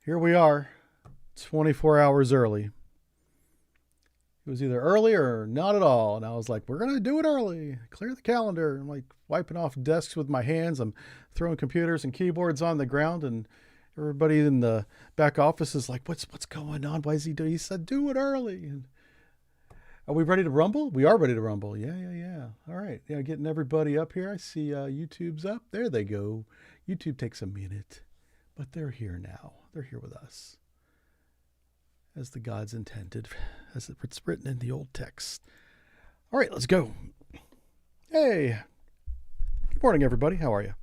Here we are, 24 hours early. It was either early or not at all. And I was like, we're going to do it early. Clear the calendar. I'm like wiping off desks with my hands. I'm throwing computers and keyboards on the ground. And everybody in the back office is like, what's going on? Why is he doing? He said, do it early. And are we ready to rumble? We are ready to rumble. Yeah. All right. Yeah, getting everybody up here. I see YouTube's up. There they go. YouTube takes a minute, but they're here now. They're here with us, as the gods intended, as it's written in the old text. All right, let's go. Hey, good morning, everybody. How are you?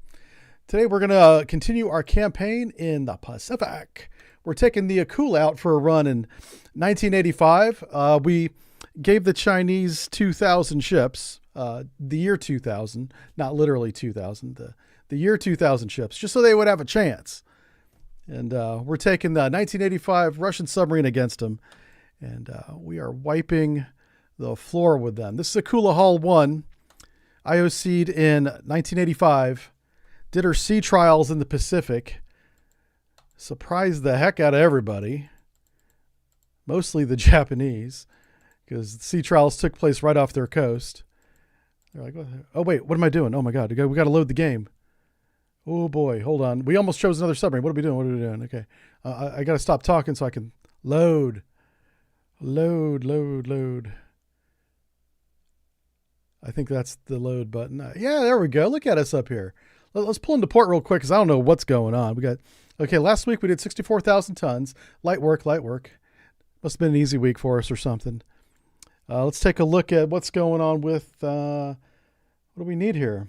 Today, we're going to continue our campaign in the Pacific. We're taking the Akula out for a run in 1985. We gave the Chinese 2,000 ships, the year 2000, not literally 2000, the year 2000 ships, just so they would have a chance. And we're taking the 1985 Russian submarine against them. And we are wiping the floor with them. This is Akula Hull 1, IOC'd in 1985. Did her sea trials in the Pacific. Surprised the heck out of everybody. Mostly the Japanese. Because the sea trials took place right off their coast. They're like, oh, wait, what am I doing? Oh, my God, we got to load the game. Oh boy, hold on. We almost chose another submarine. What are we doing? Okay. I got to stop talking so I can load. I think that's the load button. Yeah, there we go. Look at us up here. Let's pull into port real quick because I don't know what's going on. Okay, last week we did 64,000 tons. Light work. Must have been an easy week for us or something. Let's take a look at what's going on with, what do we need here?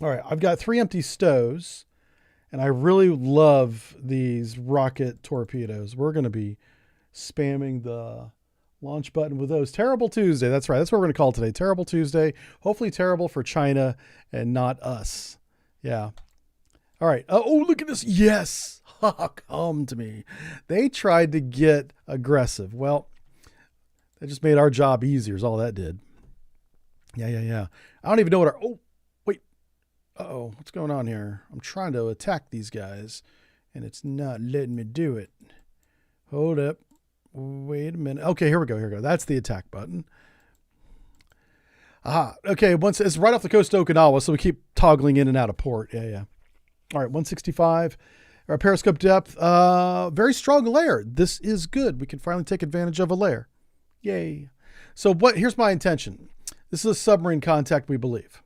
All right, I've got 3 empty stows, and I really love these rocket torpedoes. We're going to be spamming the launch button with those. Terrible Tuesday. That's right. That's what we're going to call it today. Terrible Tuesday. Hopefully terrible for China and not us. Yeah. All right. Oh, look at this. Yes. Come to me. They tried to get aggressive. Well, that just made our job easier is all that did. Yeah. I don't even know what uh-oh, what's going on here? I'm trying to attack these guys, and it's not letting me do it. Hold up. Wait a minute. Okay, here we go. That's the attack button. Aha. Okay, once it's right off the coast of Okinawa, so we keep toggling in and out of port. Yeah. All right, 165. Our periscope depth. Very strong layer. This is good. We can finally take advantage of a layer. Yay. So here's my intention. This is a submarine contact, we believe.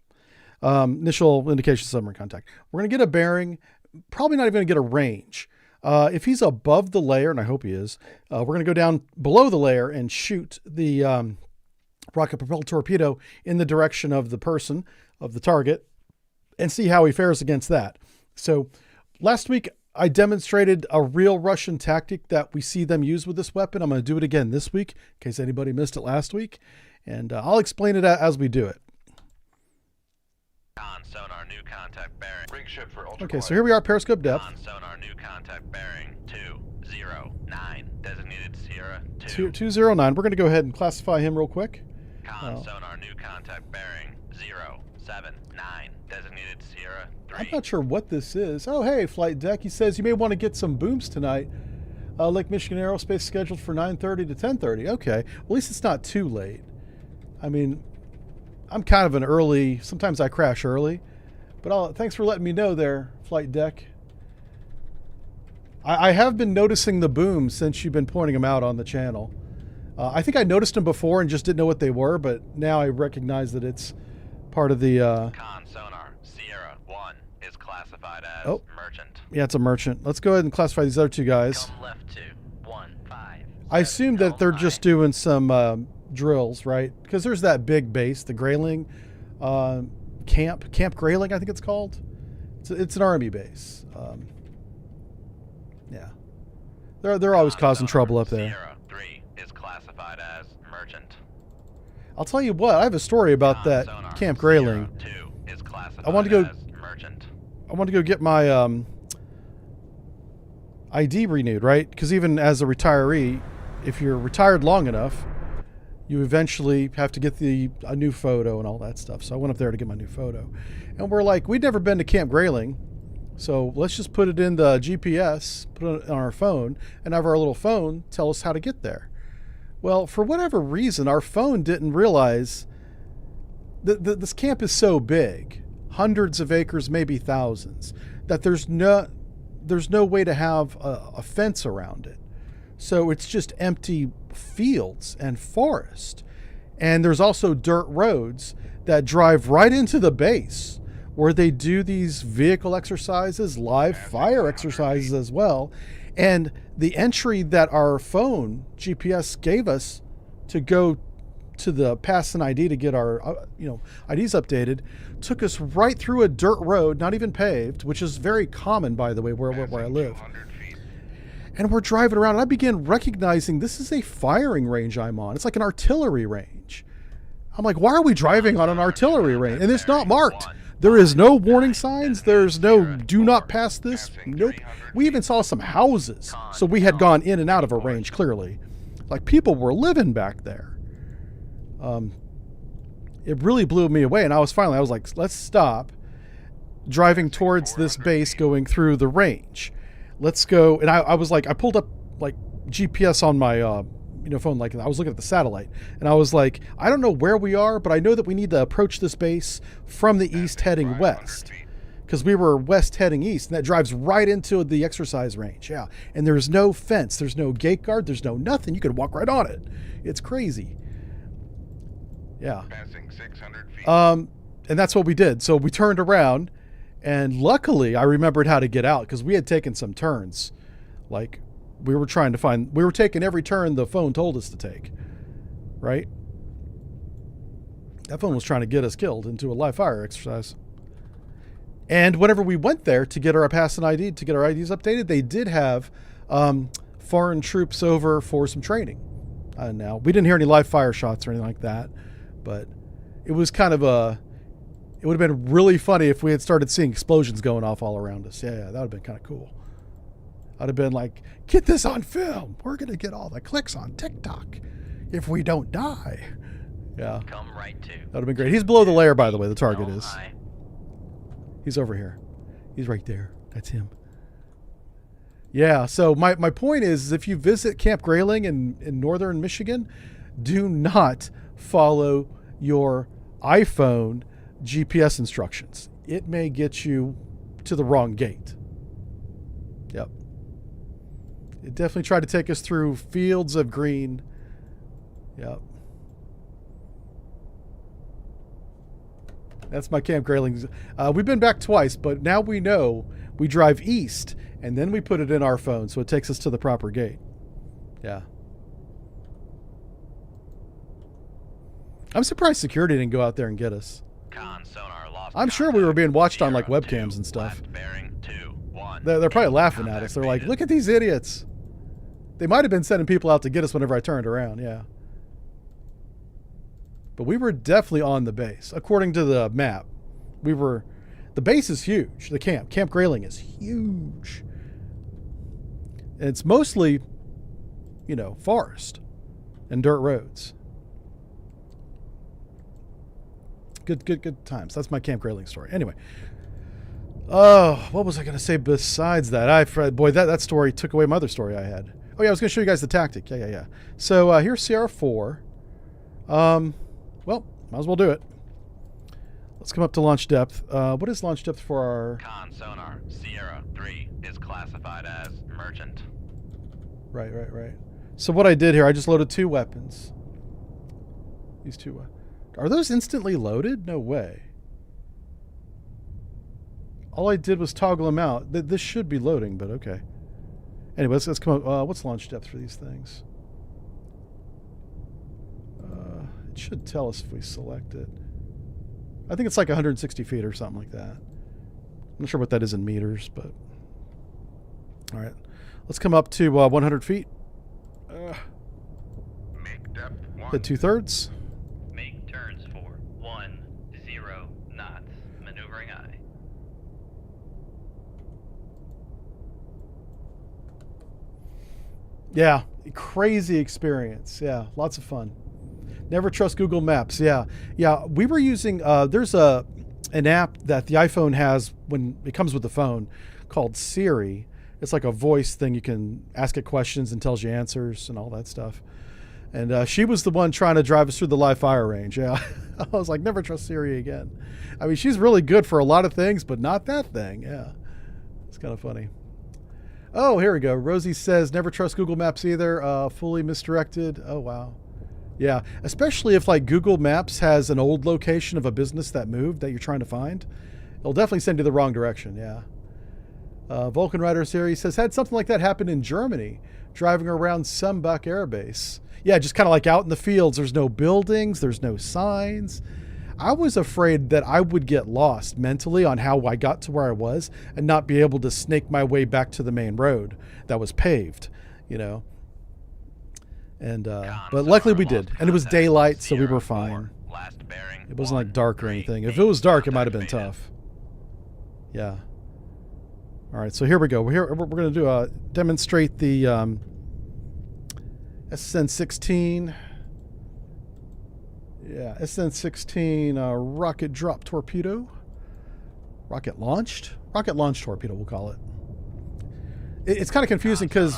Initial indication submarine contact. We're going to get a bearing, probably not even going to get a range. If he's above the layer, and I hope he is, we're going to go down below the layer and shoot the rocket propelled torpedo in the direction of the person, of the target, and see how he fares against that. So last week, I demonstrated a real Russian tactic that we see them use with this weapon. I'm going to do it again this week, in case anybody missed it last week. And I'll explain it as we do it. Sonar new contact bearing. Rig ship for ultra. Okay, so here we are, periscope depth. Sonar new contact bearing 209. Designated Sierra 209. We're going to go ahead and classify him real quick. Sonar new contact bearing 079. Designated Sierra 3. I'm not sure what this is. Oh, hey, flight deck. He says you may want to get some booms tonight. Lake Michigan Aerospace scheduled for 9:30 to 10:30. Okay, well, at least it's not too late. I mean, I'm kind of an early, sometimes I crash early, but thanks for letting me know there, flight deck. I have been noticing the booms since you've been pointing them out on the channel. I think I noticed them before and just didn't know what they were, but now I recognize that it's part of the... Sonar Sierra 1 is classified as merchant. Yeah, it's a merchant. Let's go ahead and classify these other two guys. Come left to 15. I assume that they're just doing some... drills, right? Because there's that big base, the Grayling Camp Grayling, I think it's called. It's an army base. Yeah, they're always causing trouble up there. Sierra 3 is classified as merchant. I'll tell you what, I have a story about that Camp Grayling. Sierra 2 is classified I want to go. as merchant. I want to go get my ID renewed, right? Because even as a retiree, if you're retired long enough, you eventually have to get a new photo and all that stuff. So I went up there to get my new photo. And we're like, we'd never been to Camp Grayling. So let's just put it in the GPS, put it on our phone, and have our little phone tell us how to get there. Well, for whatever reason, our phone didn't realize that this camp is so big, hundreds of acres, maybe thousands, that there's no way to have a fence around it. So it's just empty fields and forest. And there's also dirt roads that drive right into the base where they do these vehicle exercises, live fire exercises as well. And the entry that our phone GPS gave us to go to the pass an ID to get our IDs updated took us right through a dirt road, not even paved, which is very common, by the way, where I live. And we're driving around, and I began recognizing this is a firing range I'm on. It's like an artillery range. I'm like, why are we driving on an artillery range? And it's not marked. There is no warning signs. There's no do not pass this. Nope. We even saw some houses. So we had gone in and out of a range, clearly. Like, people were living back there. It really blew me away. And I was like, let's stop driving towards this base going through the range. Let's go. And I was like, I pulled up like GPS on my phone, like I was looking at the satellite, and I was like, I don't know where we are, but I know that we need to approach this base from the east heading west, because we were west heading east, and that drives right into the exercise range. Yeah. And there's no fence, there's no gate guard, there's no nothing. You could walk right on it. It's crazy. Yeah. Passing 600 feet. And that's what we did. So we turned around, and luckily I remembered how to get out, because we had taken some turns. Like, we were taking every turn the phone told us to take, right? That phone was trying to get us killed into a live fire exercise. And whenever we went there to get our pass and ID, to get our IDs updated, they did have foreign troops over for some training. Now, we didn't hear any live fire shots or anything like that, but it was kind of it would have been really funny if we had started seeing explosions going off all around us. Yeah, that would have been kind of cool. I'd have been like, get this on film. We're going to get all the clicks on TikTok if we don't die. Yeah. Come right to. That would have been great. He's below the layer, by the way, the target is. He's over here. He's right there. That's him. Yeah, so my point is, if you visit Camp Grayling in northern Michigan, do not follow your iPhone GPS instructions. It may get you to the wrong gate. Yep. It definitely tried to take us through fields of green. Yep. That's my Camp Grayling. We've been back twice, but now we know we drive east, and then we put it in our phone, so it takes us to the proper gate. Yeah. I'm surprised security didn't go out there and get us. I'm sure we were being watched on like webcams and stuff. They're probably laughing at us. They're like, look at these idiots. They might have been sending people out to get us whenever I turned around, yeah. But we were definitely on the base. According to the map, the base is huge. The Camp Grayling is huge. And it's mostly, forest and dirt roads. Good times. That's my Camp Grayling story. Anyway. Oh, what was I going to say besides that? That story took away my other story I had. Oh, yeah, I was going to show you guys the tactic. Yeah. So here's CR4. Well, might as well do it. Let's come up to launch depth. What is launch depth for our... Con sonar Sierra 3 is classified as emergent. Right. So what I did here, I just loaded 2 weapons. These 2 are those instantly loaded? No way. All I did was toggle them out. This should be loading, but okay. Anyway, let's come up. What's launch depth for these things? It should tell us if we select it. I think it's like 160 feet or something like that. I'm not sure what that is in meters, but... All right. Let's come up to 100 feet. Make depth 1. Hit 2/3. Make turns for 10 knots. Maneuvering eye. Yeah. Crazy experience. Yeah. Lots of fun. Never trust Google Maps. Yeah. We were using, there's a an app that the iPhone has when it comes with the phone called Siri. It's like a voice thing. You can ask it questions and tells you answers and all that stuff. And she was the one trying to drive us through the live fire range. Yeah. I was like, never trust Siri again. I mean, she's really good for a lot of things, but not that thing. Yeah. It's kind of funny. Oh, here we go. Rosie says, never trust Google Maps either. Fully misdirected. Oh, wow. Yeah. Especially if like Google Maps has an old location of a business that moved that you're trying to find. It'll definitely send you the wrong direction. Yeah. Vulcan Rider Series says, had something like that happen in Germany, driving around Sembach Air Base. Yeah, just kind of like out in the fields. There's no buildings. There's no signs. I was afraid that I would get lost mentally on how I got to where I was and not be able to snake my way back to the main road that was paved, you know. And but luckily we did. And it was daylight, so we were fine. It wasn't like dark or anything. If it was dark, it might have been tough. Yeah. All right, so here we go. We're going to do demonstrate the SN-16. Yeah, SN-16 rocket drop torpedo. Rocket launched torpedo, we'll call it. It's kind of confusing because...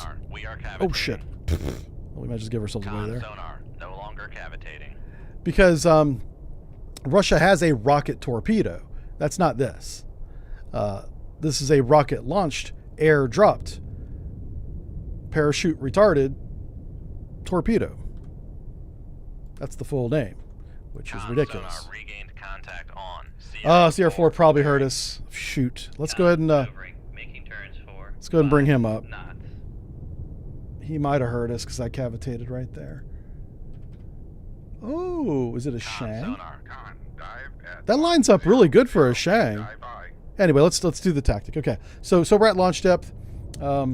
Oh, shit. Well, we might just give ourselves away there. Sonar, no longer cavitating. Because Russia has a rocket torpedo. That's not this. This is a rocket-launched, air-dropped, parachute-retarded torpedo. That's the full name, which is ridiculous. Sonar regained contact on. CR4 probably heard us. Shoot. Let's go ahead and making turns for let's go ahead and bring him up. knots. He might have heard us because I cavitated right there. Oh, is it a Shang? Sonar, dive at That lines up really good for a Shang. dive by. Anyway, let's do the tactic. Okay, so we're at launch depth. What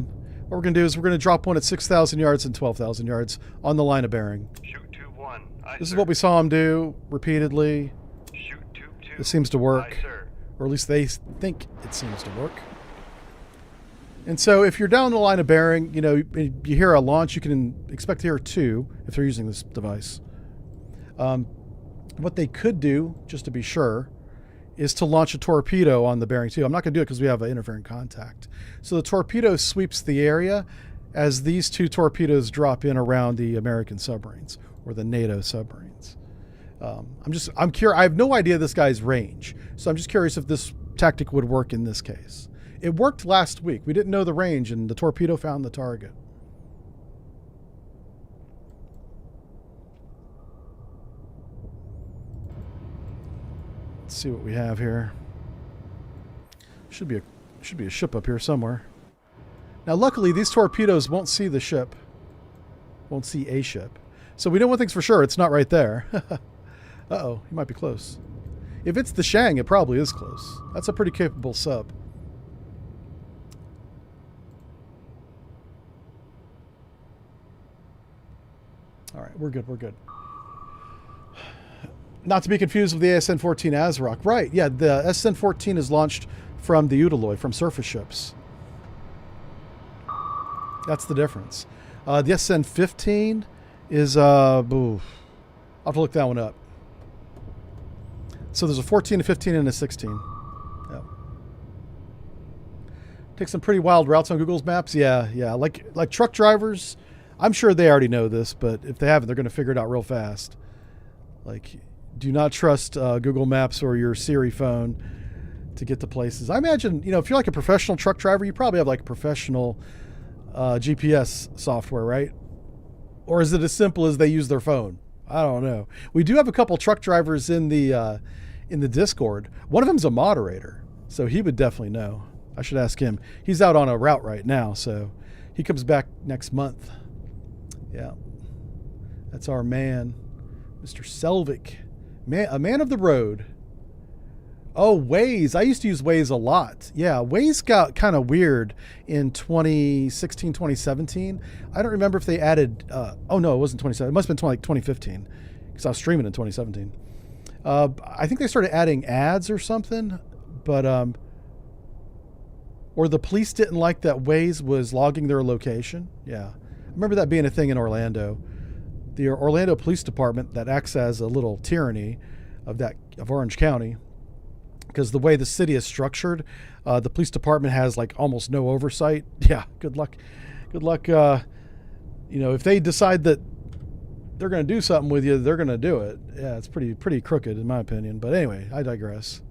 we're going to do is we're going to drop one at 6,000 yards and 12,000 yards on the line of bearing. Shoot 2-1. This is what we saw him do repeatedly. Shoot 2-2. It seems to work, Aye, sir. or at least they think it seems to work. And so if you're down the line of bearing, you know, you hear a launch, you can expect to hear two if they're using this device. What they could do, just to be sure, is to launch a torpedo on the bearing 2. I'm not going to do it because we have an interfering contact. So the torpedo sweeps the area as these two torpedoes drop in around the American submarines or the NATO submarines. I'm curious. I have no idea this guy's range, so I'm just curious if this tactic would work in this case. It worked last week. We didn't know the range, and the torpedo found the target. Let's see what we have here. Should be a ship up here somewhere. Now, luckily, these torpedoes won't see the ship. Won't see a ship. So we know one thing's for sure. It's not right there. Uh-oh. He might be close. If it's the Shang, it probably is close. That's a pretty capable sub. All right. We're good. We're good. Not to be confused with the SN-14 ASROC. Right. Yeah. The SN-14 is launched from the Udaloy, from surface ships. That's the difference. The SN-15 is, I'll have to look that one up. So there's a 14, a 15, and a 16. Yep. Take some pretty wild routes on Google's maps. Yeah, yeah. Like truck drivers, I'm sure they already know this, but if they haven't, they're going to figure it out real fast. Like, do not trust Google Maps or your Siri phone to get to places. I imagine, you know, if you're like a professional truck driver, you probably have like professional GPS software, right? Or is it as simple as they use their phone? I don't know. We do have a couple truck drivers in the Discord. One of them's a moderator, so he would definitely know. I should ask him. He's out on a route right now, so he comes back next month. Yeah, that's our man, Mr. Selvik, a man of the road. Oh, Waze. I used to use Waze a lot. Yeah, Waze got kind of weird in 2016, 2017. I don't remember if they added... oh, no, it wasn't 2017. It must have been 2015 because I was streaming in 2017. I think they started adding ads or something, but... or the police didn't like that Waze was logging their location. Yeah. I remember that being a thing in Orlando. The Orlando Police Department that acts as a little tyranny of Orange County because the way the city is structured, the police department has like almost no oversight. Yeah, good luck. Good luck. If they decide that they're going to do something with you, they're going to do it. Yeah, it's pretty crooked in my opinion. But anyway, I digress.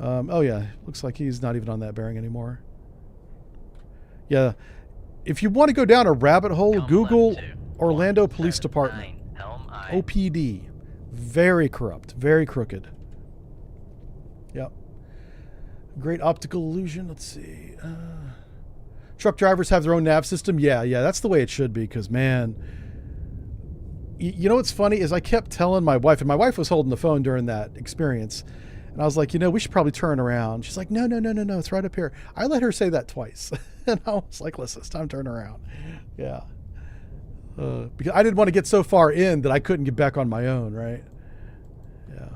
Oh yeah, looks like he's not even on that bearing anymore. Yeah, if you want to go down a rabbit hole, Google Orlando Police Department. OPD. Very corrupt, very crooked. Yep. Great optical illusion. Let's see. Truck drivers have their own nav system. Yeah, that's the way it should be. Because man, you know what's funny is I kept telling my wife, and my wife was holding the phone during that experience, and I was like, we should probably turn around. She's like, no, it's right up here. I let her say that twice, and I was like, listen, it's time to turn around. Yeah. Because I didn't want to get so far in that I couldn't get back on my own, right? Yeah.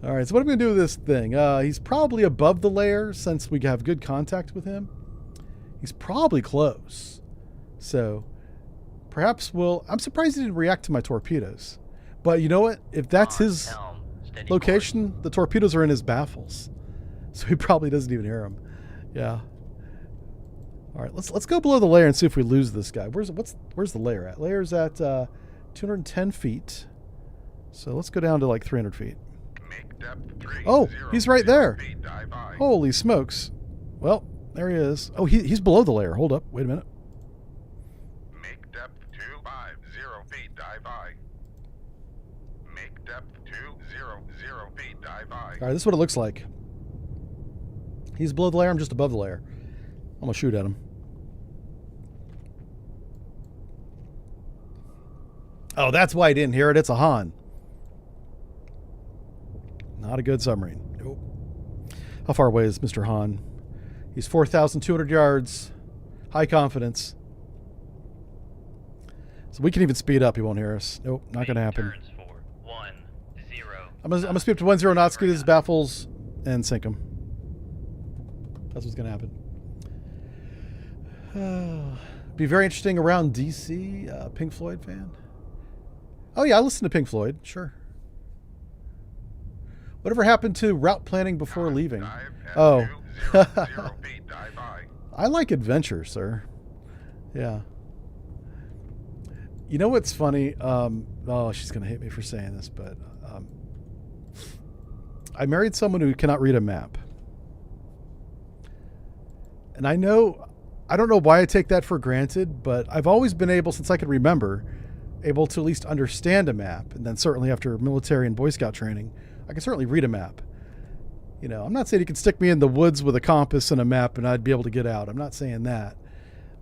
All right, so what am I going to do with this thing? He's probably above the layer since we have good contact with him. He's probably close. So perhaps I'm surprised he didn't react to my torpedoes. But you know what? If that's his location, the torpedoes are in his baffles. So he probably doesn't even hear them. Yeah. All right, let's go below the layer and see if we lose this guy. Where's the layer at? Layer's at 210 feet. So let's go down to like 300 feet. Oh, he's right there. Holy smokes. Well, there he is. Oh, he's below the layer. Hold up. Wait a minute. Make depth 250 feet, dive by. Make depth 200 feet, dive by. All right, this is what it looks like. He's below the layer. I'm just above the layer. I'm going to shoot at him. Oh, that's why I didn't hear it. It's a Han. Not a good submarine. Nope. How far away is Mr. Han? He's 4,200 yards. High confidence. So we can even speed up. He won't hear us. Nope, not going to happen. I'm going to speed up to 10 knots, get his baffles, and sink him. That's what's going to happen. Be very interesting around DC. Pink Floyd fan? Oh yeah, I listen to Pink Floyd. Sure. Whatever happened to route planning before leaving? Oh. I like adventure, sir. Yeah. You know what's funny? Oh, she's going to hate me for saying this, but I married someone who cannot read a map. And I don't know why I take that for granted, but I've always been able, since I can remember, able to at least understand a map. And then certainly after military and Boy Scout training, I can certainly read a map. I'm not saying you can stick me in the woods with a compass and a map and I'd be able to get out. I'm not saying that.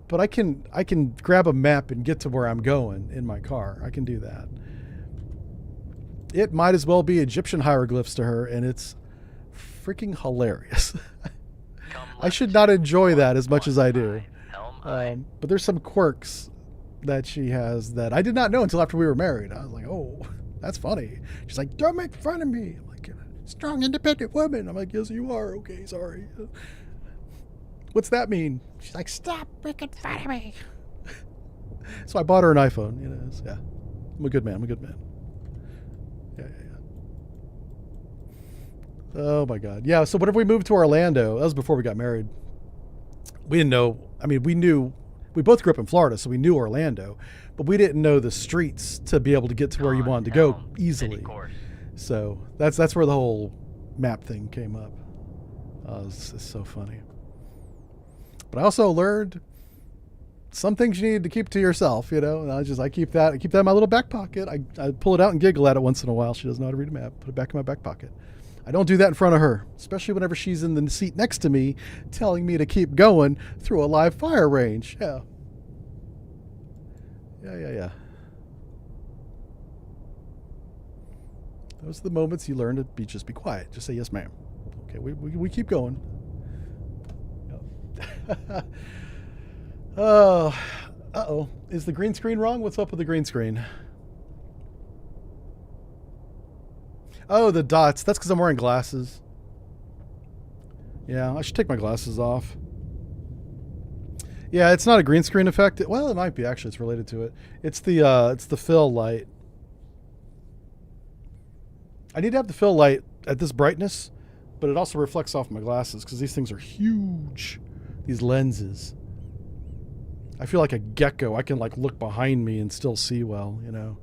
But I can grab a map and get to where I'm going in my car. I can do that. It might as well be Egyptian hieroglyphs to her, and it's freaking hilarious. I should not enjoy that as much as I do. But there's some quirks that she has that I did not know until after we were married. I was like, oh, that's funny. She's like, don't make fun of me. I'm like, strong, independent woman. I'm like, yes, you are. Okay, sorry. What's that mean? She's like, stop making fun of me. So I bought her an iPhone. Yeah. I'm a good man. Yeah. Oh my God. Yeah. So whenever we moved to Orlando, that was before we got married. We didn't know. I mean, we both grew up in Florida, so we knew Orlando, but we didn't know the streets to be able to get to where you wanted to go easily. So that's where the whole map thing came up. It's so funny. But I also learned some things you need to keep to yourself, And I keep that in my little back pocket. I pull it out and giggle at it once in a while. She doesn't know how to read a map. Put it back in my back pocket. I don't do that in front of her, especially whenever she's in the seat next to me telling me to keep going through a live fire range. Yeah. Those are the moments you learn to just be quiet. Just say, yes, ma'am. Okay, we keep going. Yep. Uh-oh. Is the green screen wrong? What's up with the green screen? Oh, the dots. That's because I'm wearing glasses. Yeah, I should take my glasses off. Yeah, it's not a green screen effect. Well, it might be actually. It's related to it. It's the fill light. I need to have the fill light at this brightness, but it also reflects off my glasses because these things are huge. These lenses. I feel like a gecko. I can like look behind me and still see well, you know.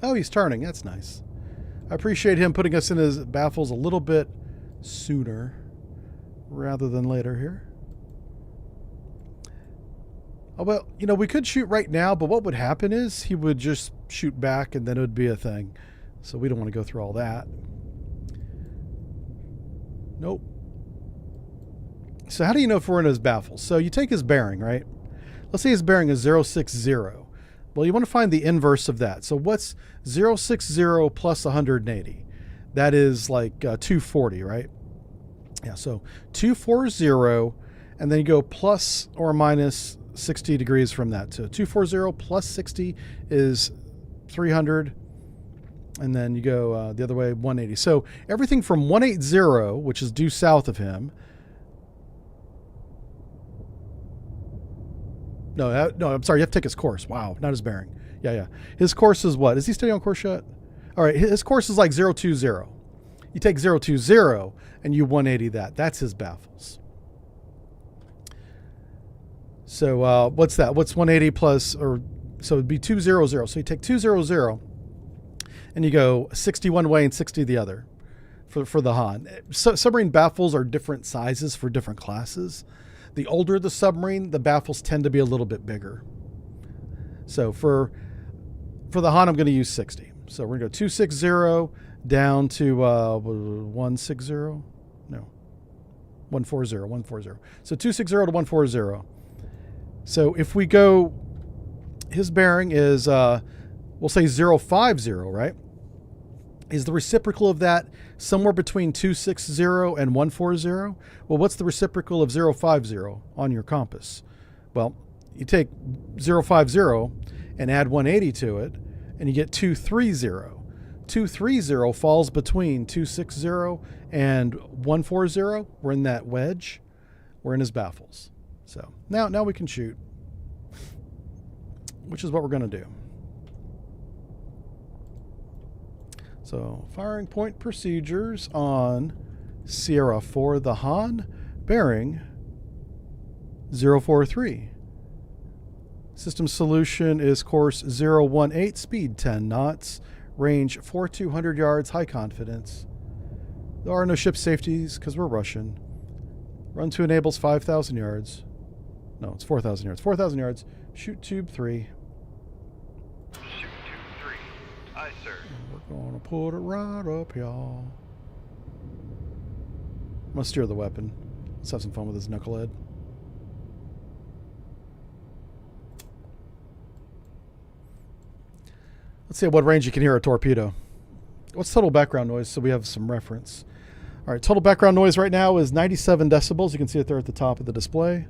Oh, he's turning. That's nice. I appreciate him putting us in his baffles a little bit sooner rather than later here. Oh, well, you know, we could shoot right now, but what would happen is he would just shoot back and then it would be a thing. So we don't want to go through all that. Nope. So how do you know if we're in his baffles? So you take his bearing, right? Let's say his bearing is 060. Well, you want to find the inverse of that. So what's 060 plus 180? That is like 240, right? Yeah, so 240, and then you go plus or minus 60 degrees from that. So 240 plus 60 is 300, and then you go the other way, 180. So everything from 180, which is due south of him. No, I'm sorry. You have to take his course. Wow, not his bearing. Yeah. His course is what? Is he staying on course yet? All right, his course is like 020. You take 020 and you 180 that. That's his baffles. So what's that? What's 180 plus, or so it'd be 200. So you take 200 and you go 60 one way and 60 the other for the Han. So, submarine baffles are different sizes for different classes. The older the submarine, the baffles tend to be a little bit bigger. So for the Han, I'm going to use 60. So we're going to go 260 down to 160. No, 140. So 260 to 140. So if we go, his bearing is, we'll say 050, right? Is the reciprocal of that somewhere between 260 and 140? Well, what's the reciprocal of 050 on your compass? Well, you take 050 and add 180 to it, and you get 230. 230 falls between 260 and 140. We're in that wedge. We're in his baffles. So now we can shoot, which is what we're going to do. So firing point procedures on Sierra 4, the Han, bearing 043. System solution is course 018, speed 10 knots, range 4200 yards, high confidence. There are no ship safeties because we're Russian. Run to enables 5,000 yards. No, it's 4,000 yards. 4,000 yards. Shoot tube 3. Shoot tube 3. Aye, sir. We're going to put it right up, y'all. I'm going to steer the weapon. Let's have some fun with this knucklehead. Let's see at what range you can hear a torpedo. What's total background noise so we have some reference? All right, total background noise right now is 97 decibels. You can see it there at the top of the display.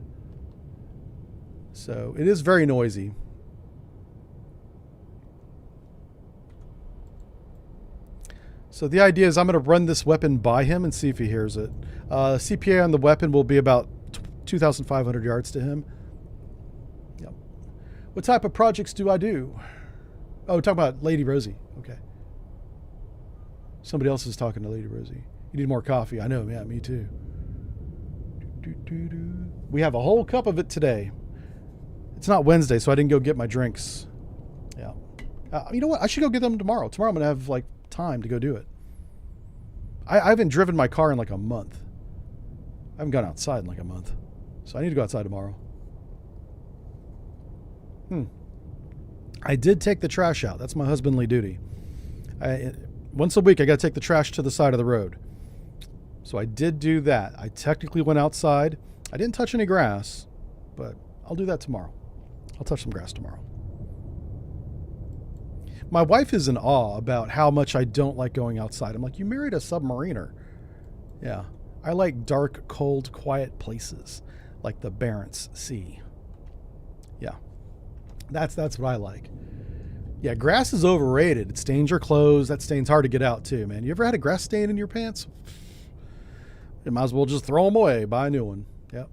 So it is very noisy. So the idea is I'm going to run this weapon by him and see if he hears it. CPA on the weapon will be about 2,500 yards to him. Yep. What type of projects do I do? Oh, we're talking about Lady Rosie. Okay. Somebody else is talking to Lady Rosie. You need more coffee. I know. Yeah, me too. We have a whole cup of it today. It's not Wednesday, so I didn't go get my drinks. Yeah. You know what? I should go get them tomorrow. Tomorrow I'm going to have like time to go do it. I haven't driven my car in like a month. I haven't gone outside in like a month. So I need to go outside tomorrow. I did take the trash out. That's my husbandly duty. Once a week, I got to take the trash to the side of the road. So I did do that. I technically went outside. I didn't touch any grass, but I'll do that tomorrow. I'll touch some grass tomorrow. My wife is in awe about how much I don't like going outside. I'm like, you married a submariner. Yeah. I like dark, cold, quiet places like the Barents Sea. Yeah. That's what I like. Yeah, grass is overrated. It stains your clothes. That stain's hard to get out too, man. You ever had a grass stain in your pants? You might as well just throw them away, buy a new one. Yep.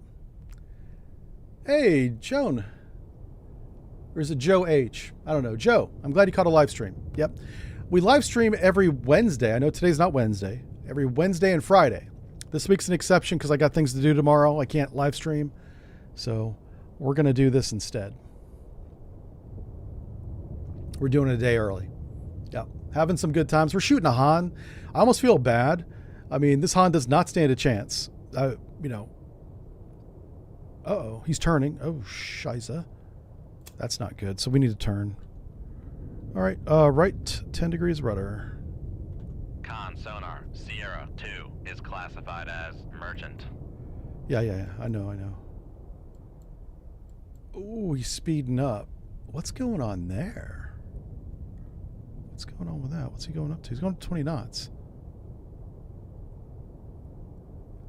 Hey, Joan. Or is it Joe H? I don't know. Joe, I'm glad you caught a live stream. Yep. We live stream every Wednesday. I know today's not Wednesday. Every Wednesday and Friday. This week's an exception because I got things to do tomorrow. I can't live stream. So we're going to do this instead. We're doing it a day early. Yep. Having some good times. We're shooting a Han. I almost feel bad. I mean, this Han does not stand a chance. You know. Uh-oh. He's turning. Oh, shiza. That's not good. So we need to turn. All right. Right 10 degrees rudder. Con sonar Sierra 2 is classified as merchant. Yeah. I know. Ooh, he's speeding up. What's going on there? What's going on with that? What's he going up to? He's going to 20 knots.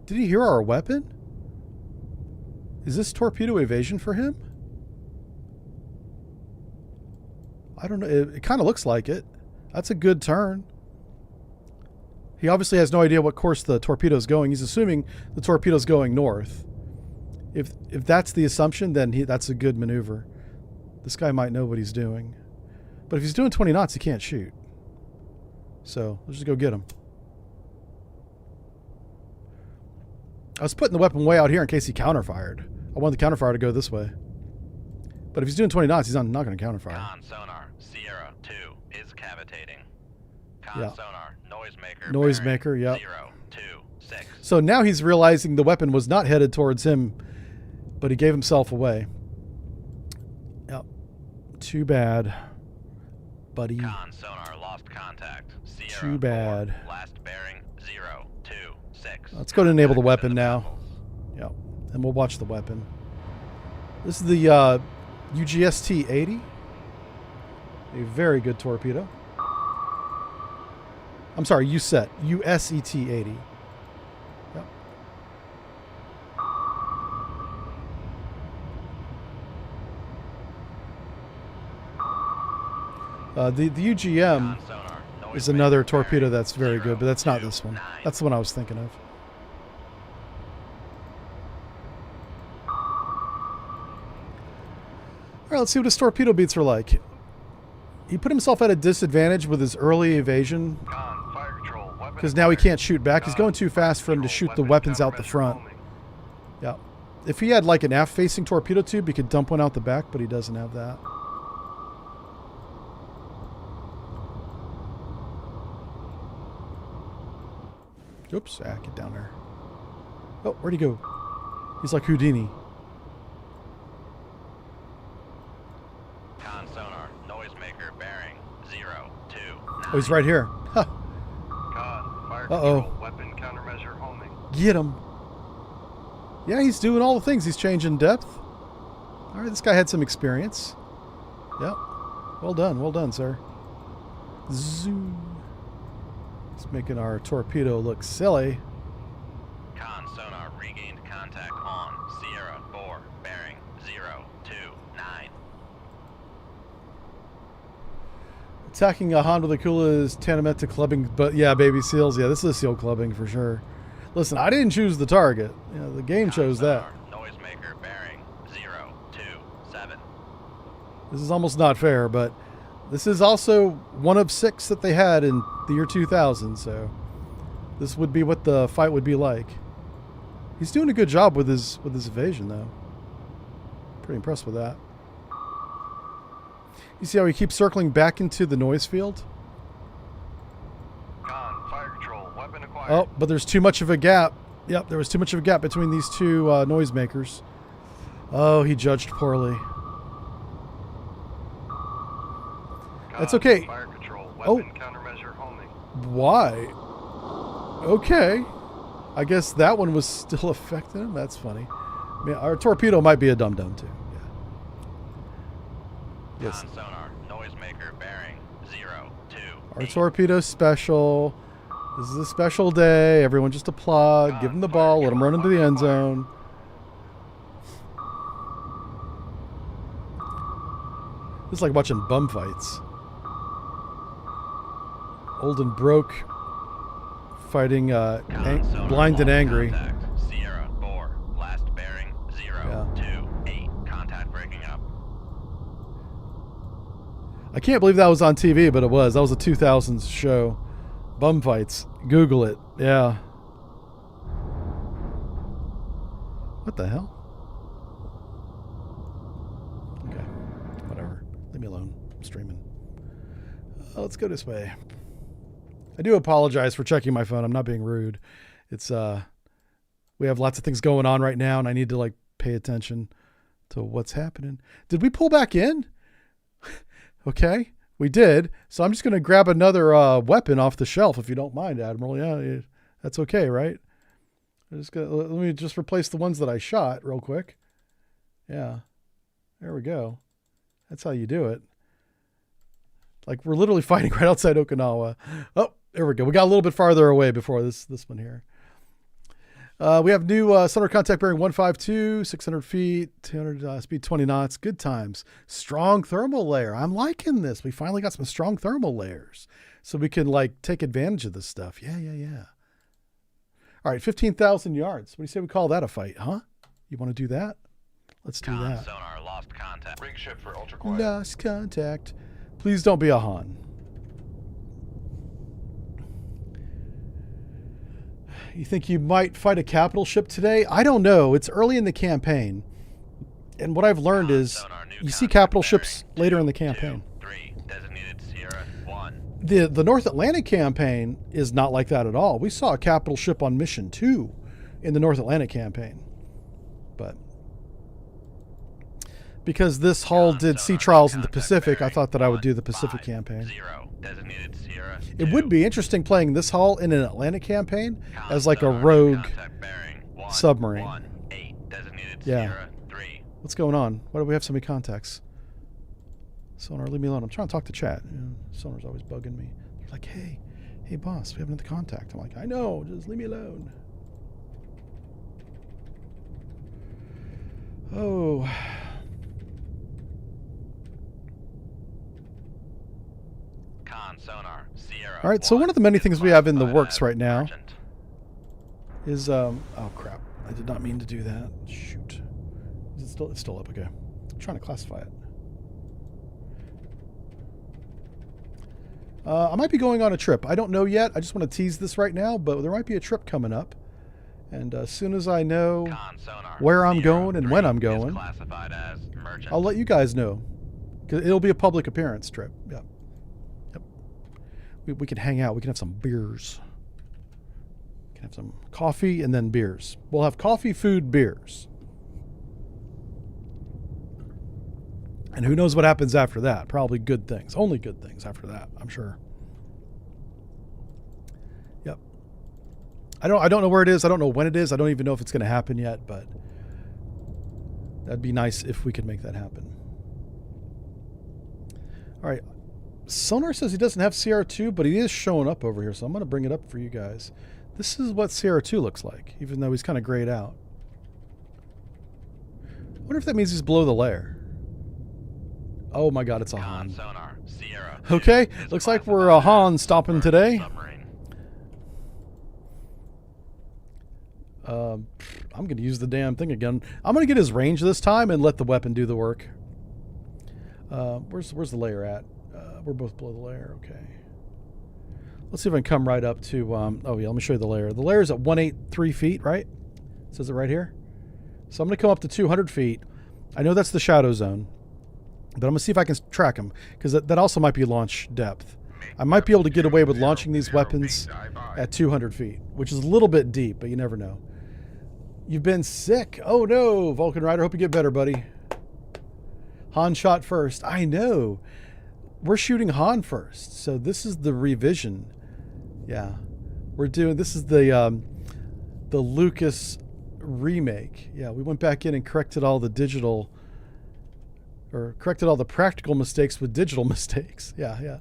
Did he hear our weapon? Is this torpedo evasion for him? I don't know. It kind of looks like it. That's a good turn. He obviously has no idea what course the torpedo's going. He's assuming the torpedo's going north. If that's the assumption, then that's a good maneuver. This guy might know what he's doing. But if he's doing 20 knots, he can't shoot. So let's just go get him. I was putting the weapon way out here in case he counterfired. I wanted the counterfire to go this way. But if he's doing 20 knots, he's not going to counterfire. Con sonar Sierra 2 is cavitating. Con Yeah. sonar noisemaker. Noisemaker, bearing yeah. 026. So now he's realizing the weapon was not headed towards him, but he gave himself away. Yep. Too bad, buddy. Con sonar lost contact. Sierra Too bad. 4, last bearing 026. Let's go to enable the Contact weapon to the now. vessels. Yep. And we'll watch the weapon. This is the UGST-80. A very good torpedo. I'm sorry, USET. USET-80. Yep. The UGM Con sonar is another noisemaker torpedo bearing that's very good, but that's not this one. 029. That's the one I was thinking of. All right, let's see what his torpedo beats are like. He put himself at a disadvantage with his early evasion Con, fire control, weapon because now he acquired. can't shoot back. He's Con, going too fast for him to control, shoot the weapon weapons out the countermeasure front. homing. Yeah. If he had like an aft-facing torpedo tube, he could dump one out the back, but he doesn't have that. Oops, get down there. Oh, where'd he go? He's like Houdini. Con sonar noisemaker bearing 029. Oh, he's right here. Huh. Con, fire Uh-oh. control, weapon countermeasure homing. Get him. Yeah, he's doing all the things. He's changing depth. All right, this guy had some experience. Yep. Well done, sir. Zoom. It's making our torpedo look silly. Con sonar regained contact on Sierra 4 bearing 029. Attacking a Han with Akula is tantamount to clubbing, but yeah, baby seals. Yeah, this is a seal clubbing for sure. Listen, I didn't choose the target. You know, the game chose that. Noisemaker bearing 027. This is almost not fair, but this is also one of 6 that they had in the year 2000, so this would be what the fight would be like. He's doing a good job with his evasion, though. Pretty impressed with that. You see how he keeps circling back into the noise field? Con, fire control, weapon acquired. Oh, but there's too much of a gap. Yep, there was too much of a gap between these two noisemakers. Oh, he judged poorly. Con, That's okay. Fire control, Oh. weapon countermeasure homing. Why? Okay. I guess that one was still affecting him. That's funny. I mean, our torpedo might be a dum-dum, too. Yeah. Yes. Con sonar noisemaker bearing 028. Our torpedo's special. This is a special day. Everyone just applaud. Give him the ball. Let him run into the end zone. It's like watching bum fights. Old and broke fighting blind and angry. Contact, Sierra 4, last bearing 028. Contact breaking up. I can't believe that was on TV, but it was. That was a 2000s show. Bum fights. Google it. Yeah. What the hell? Okay. Whatever. Leave me alone. I'm streaming. Let's go this way. I do apologize for checking my phone. I'm not being rude. It's we have lots of things going on right now, and I need to like pay attention to what's happening. Did we pull back in? Okay, we did. So I'm just going to grab another weapon off the shelf, if you don't mind, Admiral. Yeah, that's okay, right? Let me just replace the ones that I shot real quick. Yeah, there we go. That's how you do it. Like we're literally fighting right outside Okinawa. Oh, there we go. We got a little bit farther away before this one here. We have new sonar contact bearing 152, 600 feet, 200 speed 20 knots. Good times. Strong thermal layer. I'm liking this. We finally got some strong thermal layers, so we can like take advantage of this stuff. Yeah. All right, 15,000 yards. What do you say we call that a fight, huh? You want to do that? Let's do that. Sonar lost contact. Rig ship for ultra quiet. Lost contact. Please don't be a Han. You think you might fight a capital ship today? I don't know. It's early in the campaign. And what I've learned is you see capital ships later in the campaign. 3, designated Sierra 1. The North Atlantic campaign is not like that at all. We saw a capital ship on mission 2 in the North Atlantic campaign. But because this hull did sea trials in the Pacific, I thought that I would do the Pacific campaign. 0, designated Sierra It 2. would be interesting playing this hull in an Atlantic campaign as like a rogue submarine. 1, 8, designated Yeah. Sierra 3. What's going on? Why do we have so many contacts? Sonar, leave me alone. I'm trying to talk to chat. Sonar's always bugging me. They're like, hey, boss, we have another contact. I'm like, I know, just leave me alone. Oh. Sonar, Sierra. All right, so one of the many things we have in the works right now Urgent. is oh crap, I did not mean to do that. Shoot. It's still up. Okay, I'm trying to classify it. I might be going on a trip. I don't know yet. I just want to tease this right now, but there might be a trip coming up, and as soon as I know Sonar, where I'm Sierra going and 3 when I'm is going, classified as emergent. I'll let you guys know, because it'll be a public appearance trip. Yep. We can hang out. We can have some beers. We can have some coffee and then beers. We'll have coffee, food, beers. And who knows what happens after that? Probably good things. Only good things after that, I'm sure. Yep. I don't know where it is. I don't know when it is. I don't even know if it's going to happen yet, but that'd be nice if we could make that happen. All right. Sonar says he doesn't have CR2, but he is showing up over here, so I'm going to bring it up for you guys. This is what CR2 looks like, even though he's kind of grayed out. I wonder if that means he's below the layer. Oh my god, it's a Han. Sonar, Sierra Okay, 2 is looks like we're a classified Han as stopping today. submarine. I'm going to use the damn thing again. I'm going to get his range this time and let the weapon do the work. Where's the layer at? We're both below the layer. Okay. Let's see if I can come right up to, oh yeah, let me show you the layer. The layer is at 183 feet, right? It says it right here. So I'm going to come up to 200 feet. I know that's the shadow zone, but I'm going to see if I can track him, because that also might be launch depth. I might be able to get away with launching these weapons at 200 feet, which is a little bit deep, but you never know. You've been sick. Oh no, Vulcan Rider. Hope you get better, buddy. Han shot first. I know. We're shooting Han first, so this is the revision. Yeah, this is the Lucas remake. Yeah, we went back in and corrected all the practical mistakes with digital mistakes. Yeah.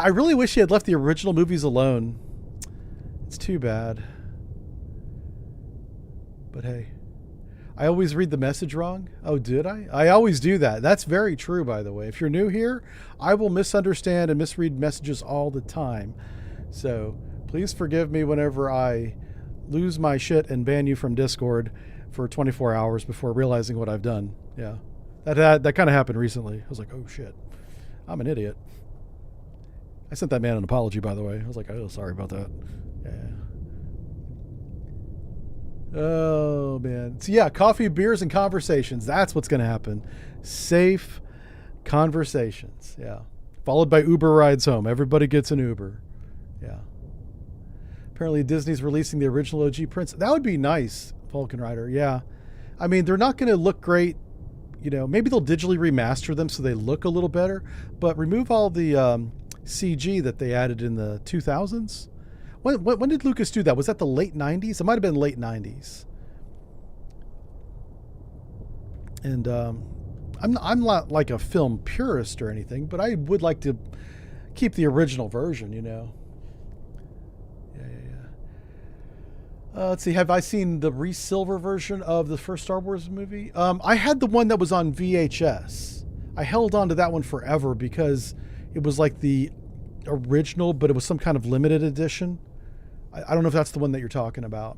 I really wish he had left the original movies alone. It's too bad. But hey, I always read the message wrong. Oh, did I? I always do that. That's very true, by the way. If you're new here, I will misunderstand and misread messages all the time. So please forgive me whenever I lose my shit and ban you from Discord for 24 hours before realizing what I've done. Yeah, that kind of happened recently. I was like, oh shit. I'm an idiot. I sent that man an apology, by the way. I was like, oh, sorry about that. Yeah. Oh, man. So, yeah, coffee, beers, and conversations. That's what's going to happen. Safe conversations. Yeah. Followed by Uber rides home. Everybody gets an Uber. Yeah. Apparently, Disney's releasing the original OG Prince. That would be nice, Falcon Rider. Yeah. I mean, they're not going to look great. You know, maybe they'll digitally remaster them so they look a little better. But remove all the CG that they added in the 2000s. When did Lucas do that? Was that the late 90s? It might have been late 90s. And I'm not like a film purist or anything, but I would like to keep the original version, you know. Yeah. Let's see. Have I seen the re-silver version of the first Star Wars movie? I had the one that was on VHS. I held on to that one forever because it was like the original, but it was some kind of limited edition. I don't know if that's the one that you're talking about.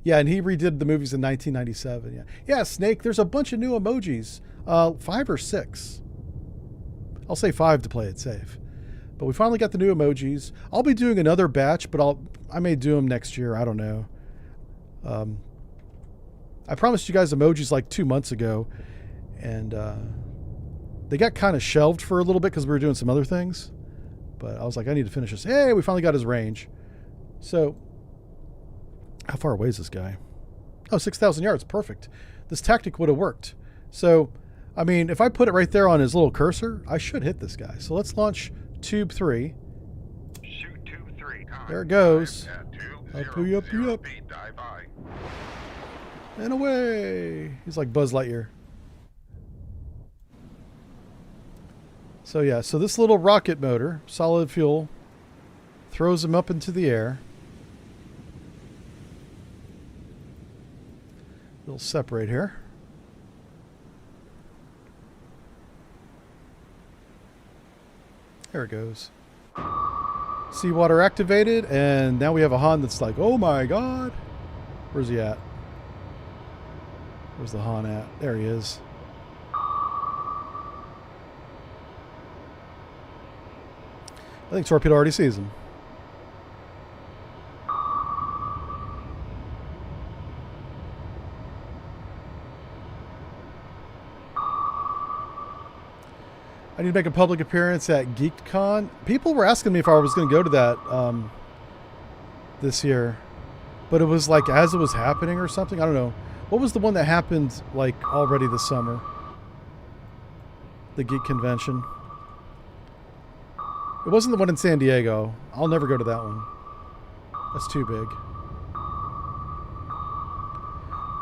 Yeah, and he redid the movies in 1997. Yeah, Snake, there's a bunch of new emojis. 5 or 6. I'll say 5 to play it safe. But we finally got the new emojis. I'll be doing another batch, but I may do them next year. I don't know. I promised you guys emojis like 2 months ago, and they got kind of shelved for a little bit because we were doing some other things. But I was like, I need to finish this. Hey, we finally got his range. So, how far away is this guy? Oh, 6,000 yards. Perfect. This tactic would have worked. So, I mean, if I put it right there on his little cursor, I should hit this guy. So let's launch Tube 3. Shoot Tube 3. There it goes. At Up, 20 up. feet, dive by. And away. He's like Buzz Lightyear. So yeah, so this little rocket motor, solid fuel, throws him up into the air. We'll separate here. There it goes. Seawater activated, and now we have a Han that's like, oh my god. Where's he at? Where's the Han at? There he is. I think Torpedo already sees him. I need to make a public appearance at GeekCon. People were asking me if I was going to go to that this year. But it was like as it was happening or something. I don't know. What was the one that happened like already this summer? The Geek Convention. It wasn't the one in San Diego. I'll never go to that one. That's too big.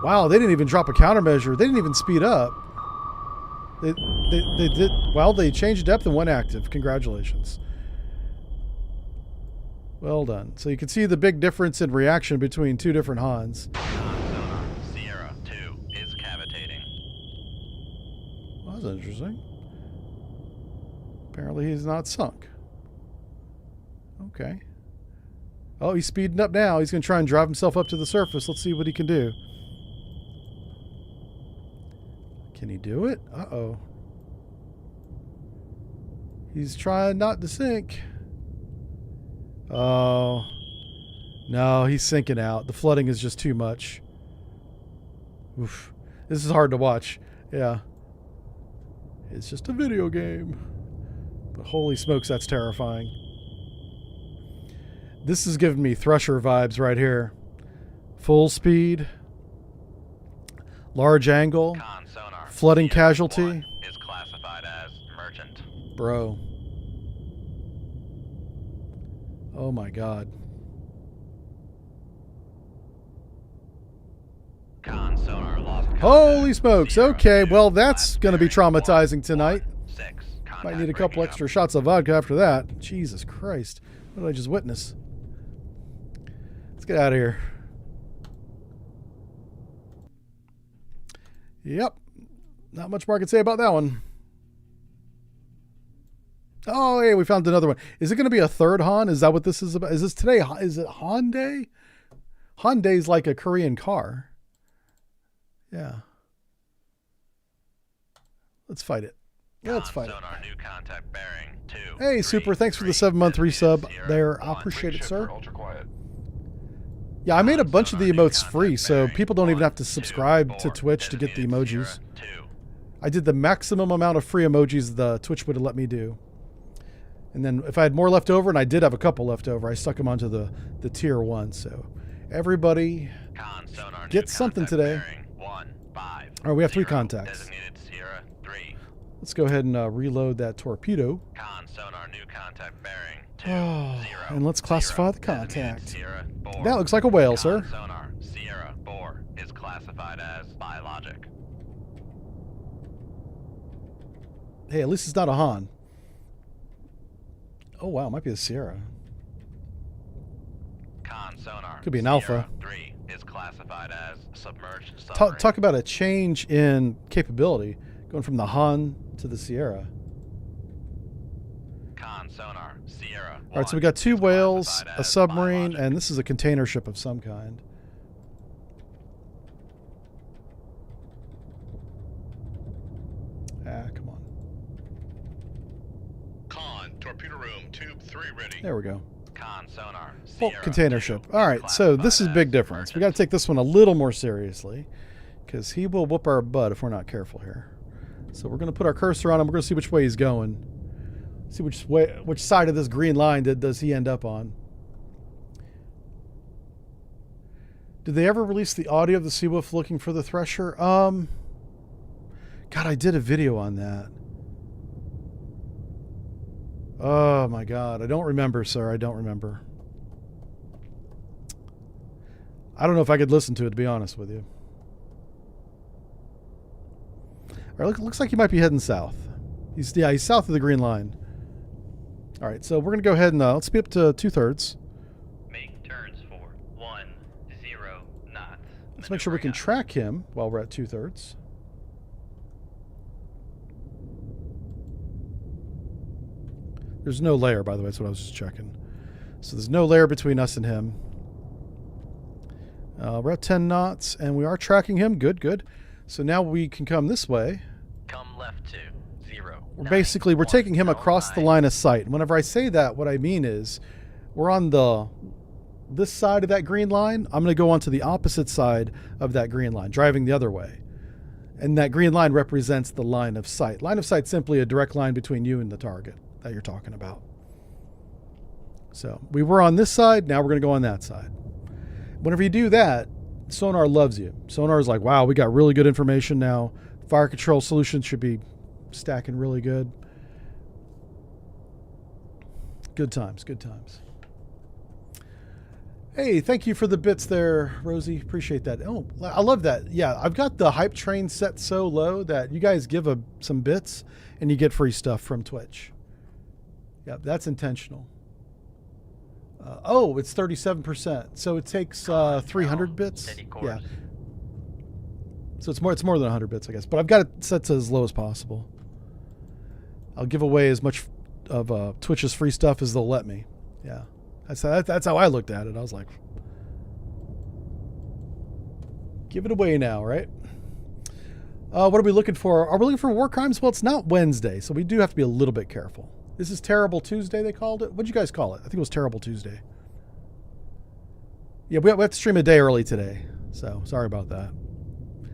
Wow, they didn't even drop a countermeasure. They didn't even speed up. They did. Well, they changed depth and went active. Congratulations. Well done. So you can see the big difference in reaction between two different Hans. Sonar Sierra 2 is cavitating. Well, that's interesting. Apparently he's not sunk. Okay. Oh, he's speeding up now. He's going to try and drive himself up to the surface. Let's see what he can do. Can he do it? Uh-oh. He's trying not to sink. Oh. No, he's sinking out. The flooding is just too much. Oof. This is hard to watch. Yeah. It's just a video game. But holy smokes, that's terrifying. This is giving me Thrusher vibes right here. Full speed. Large angle. Flooding casualty. Is classified as merchant. Bro. Oh my god. Con sonar lost contact. Holy smokes. 0, Okay, 2, well that's 5, going to be traumatizing tonight. 6. Might need a couple extra shots of vodka after that. Jesus Christ. What did I just witness? Let's get out of here. Yep. Not much more I can say about that one. Oh, hey, we found another one. Is it going to be a third Han? Is that what this is about? Is this today? Is it Han Day? Han Day is like a Korean car. Yeah. Let's fight it. Let's fight it. Sonar, new contact bearing 2. Hey, Super, thanks for the 7-month resub there. I 1. appreciate it, sir. Ultra quiet. Yeah, I made a bunch of the emotes free, so people don't even have to subscribe to Twitch to get the emojis. I did the maximum amount of free emojis the Twitch would have let me do. And then if I had more left over, and I did have a couple left over, I stuck them onto the tier 1. So everybody get something today. 1, 5, All right, we have 3 contacts. designated Sierra 3. Let's go ahead and reload that torpedo. Con sonar, new contact bearing 2, 0. And let's classify the Designated contact. Sierra 4. That looks like a whale, Con sir. sonar, Sierra 4 is classified as biologic. Hey, at least it's not a Han. Oh, wow, it might be a Sierra. Con sonar, Could be an Sierra Alpha. 3 is classified as submerged submarine. Talk about a change in capability, going from the Han to the Sierra. Con sonar, Sierra. All right, so we 1 got 2 is whales, classified a as submarine, biologic. and this is a container ship of some kind. Ah, come on. Con, torpedo room, tube 3 ready. There we go. Con sonar, Well, Sierra container 2 ship. is All right, so this is a classified big as difference. We got to emergent. take this one a little more seriously because he will whoop our butt if we're not careful here. So we're going to put our cursor on him. We're going to see which way he's going. See which side of this green line does he end up on. Did they ever release the audio of the Seawolf looking for the Thresher? God, I did a video on that. Oh my God, I don't remember, sir. I don't remember. I don't know if I could listen to it, to be honest with you. All right, looks like he might be heading south. He's south of the green line. All right, so we're gonna go ahead and let's speed up to 2/3. Make turns for 10 knots. Let's make sure we can track him while we're at 2/3. There's no layer, by the way. That's what I was just checking. So there's no layer between us and him. We're at 10 knots, and we are tracking him. Good, good. So now we can come this way. Come left to 0. We're taking him across the line of sight. And whenever I say that, what I mean is we're on this side of that green line. I'm going to go onto the opposite side of that green line, driving the other way. And that green line represents the line of sight. Line of sight is simply a direct line between you and the target that you're talking about. So we were on this side. Now we're going to go on that side. Whenever you do that, sonar loves you. Sonar is like, wow, we got really good information now. Fire control solutions should be stacking really good. Good times, good times. Hey, thank you for the bits there, Rosie. Appreciate that. Oh, I love that. Yeah, I've got the hype train set so low that you guys give some bits and you get free stuff from Twitch. Yeah, that's intentional. Oh, it's 37%. So it takes 300 bits. Steady course. Yeah. So it's more than 100 bits, I guess. But I've got it set to as low as possible. I'll give away as much of Twitch's free stuff as they'll let me. Yeah. That's how I looked at it. I was like, give it away now, right? What are we looking for? Are we looking for war crimes? Well, it's not Wednesday, so we do have to be a little bit careful. This is Terrible Tuesday, they called it. What'd you guys call it? I think it was Terrible Tuesday. Yeah, we have to stream a day early today, so sorry about that.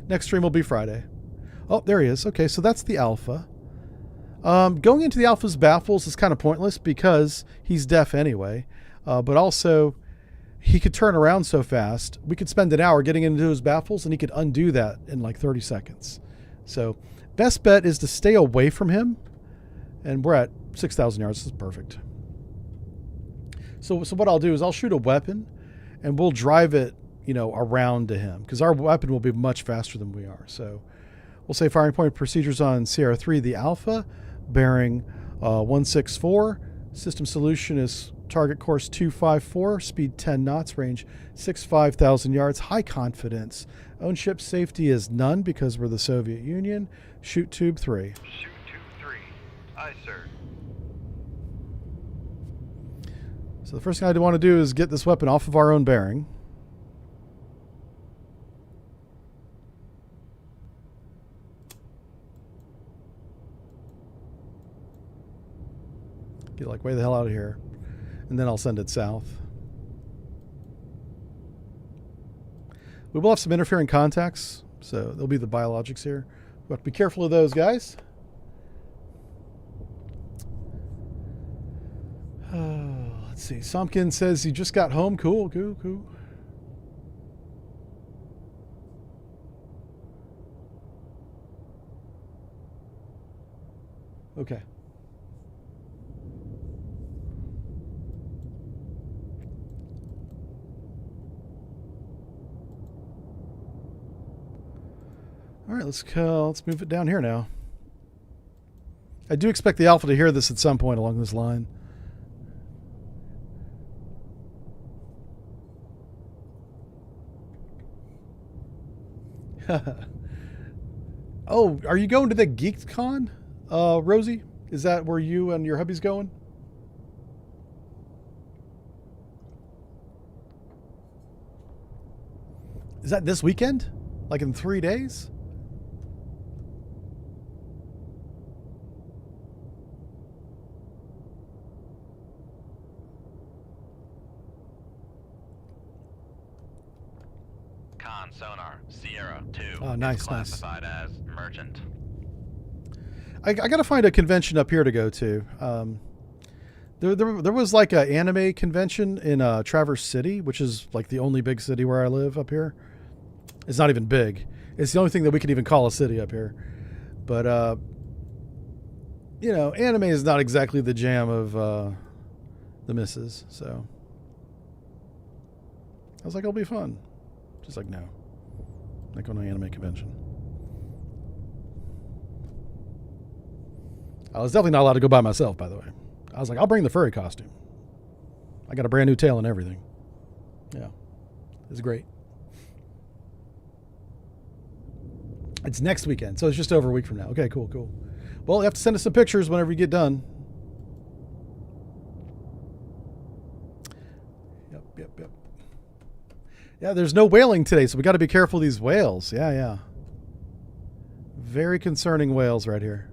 Next stream will be Friday. Oh, there he is. Okay, so that's the Alpha. Going into the Alpha's baffles is kind of pointless because he's deaf anyway. But also, he could turn around so fast. We could spend an hour getting into his baffles, and he could undo that in like 30 seconds. So, best bet is to stay away from him. And we're at 6,000 yards. This is perfect. So what I'll do is I'll shoot a weapon, and we'll drive it, around to him because our weapon will be much faster than we are. So we'll say firing point procedures on Sierra 3, the Alpha, bearing 164. System solution is target course 254, speed 10 knots, range 5,000 yards, high confidence. Own ship safety is none because we're the Soviet Union. Shoot tube 3. Shoot tube 3. Aye, sir. So the first thing I want to do is get this weapon off of our own bearing. Get like way the hell out of here. And then I'll send it south. We will have some interfering contacts, so there'll be the biologics here. We have to be careful of those guys. Let's see. Somkin says he just got home. Cool. Okay. All right, let's move it down here now. I do expect the Alpha to hear this at some point along this line. Oh, are you going to the GeekCon, Rosie? Is that where you and your hubby's going? Is that this weekend? Like in 3 days? Con sonar, Sierra 2. Oh, nice, Classified as merchant. I got to find a convention up here to go to. There was like an anime convention in Traverse City, which is like the only big city where I live up here. It's not even big. It's the only thing that we can even call a city up here. But, you know, anime is not exactly the jam of the missus. So I was like, it'll be fun. Just like, no. Not going to an anime convention. I was definitely not allowed to go by myself, by the way. I was like, I'll bring the furry costume. I got a brand new tail and everything. Yeah. It's great. It's next weekend, so it's just over a week from now. Okay, cool. Well, you have to send us some pictures whenever you get done. Yep. Yeah, there's no whaling today, so we got to be careful of these whales. Yeah. Very concerning whales right here.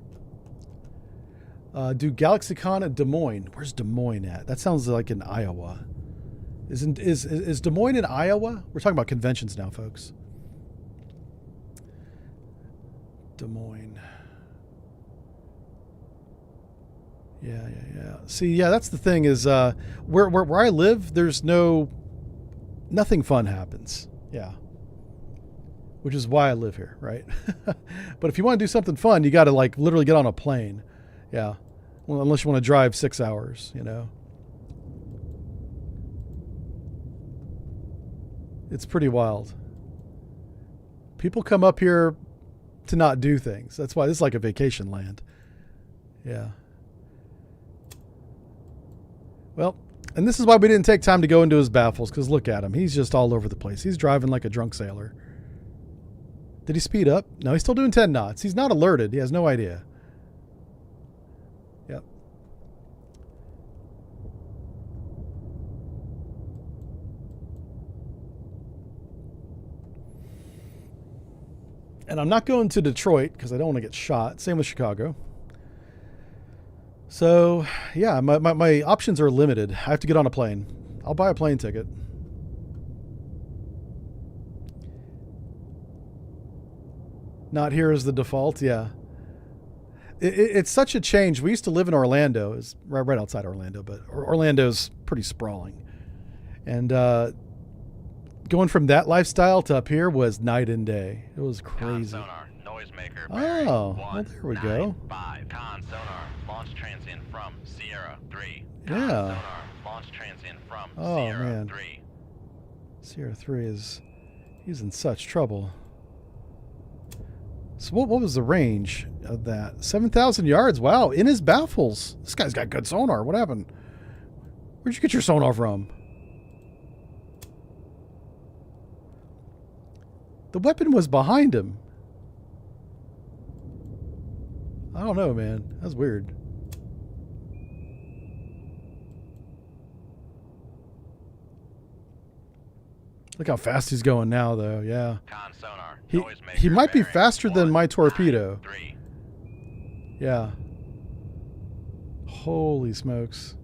Do GalaxyCon at Des Moines. Where's Des Moines at? That sounds like in Iowa. Is Des Moines in Iowa? We're talking about conventions now, folks. Des Moines. Yeah. See, yeah, that's the thing is where I live, there's nothing fun happens. Yeah. Which is why I live here, right? But if you want to do something fun, you got to like literally get on a plane. Yeah. Well, unless you want to drive 6 hours, you know. It's pretty wild. People come up here to not do things. That's why this is like a vacation land. Yeah. Well, and this is why we didn't take time to go into his baffles, because look at him. He's just all over the place. He's driving like a drunk sailor. Did he speed up? No, he's still doing 10 knots. He's not alerted. He has no idea. Yep. And I'm not going to Detroit because I don't want to get shot. Same with Chicago. So, yeah, my options are limited. I have to get on a plane. I'll buy a plane ticket. Not here is the default, yeah. It's such a change. We used to live in Orlando. It's right outside Orlando, but Orlando's pretty sprawling. And going from that lifestyle to up here was night and day. It was crazy. Sonar, noisemaker, Oh, well, there we go. 5. Con sonar, launch transient from Sierra 3. Yeah. Sonar, launch transient from Oh, Sierra man. 3. Sierra 3 he's in such trouble. So what was the range of that? 7,000 yards. Wow, in his baffles. This guy's got good sonar. What happened? Where'd you get your sonar from? The weapon was behind him. I don't know, man. That's weird. Look how fast he's going now, though. Yeah. Con sonar, He might be bearing faster than my torpedo. 3. Yeah. Holy smokes.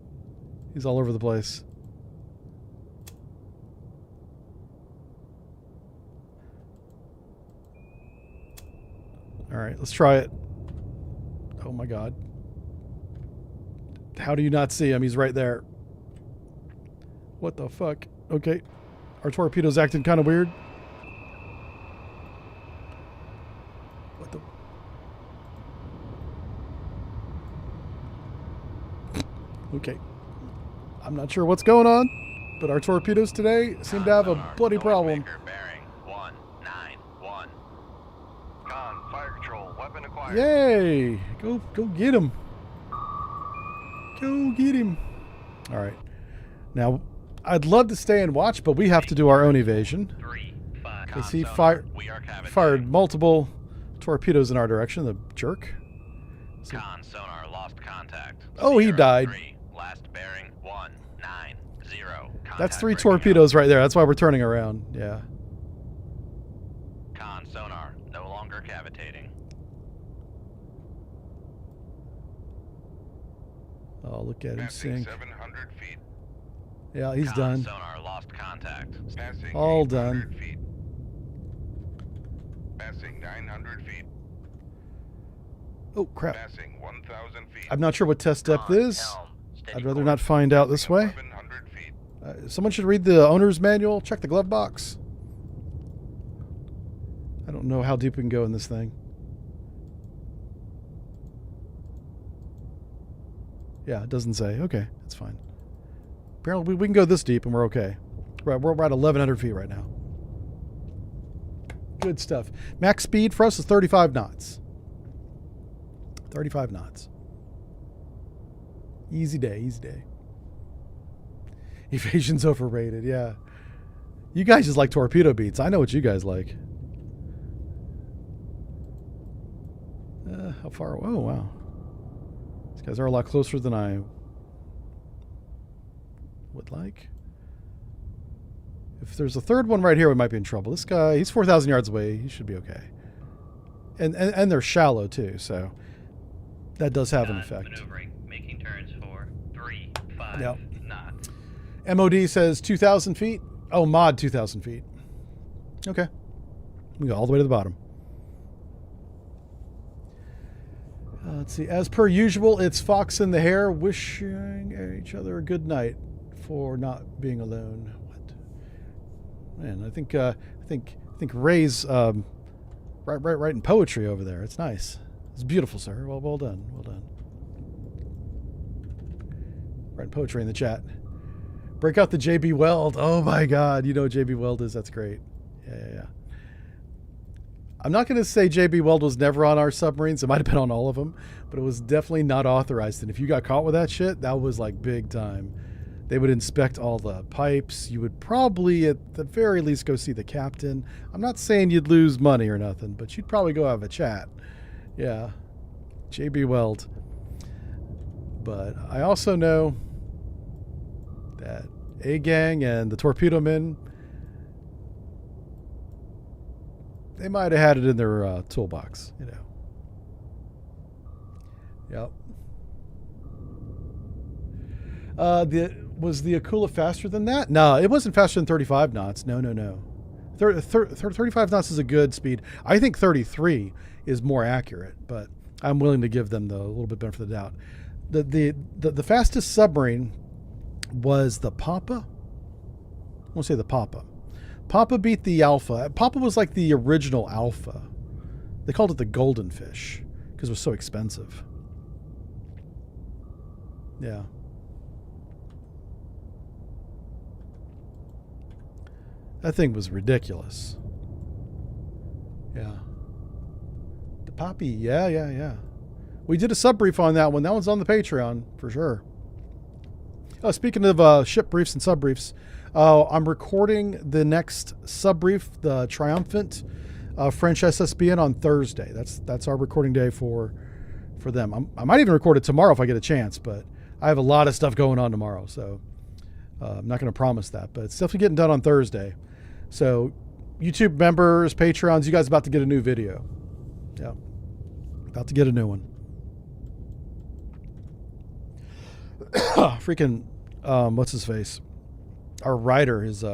He's all over the place. All right, let's try it. Oh my God. How do you not see him? He's right there. What the fuck? Okay. Our torpedo's acting kind of weird. What the? Okay. I'm not sure what's going on, but our torpedoes today seem to have a bloody problem. Bearing 191. Con, fire control, weapon acquired. Yay! Go get him. Go get him. All right. Now, I'd love to stay and watch, but we have to do our own evasion. 3, 5. Because he We are cavitating. fired multiple torpedoes in our direction, the jerk. So, Con sonar lost contact. Oh, he died. 3, last bearing 190. that's 3 Contact breaking torpedoes right there. That's why we're turning around. Yeah. out. Con sonar no longer cavitating. Oh, look at him Passing sink. 700 feet. Yeah, he's Con done. sonar lost contact. Passing All 800 done. feet. Passing 900 feet. Oh, crap. Passing 1,000 feet. I'm not sure what test depth Con, is. helm, steady I'd rather course. not find out this way. 1,100 feet. Someone should read the owner's manual. Check the glove box. I don't know how deep we can go in this thing. Yeah, it doesn't say. Okay, that's fine. Apparently we can go this deep and we're okay. We're at 1,100 feet right now. Good stuff. Max speed for us is 35 knots. 35 knots. Easy day, easy day. Evasion's overrated, yeah. You guys just like torpedo beats. I know what you guys like. How far? Oh, wow. These guys are a lot closer than I would like. If there's a third one right here, we might be in trouble. This guy, he's 4,000 yards away. He should be okay. And they're shallow, too, so that does have an effect. Maneuvering, making turns for 3, 5 Yep. knots. MOD says 2,000 feet. Oh, mod 2,000 feet. Okay. We go all the way to the bottom. Let's see. As per usual, it's Fox and the Hare wishing each other a good night for not being alone. What? Man, I think Ray's writing poetry over there. It's nice. It's beautiful, sir. Well done. Well done. Writing poetry in the chat. Break out the JB Weld. Oh my God. You know what JB Weld is? That's great. Yeah. I'm not going to say JB Weld was never on our submarines. It might have been on all of them, but it was definitely not authorized. And if you got caught with that shit, that was like big time. They would inspect all the pipes. You would probably, at the very least, go see the captain. I'm not saying you'd lose money or nothing, but you'd probably go have a chat. Yeah. JB Weld. But I also know that A-Gang and the Torpedo Men, they might have had it in their toolbox, you know. Yep. Was the Akula faster than that? No, it wasn't faster than 35 knots. No. 35 knots is a good speed. I think 33 is more accurate, but I'm willing to give them the little bit benefit of the doubt. The fastest submarine was the Papa. I won't say the Papa. Papa beat the Alpha. Papa was like the original Alpha. They called it the Golden Fish because it was so expensive. Yeah. That thing was ridiculous. Yeah. The Poppy, yeah. We did a sub brief on that one. That one's on the Patreon for sure. Oh, speaking of ship briefs and sub briefs, I'm recording the next sub brief, the Triumphant French SSBN, on Thursday. That's our recording day for them. I might even record it tomorrow if I get a chance, but I have a lot of stuff going on tomorrow, so I'm not going to promise that. But it's definitely getting done on Thursday. So YouTube members, Patreons, you guys about to get a new video. Yeah, about to get a new one. Freaking, what's his face? Our rider is,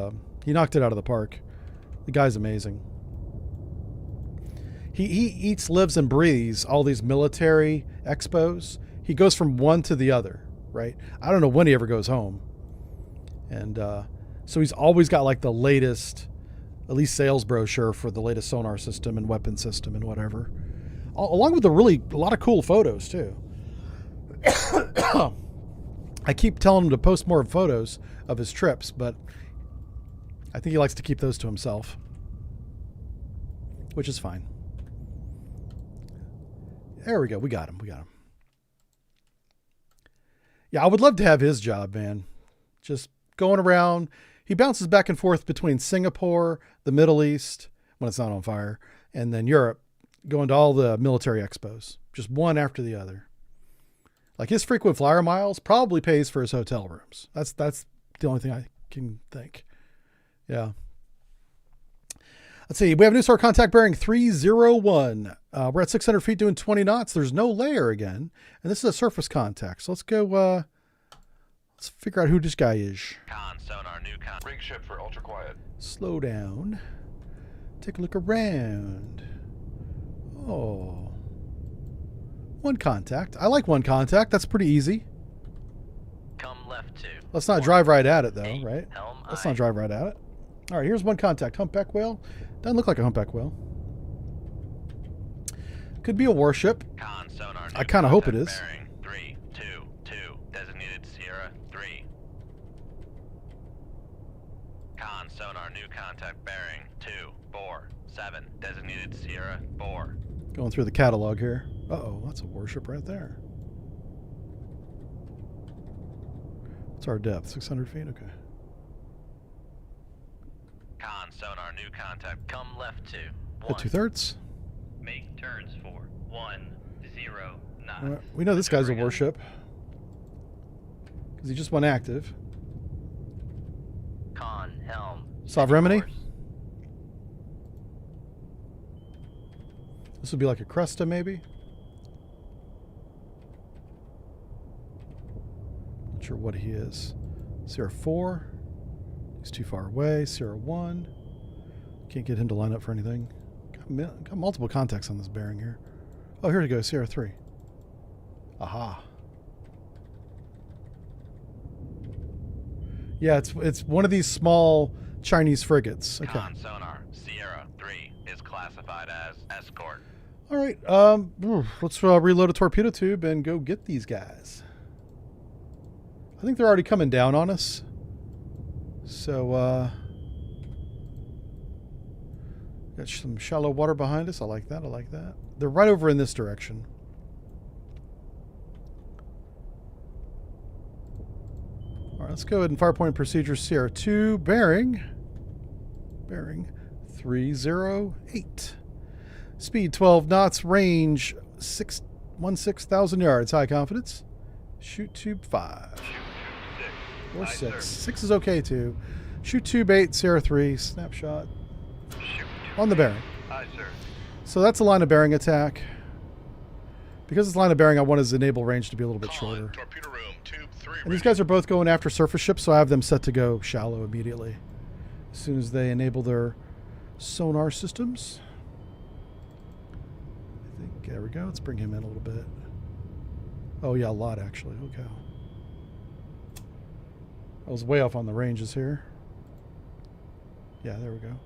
he knocked it out of the park. The guy's amazing. He eats, lives, and breathes all these military expos. He goes from one to the other, right? I don't know when he ever goes home. And so he's always got like the latest, at least sales brochure for the latest sonar system and weapon system and whatever. Along with a lot of cool photos too. I keep telling him to post more photos of his trips, but I think he likes to keep those to himself, which is fine. There we go. We got him. Yeah, I would love to have his job, man. Just going around. He bounces back and forth between Singapore, the Middle East, when it's not on fire, and then Europe, going to all the military expos, just one after the other. Like his frequent flyer miles probably pays for his hotel rooms. That's the only thing I can think. Yeah. Let's see. We have a new star contact bearing 301. We're at 600 feet doing 20 knots. There's no layer again. And this is a surface contact. So let's go, let's figure out who this guy is. Con, sonar, new con. Rig ship for ultra quiet. Slow down. Take a look around. Oh. One contact. I like one contact. That's pretty easy. Come left 2. Let's not drive right at it, though, 8, right? helm Let's aye. not drive right at it. All right, here's one contact. Humpback whale. Doesn't look like a humpback whale. Could be a warship. Con, sonar, new I kind of hope it contact is. Bearing 3, 2, 2. Designated Sierra 3. Con, sonar, new contact bearing 2, 4, 7. Designated Sierra 4. Going through the catalog here. Uh-oh, that's a warship right there. What's our depth? 600 feet? Okay. Con, sonar, new contact. Come left 2. At 2/3. Make turns for 10 knots. All right, we know this guy's a warship. Because he just went active. Con, helm. Sovereignty? Course. This would be like a Cresta, maybe? Not sure what he is. Sierra 4. He's too far away. Sierra 1. Can't get him to line up for anything. Got multiple contacts on this bearing here. Oh, here we go. Sierra 3. Aha. Yeah, it's one of these small Chinese frigates. Okay. Con, sonar, Sierra 3 is classified as escort. All right. Let's reload a torpedo tube and go get these guys. I think they're already coming down on us. So, got some shallow water behind us. I like that. They're right over in this direction. All right, let's go ahead and fire point procedure Sierra 2 bearing 308. Speed 12 knots, range 16,000 yards. High confidence. Shoot tube 5. Or 6. 6 is okay too. Shoot tube 8, Sierra 3, snapshot. Shoot. On the bearing. Aye, sir. So that's a line of bearing attack. Because it's line of bearing, I want his enable range to be a little bit shorter. Torpedo room, tube 3 And these guys are both going after surface ships, so I have them set to go shallow immediately. As soon as they enable their sonar systems. I think, there we go. Let's bring him in a little bit. Oh yeah, a lot actually. Okay. I was way off on the ranges here. Yeah, there we go.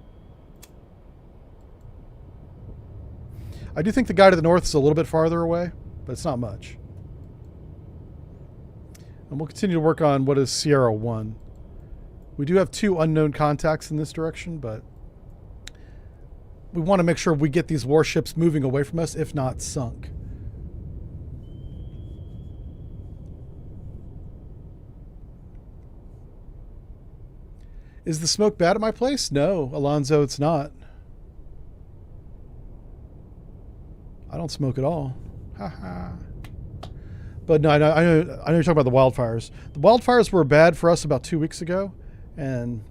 I do think the guy to the north is a little bit farther away, but it's not much. And we'll continue to work on what is Sierra 1. We do have 2 unknown contacts in this direction, but we want to make sure we get these warships moving away from us, if not sunk. Is the smoke bad at my place? No, Alonzo, it's not. I don't smoke at all. Haha. But no, I know you're talking about the wildfires. The wildfires were bad for us about 2 weeks ago, and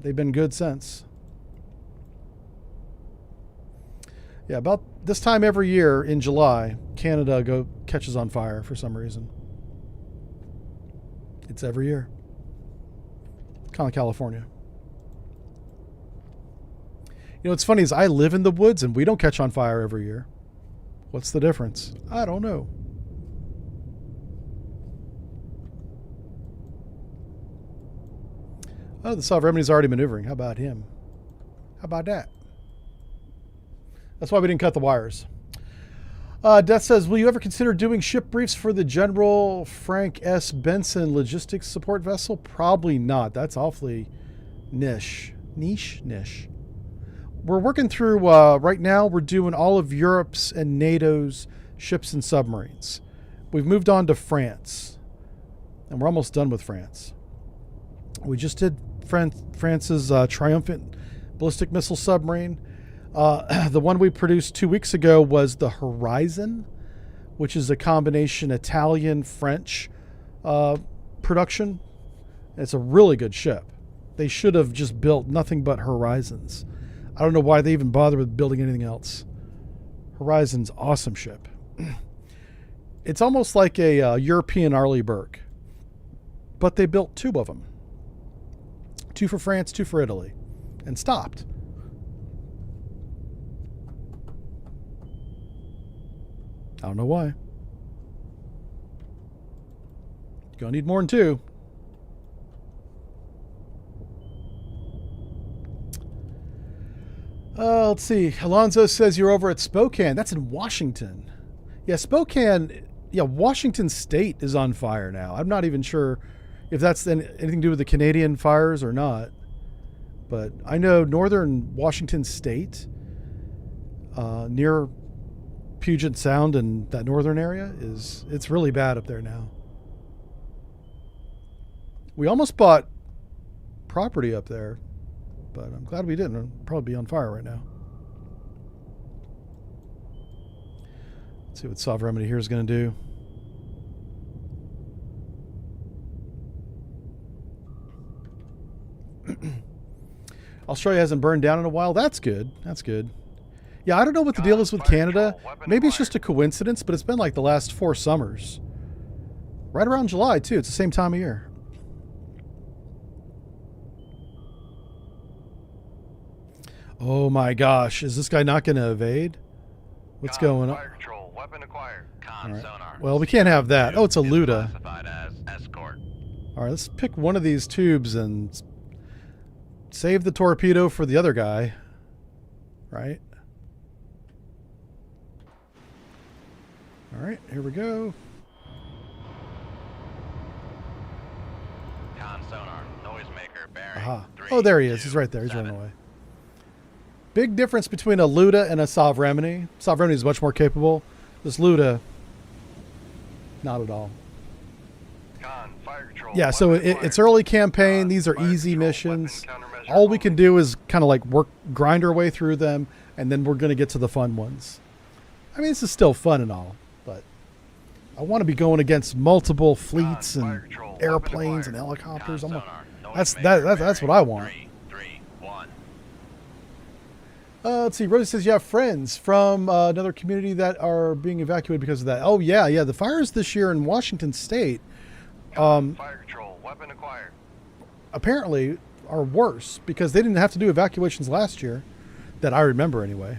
they've been good since. Yeah, about this time every year in July, Canada catches on fire for some reason. It's every year. Kind of like California. You know, what's funny is I live in the woods and we don't catch on fire every year. What's the difference? I don't know. Oh, the Sovereignty's already maneuvering. How about him? How about that? That's why we didn't cut the wires. Death says, will you ever consider doing ship briefs for the General Frank S. Benson logistics support vessel? Probably not. That's awfully niche. Niche. We're working through, right now, we're doing all of Europe's and NATO's ships and submarines. We've moved on to France. And we're almost done with France. We just did France's triumphant ballistic missile submarine. The one we produced 2 weeks ago was the Horizon, which is a combination Italian-French production. It's a really good ship. They should have just built nothing but Horizons. I don't know why they even bother with building anything else. Horizon's awesome ship. It's almost like a European Arleigh Burke. But they built 2 of them. 2 for France, 2 for Italy. And stopped. I don't know why. You're going to need more than 2. Let's see. Alonzo says you're over at Spokane. That's in Washington. Yeah, Spokane. Yeah, Washington State is on fire now. I'm not even sure if that's anything to do with the Canadian fires or not. But I know northern Washington State, near Puget Sound and that northern area, it's really bad up there now. We almost bought property up there, but I'm glad we didn't. It'll probably be on fire right now. Let's see what Sovereignty here is going to do. Australia hasn't burned down in a while. That's good. That's good. Yeah, I don't know what the deal is with Canada. Maybe it's just a coincidence, but it's been like the last 4 summers. Right around July, too. It's the same time of year. Oh my gosh. Is this guy not going to evade? What's going on? Fire control. Weapon acquired. Con Right. sonar. Well, we can't have that. Oh, it's a Is Luda. classified as escort. All right, let's pick one of these tubes and save the torpedo for the other guy. Right? All right, here we go. Con sonar. Noisemaker bearing. Aha. 3, Oh, there he is. 2, He's right there. He's 7. running away. Big difference between a Luda and a Sovereignty. Sovereignty is much more capable. This Luda, not at all. Con, fire control. Yeah, so Weapon it's acquired. early campaign. These are Fire easy control. missions. Weapon countermeasure All we can only. do is kind of like grind our way through them, and then we're going to get to the fun ones. I mean, this is still fun and all, but I want to be going against multiple fleets Fire and control. Weapon airplanes and acquired. helicopters. Con I'm sonar. that's Noisemaker that's what bearing I want. 3, 3, 1. Let's see. Rosie says you have friends from another community that are being evacuated because of that. Oh yeah. The fires this year in Washington State Fire control. Weapon acquired. apparently are worse because they didn't have to do evacuations last year, that I remember anyway.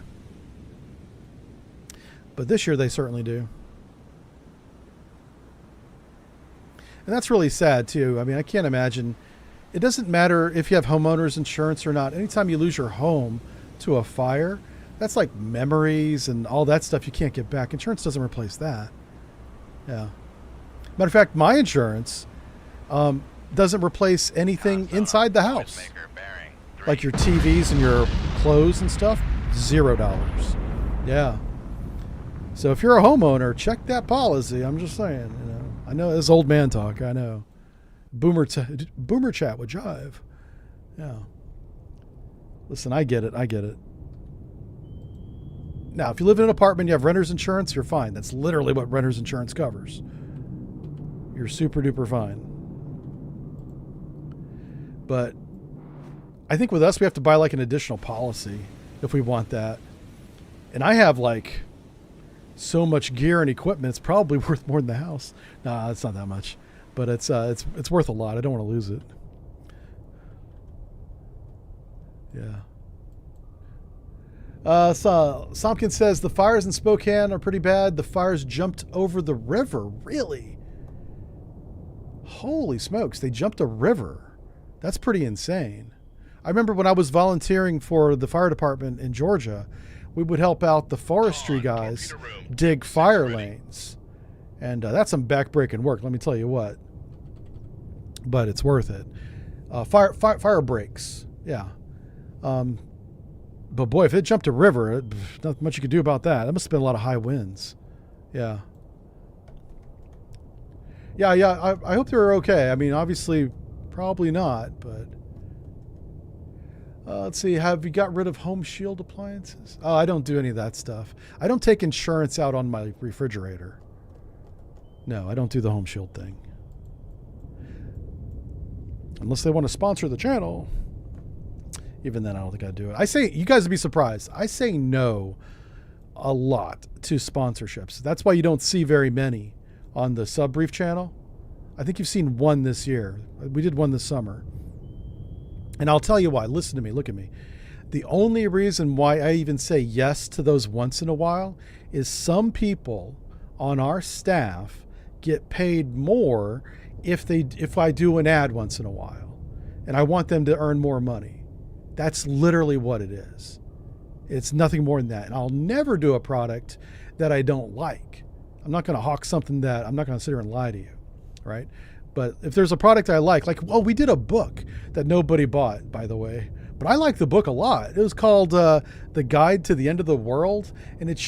But this year they certainly do. And that's really sad too. I mean, I can't imagine. It doesn't matter if you have homeowners insurance or not. Anytime you lose your home to a fire, that's like memories and all that stuff you can't get back. Insurance doesn't replace that. Yeah. Matter of fact, my insurance doesn't replace anything Con sonar. inside the house. Noisemaker bearing 3, Like your TVs and your clothes and stuff, $0. Yeah. So if you're a homeowner, check that policy. I'm just saying, you know. I know this old man talk. I know. Boomer chat with jive. Yeah. Listen, I get it. Now, if you live in an apartment, you have renter's insurance, you're fine. That's literally what renter's insurance covers. You're super duper fine. But I think with us, we have to buy like an additional policy if we want that. And I have like so much gear and equipment, it's probably worth more than the house. Nah, it's not that much. But it's worth a lot. I don't want to lose it. Yeah. So Somkin says the fires in Spokane are pretty bad. The fires jumped over the river. Really? Holy smokes! They jumped a river. That's pretty insane. I remember when I was volunteering for the fire department in Georgia, we would help out the forestry guys dig fire lanes, and that's some backbreaking work. Let me tell you what. But it's worth it. Fire breaks. Yeah. But boy, if it jumped a river, not much you could do about that. That must have been a lot of high winds. Yeah. Yeah. I hope they're okay. I mean, obviously, probably not, but let's see. Have you got rid of home shield appliances? Oh, I don't do any of that stuff. I don't take insurance out on my refrigerator. No, I don't do the home shield thing. Unless they want to sponsor the channel. Even then, I don't think I'd do it. I say, you guys would be surprised. I say no a lot to sponsorships. That's why you don't see very many on the Sub Brief channel. I think you've seen one this year. We did one this summer. And I'll tell you why. Listen to me. Look at me. The only reason why I even say yes to those once in a while is some people on our staff get paid more if I do an ad once in a while. And I want them to earn more money. That's literally what it is. It's nothing more than that. And I'll never do a product that I don't like. I'm not going to hawk something that I'm not going to sit here and lie to you, right? But if there's a product I like, we did a book that nobody bought, by the way. But I like the book a lot. It was called The Guide to the End of the World. And it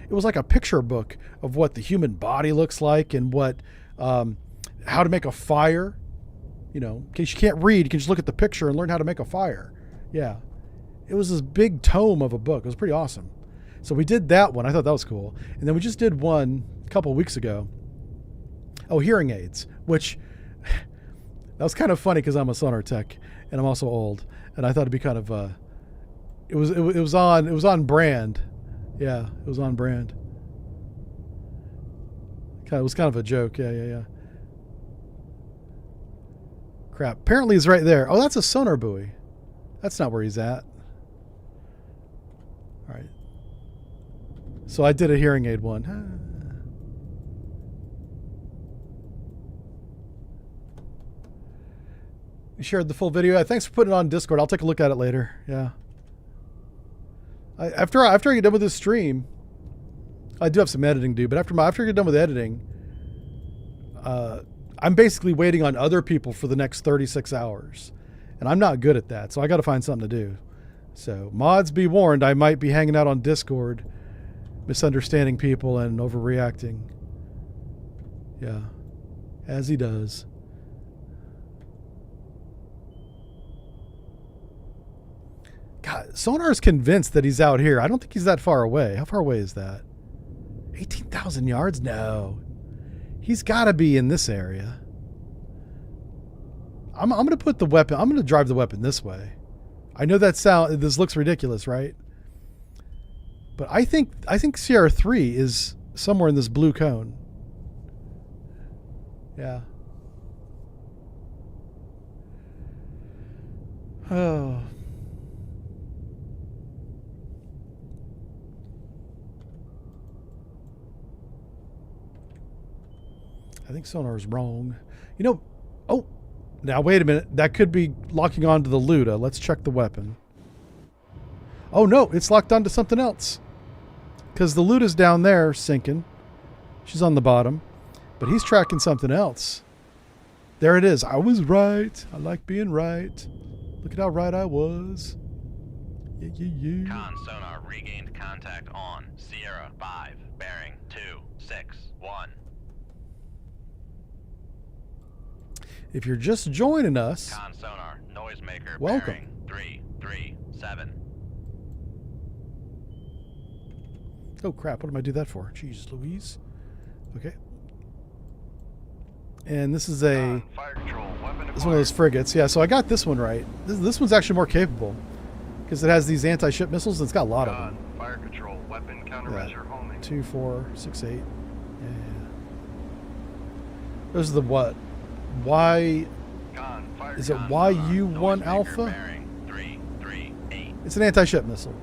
was like a picture book of what the human body looks like and what, how to make a fire. You know, in case you can't read, you can just look at the picture and learn how to make a fire. Yeah. It was this big tome of a book. It was pretty awesome. So we did that one. I thought that was cool. And then we just did one a couple of weeks ago. Oh, hearing aids, which that was kind of funny because I'm a sonar tech and I'm also old. And I thought it'd be kind of, it was on brand. Yeah, it was on brand. It was kind of a joke. Yeah. Crap. Apparently he's right there. Oh, that's a sonar buoy. That's not where he's at. All right. So I did a hearing aid one. You shared the full video. Thanks for putting it on Discord. I'll take a look at it later. Yeah. After I get done with this stream, I do have some editing to do, but after I get done with editing, I'm basically waiting on other people for the next 36 hours. And I'm not good at that, so I got to find something to do. So mods be warned, I might be hanging out on Discord, misunderstanding people and overreacting. Yeah, as he does. God, Sonar's convinced that he's out here. I don't think he's that far away. How far away is that? 18,000 yards? No. He's got to be in this area. I'm going to put the weapon, I'm going to drive the weapon this way. I know this looks ridiculous, right? But I think Sierra 3 is somewhere in this blue cone. Yeah. Oh. I think sonar's wrong. You know, oh, now wait a minute. That could be locking onto the Luda. Let's check the weapon. Oh no, it's locked onto something else. Because the Luda's down there sinking. She's on the bottom. But he's tracking something else. There it is. I was right. I like being right. Look at how right I was. Yeah. Con sonar regained contact on Sierra 5, bearing 261. If you're just joining us, Con sonar noisemaker welcome. bearing 337. Oh crap, what did I do that for? Jeez Louise. Okay. And this is Fire control, weapon one of those frigates. Yeah, so I got this one right. This one's actually more capable because it has these anti-ship missiles and it's got a lot of them. Fire control, weapon countermeasure homing. 2, 4, 6, 8. Yeah. Those are the what? Y. Con, fire Is it con. YU-1 Noisemaker Alpha? Bearing 338. It's an anti-ship missile.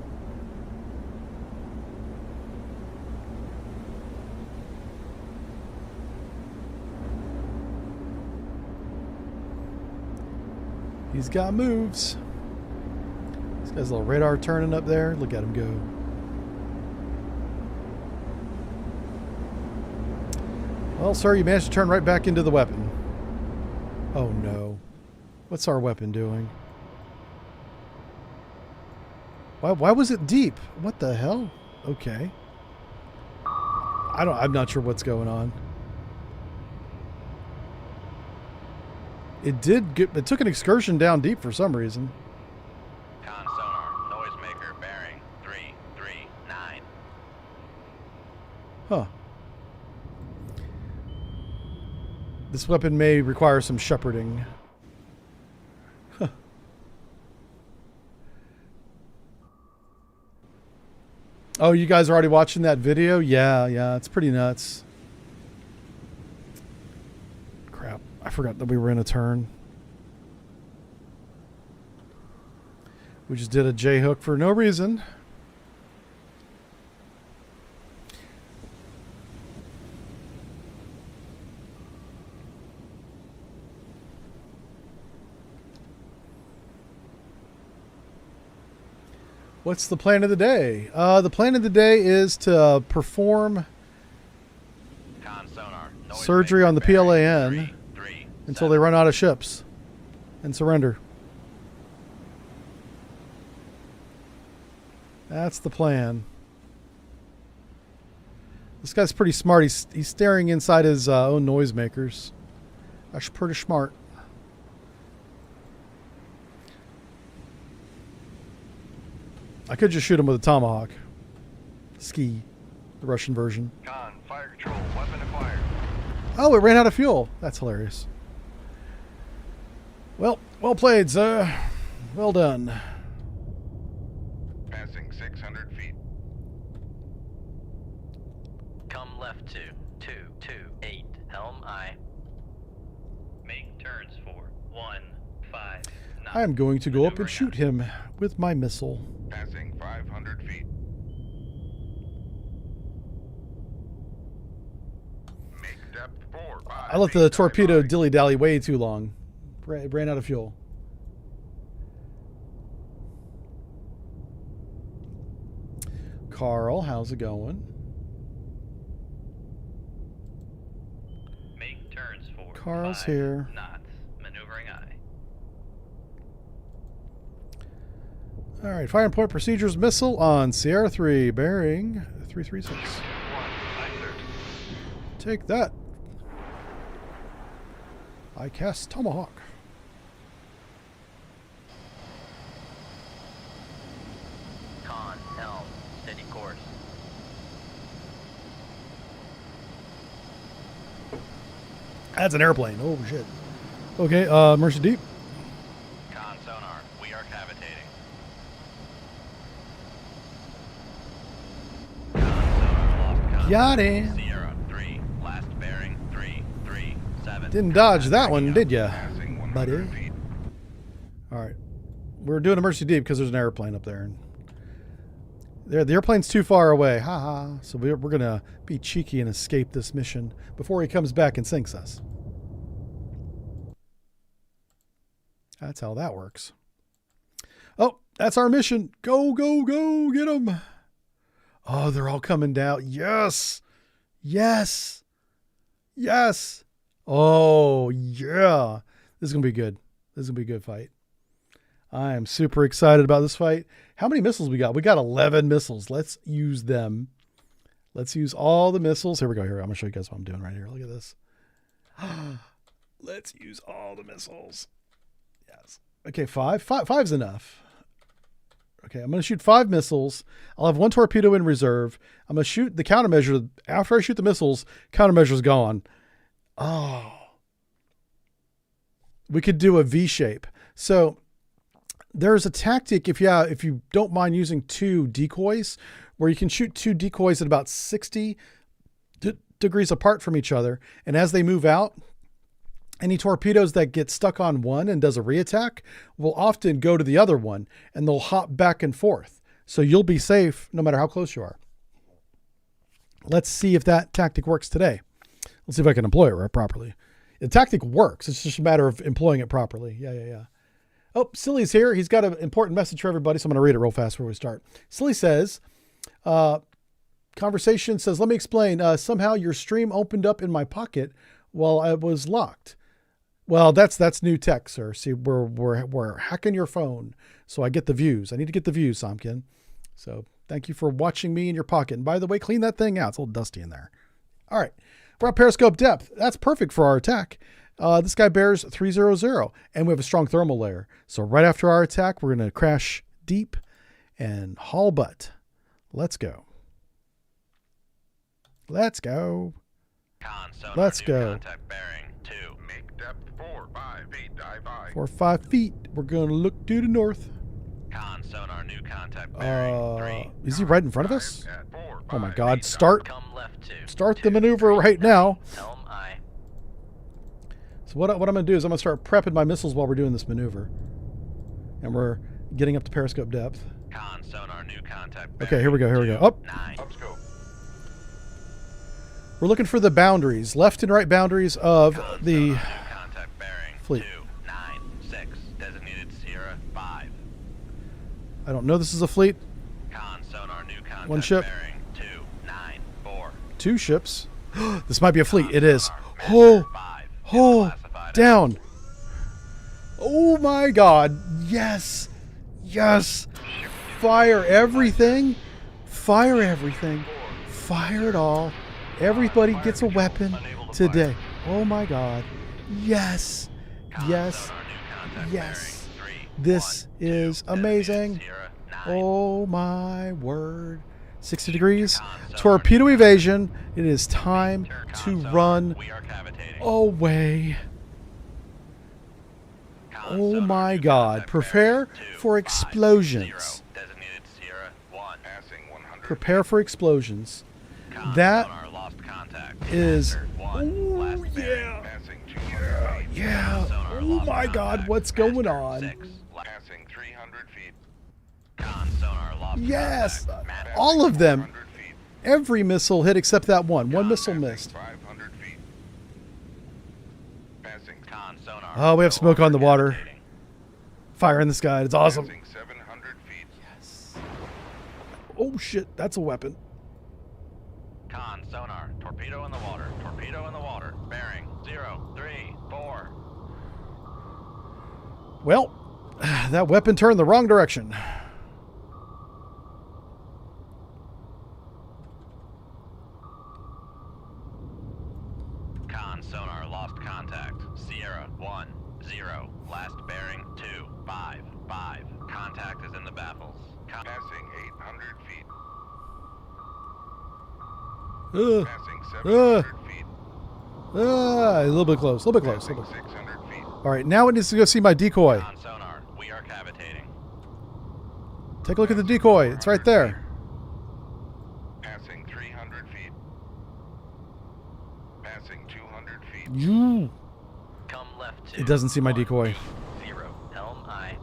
He's got moves. This guy's a little radar turning up there. Look at him go. Well, sir, you managed to turn right back into the weapon. Oh no. What's our weapon doing? Why was it deep? What the hell? Okay. I'm not sure what's going on. It took an excursion down deep for some reason. Con sonar. Noisemaker bearing 339. Huh. This weapon may require some shepherding. Huh. Oh, you guys are already watching that video? Yeah, it's pretty nuts. Crap, I forgot that we were in a turn. We just did a J-hook for no reason. What's the plan of the day? The plan of the day is to perform Con sonar. surgery on the PLAN 337. until they run out of ships and surrender. That's the plan. This guy's pretty smart. He's staring inside his own noisemakers. That's pretty smart. I could just shoot him with a tomahawk. Ski, the Russian version. Con, fire control, weapon acquired. Oh, it ran out of fuel. That's hilarious. Well played, sir. Well done. Passing 600 feet. Come left 228. Helm I. Make turns for 159. I am going to go up and Maneuvering shoot him with my missile. Passing 500 feet. Make depth 4. I let the torpedo dilly-dally way too long. Ran out of fuel. Carl, how's it going? Make turns for Carl's 5 here. knots. Maneuvering I. All right, fire and point procedures missile on Sierra 3, bearing 336. 1, I sir. Take that. I cast Tomahawk. Con, helm, steady course. That's an airplane. Oh, shit. Okay, Mercy Deep. Con sonar, we are cavitating. Con sonar, lost con. Got it. Sierra 3, last bearing 337. Didn't dodge that one, did ya, Passing 100 buddy? feet. All right. We're doing a Mercy Deep because there's an airplane up there. And the airplane's too far away. Ha ha. So we're going to be cheeky and escape this mission before he comes back and sinks us. That's how that works. Oh, that's our mission. Go, go, go. Get them. Oh, they're all coming down. Yes. Yes. Yes. Oh, yeah. This is going to be good. This is going to be a good fight. I am super excited about this fight. How many missiles we got? We got 11 missiles. Let's use them. Let's use all the missiles. Here we go. Here, I'm going to show you guys what I'm doing right here. Look at this. Let's use all the missiles. Yes. Okay, five's enough. Okay, I'm going to shoot 5 missiles. I'll have 1 torpedo in reserve. I'm going to shoot the countermeasure. After I shoot the missiles, countermeasure's gone. Oh. We could do a V shape. So there's a tactic if you don't mind using 2 decoys, where you can shoot 2 decoys at about 60 degrees apart from each other. And as they move out, any torpedoes that get stuck on one and does a reattack will often go to the other one and they'll hop back and forth. So you'll be safe no matter how close you are. Let's see if that tactic works today. Let's see if I can employ it properly. The tactic works. It's just a matter of employing it properly. Yeah. Oh, Silly's here. He's got an important message for everybody, so I'm going to read it real fast before we start. Silly says, conversation says, let me explain. Somehow your stream opened up in my pocket while I was locked. Well, that's new tech, sir. See, we're hacking your phone, so I get the views. I need to get the views, Somkin. So thank you for watching me in your pocket. And by the way, clean that thing out. It's a little dusty in there. All right. We're at periscope depth. That's perfect for our attack. This guy bears 300, and we have a strong thermal layer. So right after our attack, we're going to crash deep and haul butt. Let's go. Let's go. Let's go. Contact bearing 2. Make depth 4, 5 feet. Dive by. 4 or 5 feet. We're going to look to the north. Con sonar new contact bearing 3. Is he right in front of us? At 4, Oh my 5 God. feet. Start Left 2. the maneuver right now. Helm I. So what I'm going to do is I'm going to start prepping my missiles while we're doing this maneuver. And we're getting up to periscope depth. Con sonar new contact Okay, here we go. Up. 9. Upscope. We're looking for the boundaries, left and right boundaries of the New contact bearing fleet. 2, 9, 6. Designated Sierra 5. I don't know this is a fleet. Con sonar new contact One ship. bearing 2, 9, 4. 2 ships. This might be a fleet. It is. Sonar, Oh, 5. oh, Classified as down. Oh my God. Yes. Yes. Fire everything. Fire everything. Fire it all. Everybody gets a weapon today. Oh my God. Yes. Yes. sonar new contact Yes. bearing 3, This 1, 2. is amazing. Sierra 9. Oh my word. 60 degrees. Torpedo evasion. It is time to run We are cavitating. away. Con Oh sonar my new God. contact Prepare bearing 2, for 5, explosions. 0. Designated Sierra 1. Passing 100. Prepare for explosions. Con That sonar lost contact. is. Hazard 1. Last Oh bearing. yeah. Passing 200 feet. Yeah. Sonar Oh lost my God. contact. What's going Master on? 6. Passing 300 feet. Con sonar lost Yes. contact. Master All of them. 400 feet. Every missile hit except that one. One missile missed. 500 feet. Passing. Con sonar. Oh, we have smoke on the water. Cavitating. Fire in the sky. It's awesome. Passing 700 feet. Oh shit. That's a weapon. Con sonar. Torpedo in the water. Torpedo in the water. Bearing 0, 3, 4. Well, that weapon turned the wrong direction. Con sonar lost contact. Sierra 1, 0. Last bearing 2, 5, 5. Contact is in the baffles. Passing 800 feet. Ugh. Passing 700 feet. A little bit close. A little bit close. Passing 600 feet. All right, now it needs to go see my decoy. Con sonar. We are cavitating. Take a look at the decoy. It's right there. Passing 300 feet. Passing 200 feet. You. Come left 2. It doesn't see my decoy. 0. Helm I.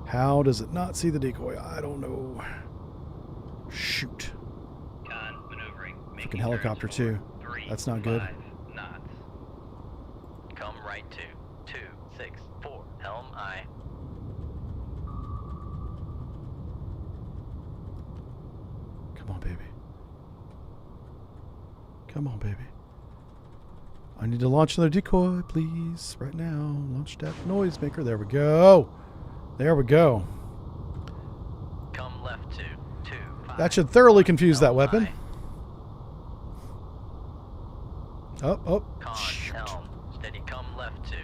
How does it not see the decoy? I don't know. Shoot. Con maneuvering. Freaking helicopter too. That's not good. 5 knots. Come right 2, 2, 6, 4. Helm I. Come on, baby. Come on, baby. I need to launch another decoy, please. Right now. Launch that noisemaker. There we go. There we go. Come left 2, 2, 5. That should thoroughly confuse that Helm weapon. I. Oh. Con helm. Steady. Come left 2,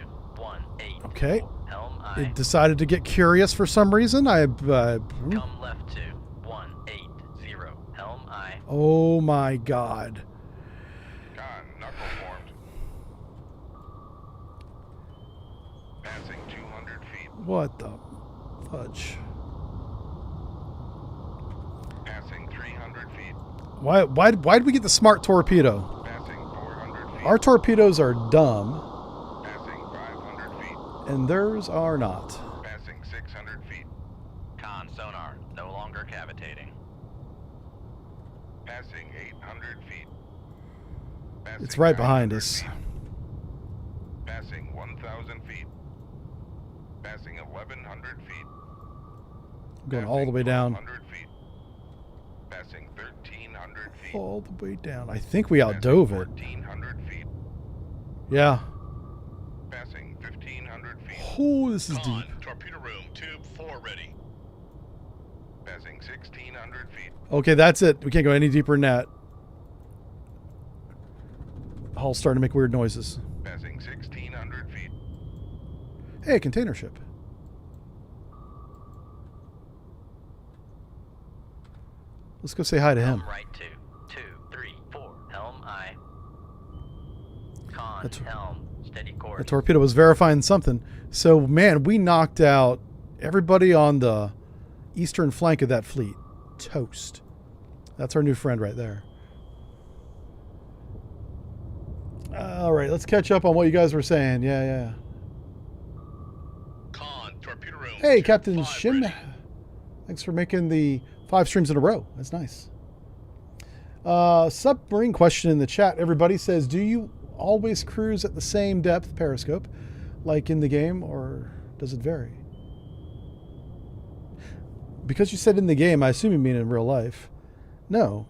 1, 8. Okay. 4. Helm I. It decided to get curious for some reason. Come left 2, 1, 8, 0. Helm I. Oh my God. Con, knuckle formed. Passing 200 feet. What the fudge? Passing 300 feet. Why did we get the smart torpedo? Passing 400 feet. Our torpedoes are dumb, Passing 500 feet. and theirs are not. Passing 600 feet. Con sonar, no longer cavitating. Passing 800 feet. Passing It's right behind 900 us. feet. Passing 1,000 feet. Passing 1,100 feet. I'm going all the way down. 1,200 feet. Passing 1,300 feet. All the way down. I think we outdove it. 1,400 feet. Yeah. Passing 1,500 feet. Oh, this is Con, deep. torpedo room, tube 4 ready. Passing 1,600 feet. Okay, that's it. We can't go any deeper than that. Hull's starting to make weird noises. Passing 1,600 feet. Hey, container ship. Let's go say hi to him. Helm right 2, 2, 3, 4. Helm I. Con, That's- helm, steady course. The torpedo was verifying something. So, man, we knocked out everybody on the eastern flank of that fleet. Toast. That's our new friend right there. All right, let's catch up on what you guys were saying. Yeah. Con, torpedo room. Hey, tube Captain 5 Shim. ready. Thanks for making the 5 streams in a row. That's nice. Submarine question in the chat. Everybody says, do you always cruise at the same depth periscope like in the game, or does it vary? Because you said in the game, I assume you mean in real life. No.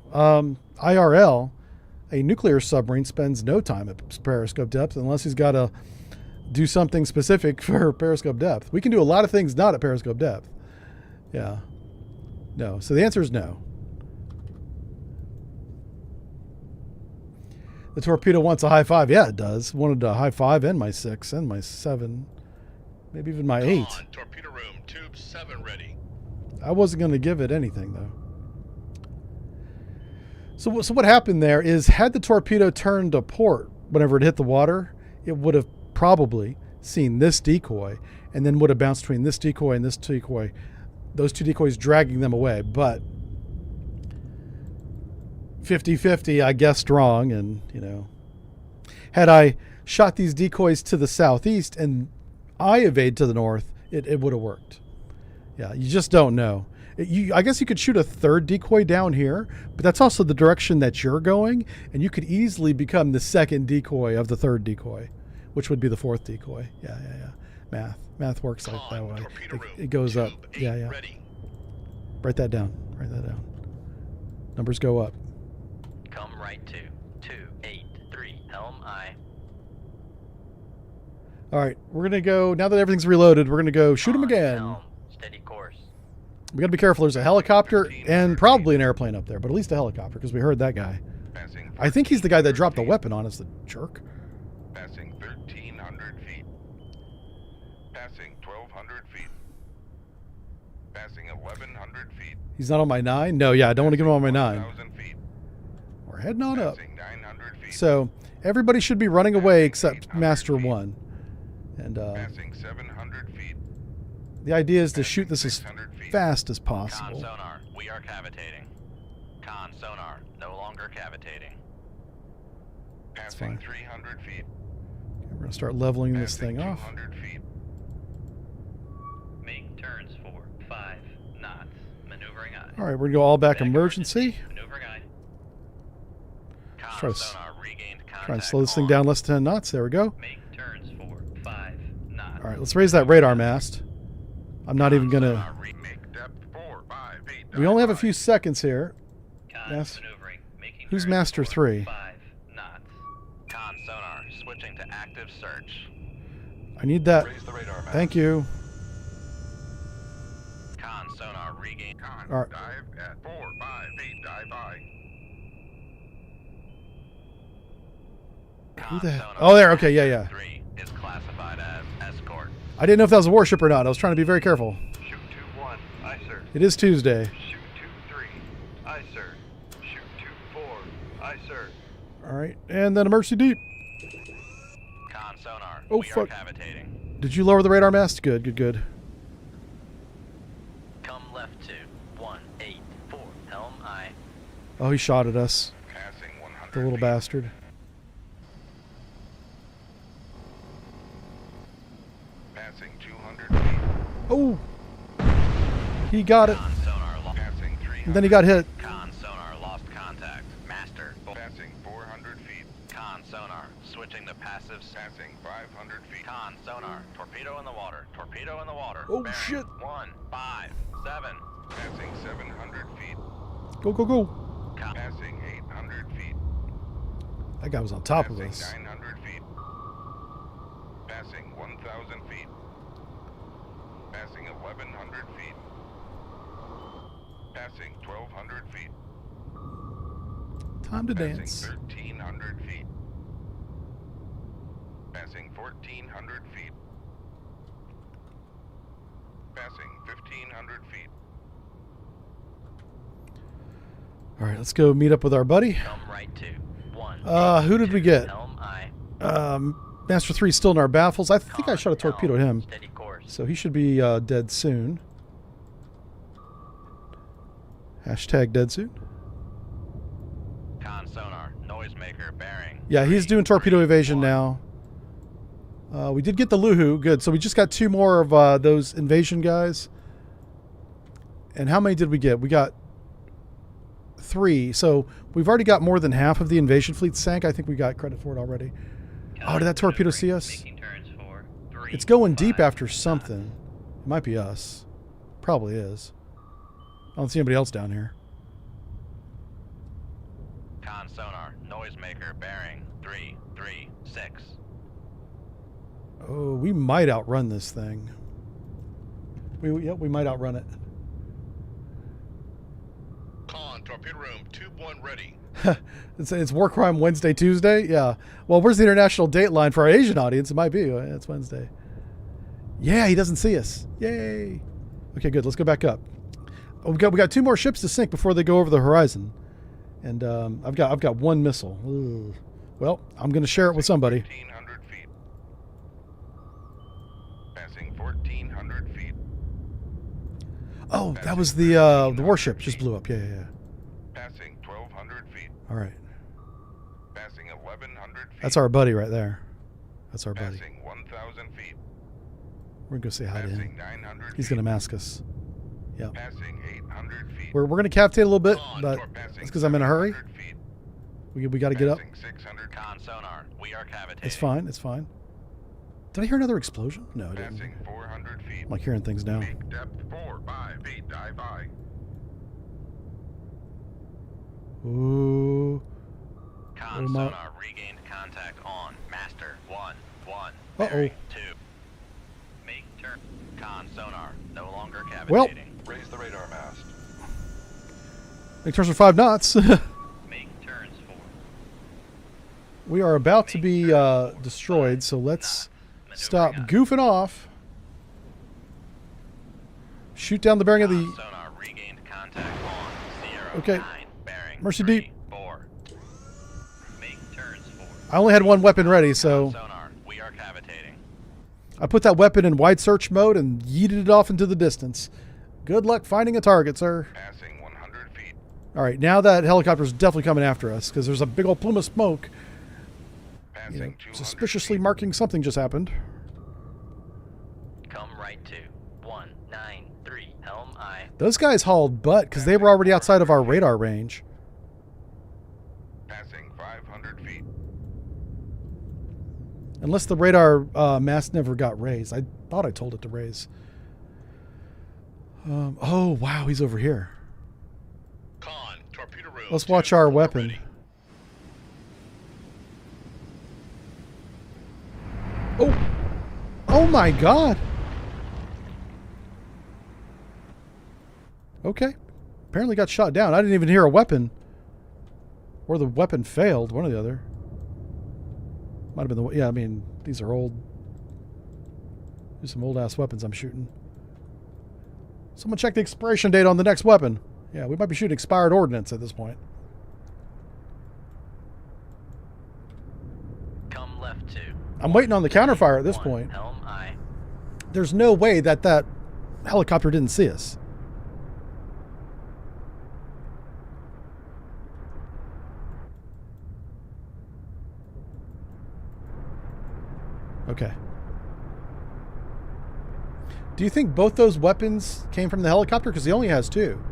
IRL, a nuclear submarine spends no time at periscope depth unless he's got to do something specific for periscope depth. We can do a lot of things not at periscope depth. Yeah. No. So the answer is no. The torpedo wants a high five. Yeah, it does. Wanted a high five and my 6 and my 7. Maybe even my 8. Con, torpedo room, tube 7 ready. I wasn't going to give it anything, though. So what happened there is, had the torpedo turned to port whenever it hit the water, it would have probably seen this decoy and then would have bounced between this decoy and this decoy, those two decoys dragging them away. But 50-50, I guessed wrong. And, had I shot these decoys to the southeast and I evade to the north, it would have worked. Yeah, you just don't know. I guess you could shoot a third decoy down here, but that's also the direction that you're going, and you could easily become the second decoy of the third decoy, which would be the fourth decoy. Yeah. Math works like that Con, way. torpedo room, It goes up. tube 8 Yeah. ready. Write that down. Numbers go up. Come right 2, 2, 8, 3. Helm I. All right, we're going to go, now that everything's reloaded, we're going to go shoot him Con, again. Helm, steady course. We got to be careful. There's a helicopter and probably an airplane up there, but at least a helicopter because we heard that guy. Passing I think he's the guy that 1,300 dropped the feet. weapon on us, the jerk. Passing 1,300 feet. Passing 1,200 feet. Passing 1,100 feet. He's not on my 9? No, yeah, I don't want to give him on my 9. 1,000 feet. We're heading on up. Passing 900 feet. So everybody should be running away except Master 1. And Passing 700 feet. the idea is to shoot this as 600 feet. fast as Con possible. sonar, we are cavitating. Con sonar, no longer cavitating. Passing fine. 300 feet. We're going to start leveling this Passing thing off. 200 feet. Make turns for 5 knots. Maneuvering I. All right, we're going to go all back Back emergency. Maneuvering I. Try Con to sonar regained contact. Try and slow this thing on. down less than 10 knots. There we go. Make turns for 5 knots. All right, let's raise that radar mast. I'm not even going to... Sonar Make depth 4, 5, 8. We only have a few seconds here. Con Yes. maneuvering. Making Who's turns Master for 3? 5 knots. Con sonar switching to active search. I need that. Raise the radar mast. Thank you. Con sonar regained. Con, All right. dive at 4, 5, 8, dive by. Who the hell? Oh, there. Okay, yeah. 3 is classified as escort. I didn't know if that was a warship or not. I was trying to be very careful. Shoot 2-1. Aye, sir. It is Tuesday. Shoot 2-3. Aye, sir. Shoot 2-4. Aye, sir. All right, and then emergency deep. Con sonar. Oh, we fuck. are cavitating. Did you lower the radar mast? Good. Come left 2, 1, 8, 4. Helm I. Oh, he shot at us. Passing 100 The little feet. bastard. Oh! He got it. Con sonar lost. Passing 300. And then he got hit. Con sonar lost contact. Master. Passing 400 feet. Con sonar. Switching to passives. Passing 500 feet. Con sonar. Torpedo in the water. Torpedo in the water. Oh, Bearing shit. 1, 5, 7. Passing 700 feet. Go, go, go. Con. Passing 800 feet. That guy was on top of Passing us. 900 feet. Passing 1,000 feet. Passing 1,100 feet. Passing 1,200 feet. Time to Passing dance. 1,300 feet. Passing 1,400 feet. Passing 1,500 feet. All right, let's go meet up with our buddy. Come right to 1. Who did we get? Helm I. Master 3 still in our baffles. I think I Con, shot a torpedo at helm, him. Steady course. So he should be dead soon. Hashtag dead soon. Con sonar. Noisemaker bearing. Yeah, he's 3, doing torpedo 3, evasion 1. now. We did get the Luhu. Good. So we just got 2 more of those invasion guys. And how many did we get? We got 3. So we've already got more than half of the invasion fleet sank. I think we got credit for it already. Oh, did that torpedo see us? Making turns for 3, It's going deep 5, after something. It might be us. Probably is. I don't see anybody else down here. Con sonar. Noisemaker bearing 3, 3, 6. Oh, we might outrun this thing. We might outrun it. Con, torpedo room, tube 1 ready. It's War Crime Wednesday, Tuesday? Yeah. Well, where's the international date line for our Asian audience? It might be. It's Wednesday. Yeah, he doesn't see us. Yay. Okay, good. Let's go back up. Oh, we got 2 more ships to sink before they go over the horizon. And I've got 1 missile. Ugh. Well, I'm going to share it with somebody. 1,500 feet. Passing 1,400 feet. Oh, that was the warship just blew up. Yeah. Passing 1,200 feet. All right. Passing 1,100 feet. That's our buddy right there. That's our buddy. Passing 1,000 feet. We're going to go say hi to him. Passing 900 He's feet. going to mask us. Yeah. Passing 800 feet. We're going to cavitate a little bit, but Passing it's because I'm in a hurry. 700 feet. We got to get up. Passing 600 Con sonar. We are cavitating. It's fine. It's fine. Did I hear another explosion? No, I didn't. Passing 400 feet. I'm like hearing things now. Peak depth 4, 5 feet. Dive by. Ooh. Con Oh, my- sonar regained contact on Master 1, 1. Uh-oh. Bearing 2. Make turn. Con sonar no longer cavitating. Well. Raise the radar mast. Make turns for 5 knots. Make turns for. We are about to be destroyed, so let's stop Maneuvering up. goofing off. Shoot down the bearing of the... Con sonar regained contact on Sierra Okay. 9. Bearing Mercy 3, deep. 4. Make turns for. I only had 1 weapon ready, so Sonar. We are cavitating. I put that weapon in wide search mode and yeeted it off into the distance. Good luck finding a target, sir. Passing 100 feet. All right, now that helicopter's definitely coming after us because there's a big old plume of smoke. Passing You know, 200 suspiciously feet. marking something just happened. Come right to 193. Helm I. Those guys hauled butt because they were already outside of our radar range. Passing 500 feet. Unless the radar mast never got raised. I thought I told it to raise. Oh, wow, he's over here. Con, torpedo room. Let's watch tube our 4 weapon. ready. Oh! Oh my god! Okay. Apparently got shot down. I didn't even hear a weapon. Or the weapon failed. One or the other. Might have been the... Yeah, I mean, these are old... These are some old-ass weapons I'm shooting. Someone check the expiration date on the next weapon. Yeah, we might be shooting expired ordnance at this point. Come left to. I'm waiting on the counterfire at this 1, point. Helm I. There's no way that that helicopter didn't see us. Okay. Do you think both those weapons came from the helicopter? Because he only has 2.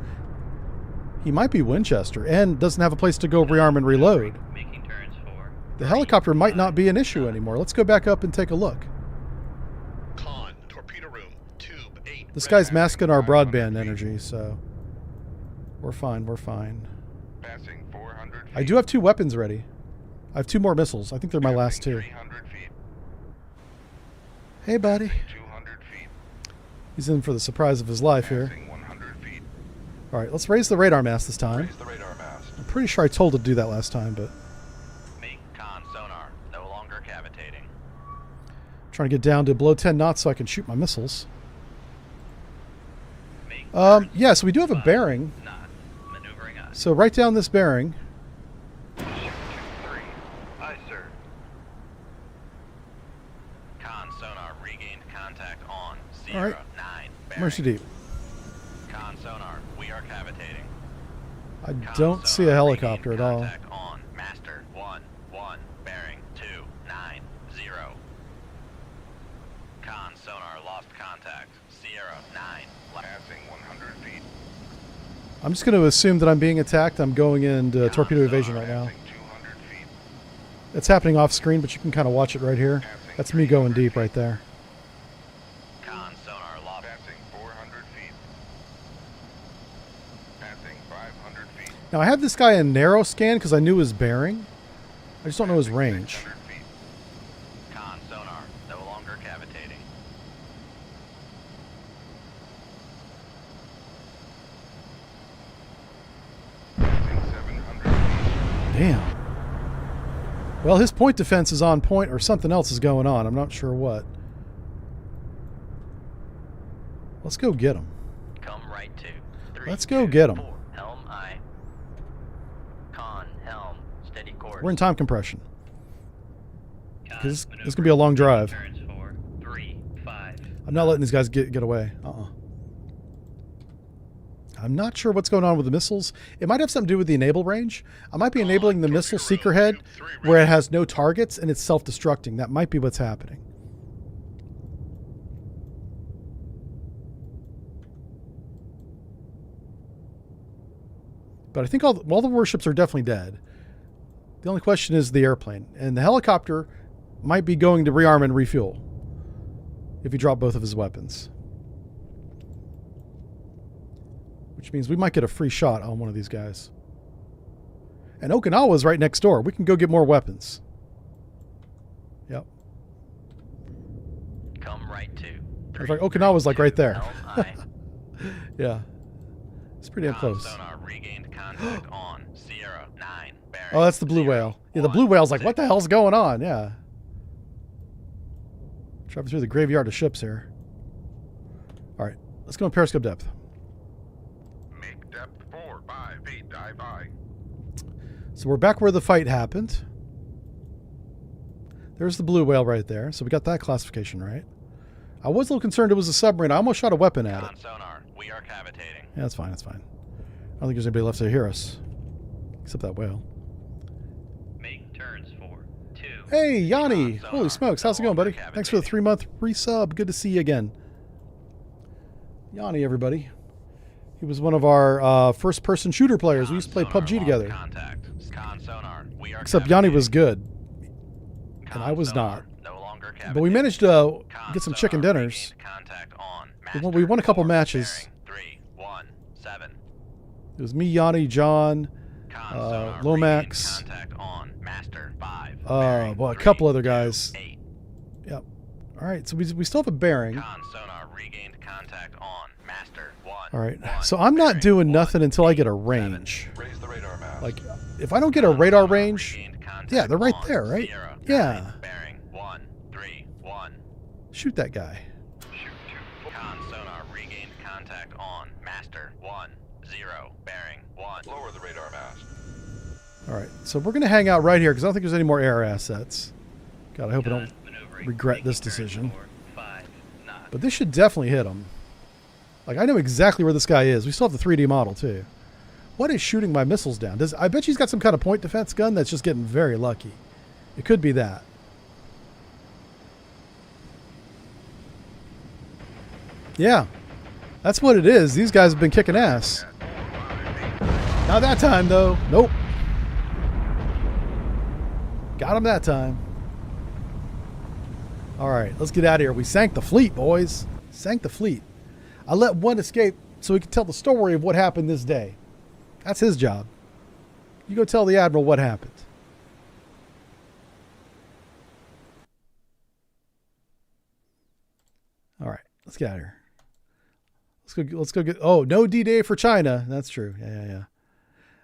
He might be Winchester and doesn't have a place to go rearm and reload. Making turns for. The helicopter might not be an issue anymore. Let's go back up and take a look. Con, torpedo room, tube 8. This ready. guy's masking our broadband energy, so we're fine. We're fine. Passing 400 feet. I do have 2 weapons ready. I have 2 more missiles. I think they're my last 2. 300 feet. Hey, buddy. 200 feet. He's in for the surprise of his life here. Passing 100 feet. All right, let's raise the radar mast this time. Raise the radar mast. I'm pretty sure I told it to do that last time, but Make con sonar. No longer cavitating. trying to get down to below 10 knots so I can shoot my missiles. Make Yeah, so we do have a bearing. Not maneuvering us. So write down this bearing. Shoot 2-3. Aye, sir. Con sonar regained contact on. All right. Sierra 9. Mercy bearing. deep. Con sonar. We are cavitating. I Con don't see a sonar helicopter at regained all. contact on. Master 1-1. Bearing 2-9-0. Con sonar lost contact. Sierra 9. Passing 100 feet. I'm just going to assume that I'm being attacked. I'm going into torpedo evasion right now. Passing 200 feet. It's happening off screen, but you can kind of watch it right here. That's me going deep right there. Con sonar lost. Passing 400 feet. Passing 500 feet. Now, I have this guy in narrow scan because I knew his bearing. I just don't know his Passing range. 600 feet. Con sonar. No longer cavitating. Passing 700 feet. Damn. Well, his point defense is on point or something else is going on. I'm not sure what. Let's go get him. Come right to. 3, Let's go 2, get 'em. 4. Helm aye. Con helm. Steady course. We're in time compression. Con This maneuver. is going to be a long drive. Turns for 3, 5. I'm not letting these guys get away. I'm not sure what's going on with the missiles. It might have something to do with the enable range. I might be enabling the missile seeker head where it has no targets and it's self-destructing. That might be what's happening. But I think all the warships are definitely dead. The only question is the airplane. And the helicopter might be going to rearm and refuel if he dropped both of his weapons. Which means we might get a free shot on one of these guys. And Okinawa's right next door. We can go get more weapons. Yep. Come right to. In fact, Okinawa's like right there. Helm aye. Yeah. It's pretty damn Con close. sonar regained contact on. Sierra 9. Bearing Oh, that's the blue 0, whale. Yeah, the 1, blue whale's like, what 6. the hell's going on? Yeah. Driving through the graveyard of ships here. All right. Let's go in periscope depth. Make depth 4, 5 feet. Dive by. So we're back where the fight happened. There's the blue whale right there. So we got that classification right. I was a little concerned it was a submarine. I almost shot a weapon at it. Con sonar. We are cavitating. Yeah, that's fine. That's fine. I don't think there's anybody left to hear us. Except that whale. Make turns for 2. Hey, Yanni! Con Holy sonar, smokes, how's it no going, buddy? longer Thanks for the cavitating. 3-month resub. Good to see you again. Yanni, everybody. He was one of our first-person shooter players. We used to play Con sonar PUBG lost together. Contact. Con sonar. We are Except Yanni was cavitating. good, and Con I was sonar, not. No longer But we cavitating. managed to Con get some sonar chicken dinners. regained contact on. We won a couple Master matches. 4, bearing 3, 1, 7. It was me, Yanni, John, Con sonar regained Lomax. contact on. Master 5. Well, a 3, couple other 2, guys. 8. Yep. All right, so we still have a bearing. Con sonar regained contact on. Master 1. All right, 1, so I'm not bearing doing 1, nothing until I get a 7. range. Raise the radar mast. Like, if I don't get a Con radar sonar range, regained contact yeah, they're right on. there, right? Sierra 9, Yeah. Bearing 1, 3, 1. shoot that guy. Shoot 2-4. Con sonar regained contact on. Master 1, 0. Bearing 1. Lower the radar mast. All right, so we're going to hang out right here because I don't think there's any more air assets. God, I hope I don't regret this decision. But this should definitely hit him. Like, I know exactly where this guy is. We still have the 3D model, too. What is shooting my missiles down? I bet she's got some kind of point defense gun that's just getting very lucky. It could be that. Yeah, that's what it is. These guys have been kicking ass. Not that time, though. Nope. Got him that time. All right, let's get out of here. We sank the fleet, boys. Sank the fleet. I let one escape so he could tell the story of what happened this day. That's his job. You go tell the Admiral what happened. All right, let's get out of here. Let's go get. Oh, no D-Day for China. That's true. Yeah.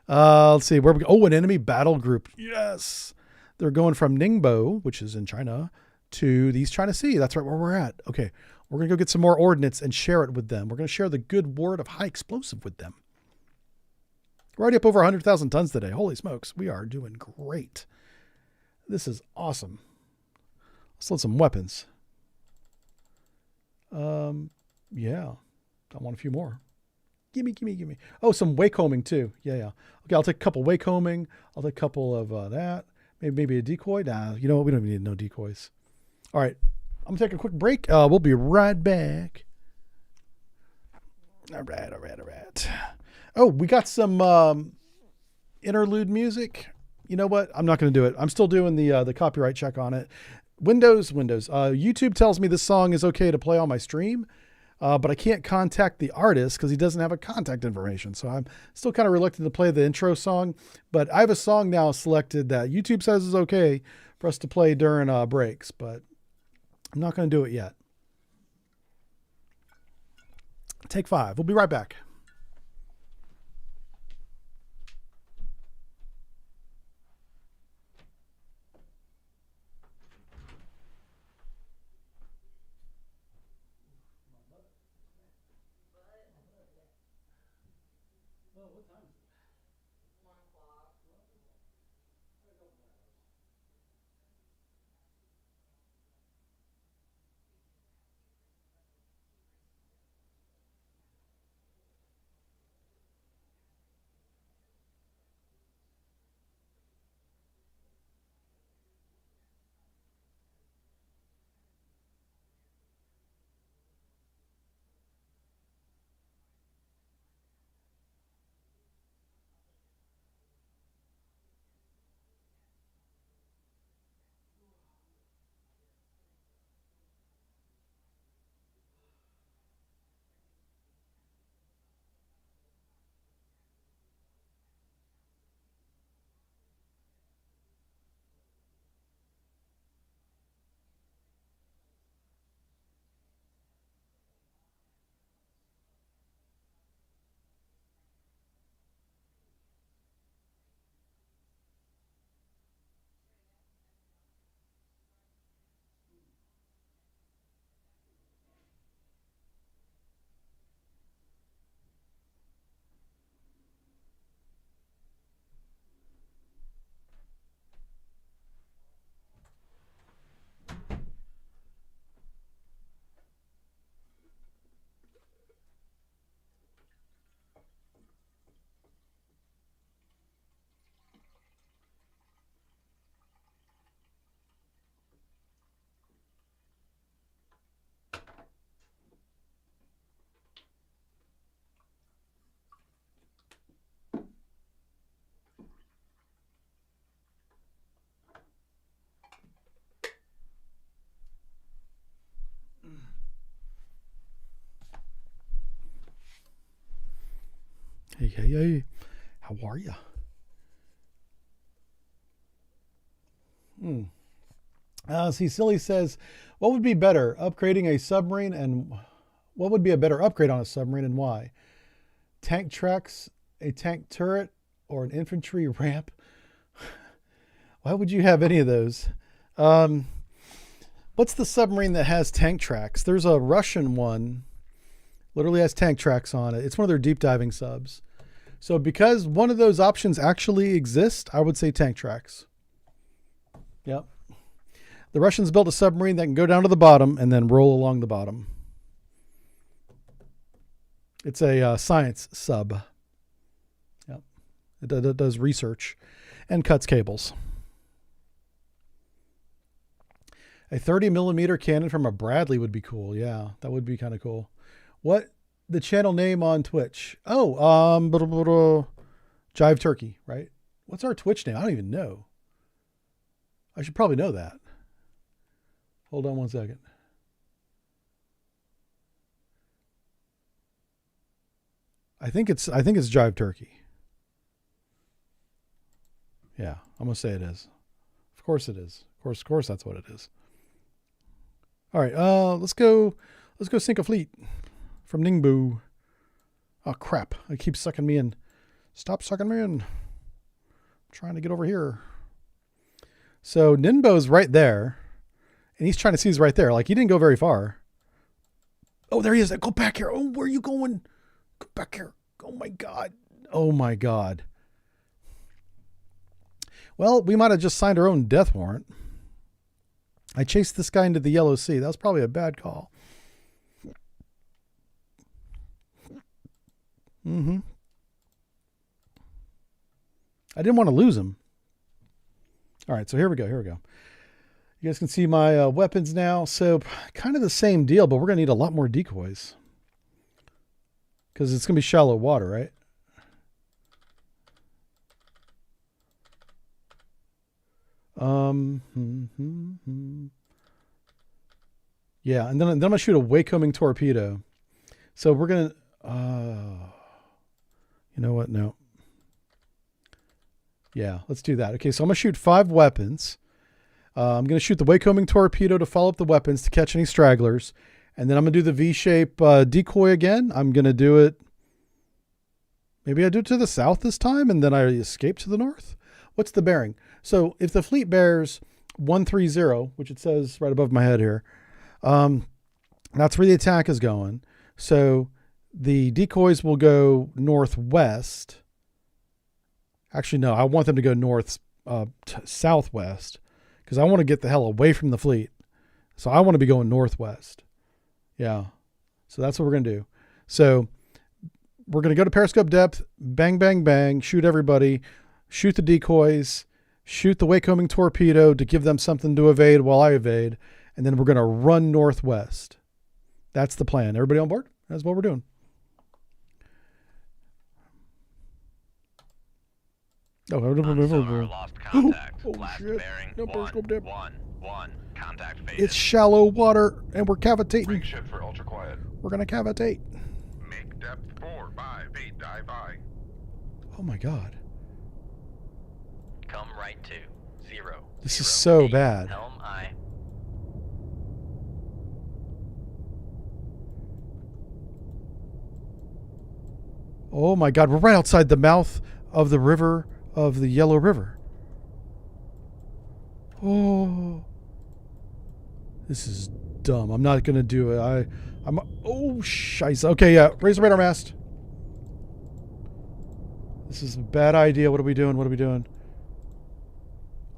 Let's see where we go. Oh, an enemy battle group. Yes, they're going from Ningbo, which is in China, to the East China Sea. That's right where we're at. Okay, we're gonna go get some more ordnance and share it with them. We're gonna share the good word of high explosive with them. We're already up over 100,000 tons today. Holy smokes, we are doing great. This is awesome. Let's load some weapons. Yeah. I want a few more. Gimme. Oh, some waycombing too. Yeah. Okay, I'll take a couple waycombing. I'll take a couple of that. Maybe a decoy. Nah, you know what? We don't even need no decoys. All right. I'm going to take a quick break. We'll be right back. All right. Oh, we got some interlude music. You know what? I'm not going to do it. I'm still doing the copyright check on it. Windows. YouTube tells me this song is okay to play on my stream. But I can't contact the artist because he doesn't have a contact information. So I'm still kind of reluctant to play the intro song. But I have a song now selected that YouTube says is okay for us to play during breaks. But I'm not going to do it yet. Take 5. We'll be right back. Hey. How are you? Silly says, what would be better, upgrading a submarine, and what would be a better upgrade on a submarine and why? Tank tracks, a tank turret, or an infantry ramp? Why would you have any of those? What's the submarine that has tank tracks? There's a Russian one, literally has tank tracks on it. It's one of their deep diving subs. So because one of those options actually exist, I would say tank tracks. Yep. The Russians built a submarine that can go down to the bottom and then roll along the bottom. It's a science sub. Yep. It does research and cuts cables. A 30 millimeter cannon from a Bradley would be cool. Yeah, that would be kind of cool. What the channel name on Twitch? Oh, Jive Turkey, right? What's our Twitch name? I don't even know. I should probably know that. Hold on one second. I think it's Jive Turkey. Yeah, I'm gonna say it is. Of course it is. Of course that's what it is. All right, let's go sink a fleet from Ningbo. Oh crap! It keeps sucking me in. Stop sucking me in. I'm trying to get over here. So Ningbo's right there, and he's trying to see he's right there. Like he didn't go very far. Oh, there he is. Go back here. Oh, where are you going? Go back here. Oh my god. Oh my god. Well, we might have just signed our own death warrant. I chased this guy into the Yellow Sea. That was probably a bad call. I didn't want to lose him. All right, so here we go. You guys can see my weapons now. So kind of the same deal, but we're going to need a lot more decoys. Because it's going to be shallow water, right? Yeah, and then I'm going to shoot a way-coming torpedo. So we're going to... you know what? No. Yeah, let's do that. Okay, so I'm going to shoot 5 weapons. I'm going to shoot the way-coming torpedo to follow up the weapons to catch any stragglers. And then I'm going to do the V-shape decoy again. I'm going to do it... Maybe I do it to the south this time, and then I escape to the north? What's the bearing? So if the fleet bears 130, which it says right above my head here, that's where the attack is going. So the decoys will go northwest. Actually, no, I want them to go southwest because I want to get the hell away from the fleet. So I want to be going northwest. Yeah. So that's what we're going to do. So we're going to go to periscope depth, bang, bang, bang, shoot everybody, shoot the decoys, shoot the way-coming torpedo to give them something to evade while I evade, and then we're going to run northwest. That's the plan. Everybody on board? That's what we're doing. Oh, Sonar lost contact. Last shit. bearing No periscope depth. 1. Contact faded. It's shallow water, and we're cavitating. Bring ship for ultra quiet. We're going to cavitate. Make depth 4, 5, 8, dive I. Oh, my God. Come right to 0. This is 0, so 8, bad. Helm I. Oh, my God. We're right outside the mouth of the river, of the Yellow River. Oh. This is dumb. I'm not going to do it. Oh, shize. Okay, yeah. Raise the radar mast. This is a bad idea. What are we doing?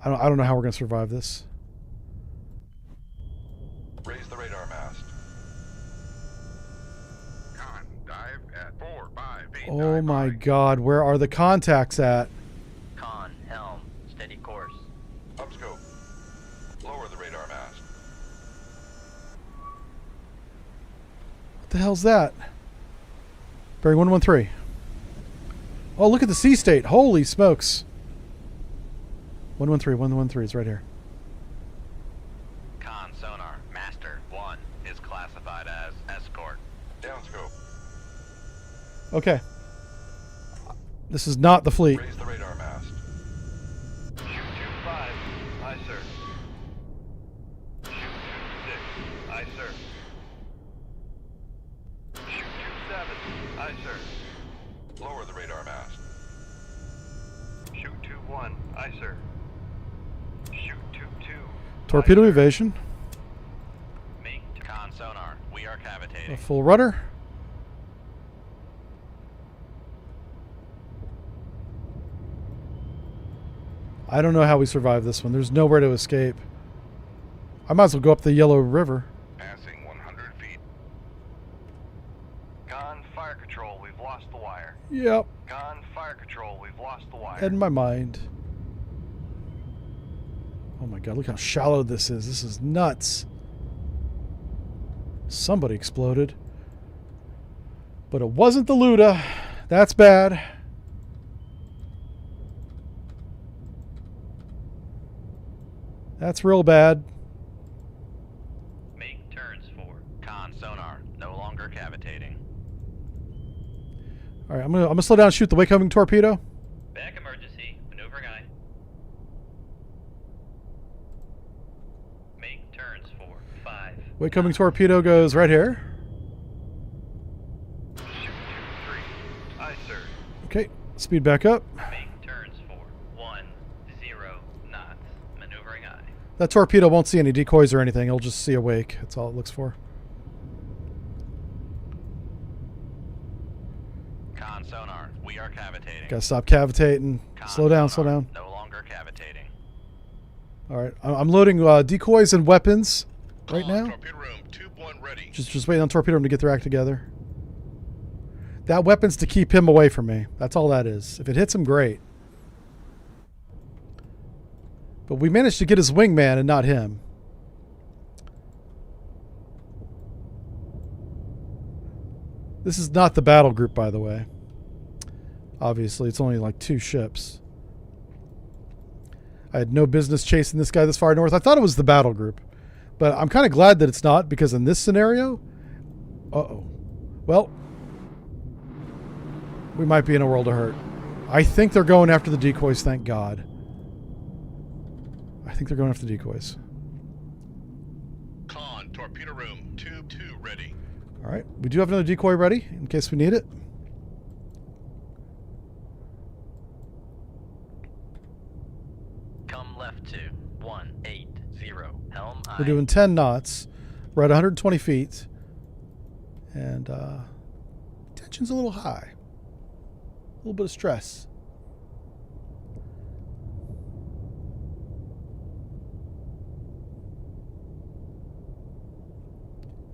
I don't know how we're going to survive this. Raise the radar mast. Con, dive at 4, 5, 8, Oh dive my I. God. Where are the contacts at? Con, helm, steady course. Upscope. Lower the radar mast. What the hell's that? Bearing 113. Oh, look at the sea state. Holy smokes. 113 is right here. Con sonar, master 1 is classified as escort. Downscope. Okay. This is not the fleet. Raise the radar mast. Shoot 25. Aye, sir. Shoot 26. Aye, sir. Shoot 27. Aye, sir. Lower the radar mast. Shoot 21. Aye, sir. Shoot 22. Torpedo Aye, sir. evasion. Make to con sonar, we are A cavitating. full rudder. I don't know how we survive this one. There's nowhere to escape. I might as well go up the Yellow River. Passing 100 feet. Con fire control, we've lost the wire. Yep. Con fire control, we've lost the wire. In my mind. Oh my God, look how shallow this is. This is nuts. Somebody exploded. But it wasn't the Luda. That's bad. That's real bad. Make turns for con sonar. No longer cavitating. All right, I'm gonna slow down and shoot the way-coming torpedo. Back emergency. Maneuvering eye. Make turns for 5. Way-coming torpedo goes right here. Shoot 2-3. Aye, sir. Okay, speed back up. Make turns for 10 knots. Maneuvering eye. That torpedo won't see any decoys or anything. It'll just see a wake. That's all it looks for. Con sonar. We are cavitating. Gotta stop cavitating. Con Slow down, slow sonar, down. No longer cavitating. All right, I'm loading decoys and weapons right Con, now. torpedo room, tube 1 ready. Just waiting on torpedo room to get their act together. That weapon's to keep him away from me. That's all that is. If it hits him, great. But we managed to get his wingman and not him. This is not the battle group, by the way. Obviously, it's only like 2 ships. I had no business chasing this guy this far north. I thought it was the battle group. But I'm kind of glad that it's not, because in this scenario... Uh-oh. Well, we might be in a world of hurt. I think they're going after the decoys, thank God. I think they're going after the decoys. Con, torpedo room, tube 2 ready. All right. We do have another decoy ready in case we need it. Come left to 180. Helm eye. We're doing 10 knots. We're at 120 feet. And tension's a little high. A little bit of stress.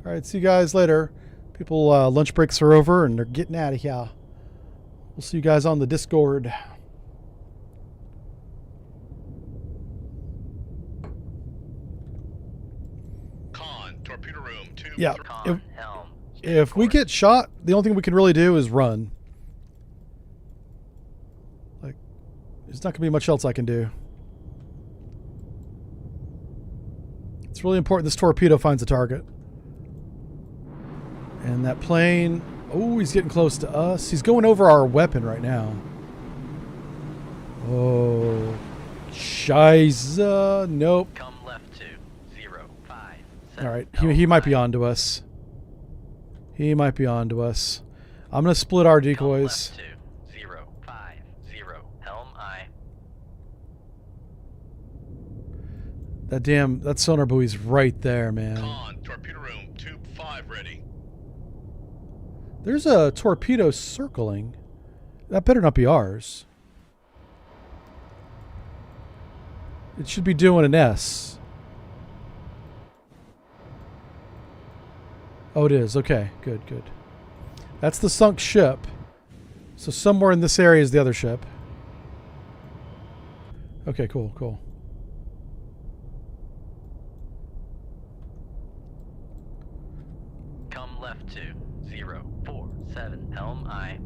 All right, see you guys later. People, lunch breaks are over and they're getting out of here. We'll see you guys on the Discord. Con, torpedo room, tube Yeah. 3. Con helm. If we get shot, the only thing we can really do is run. Like, there's not going to be much else I can do. It's really important this torpedo finds a target. And that plane... Oh, he's getting close to us. He's going over our weapon right now. Oh. Scheiße. Nope. Come left to 057. Alright, he might be on to us. He might be on to us. I'm going to split our decoys. Come left to 050. Helm eye. That sonar buoy's right there, man. Con, torpedo room, tube 5 ready. There's a torpedo circling. That better not be ours. It should be doing an S. Oh, it is. Okay, good, good. That's the sunk ship. So somewhere in this area is the other ship. Okay, cool, cool. Come left to 047. Helm eye.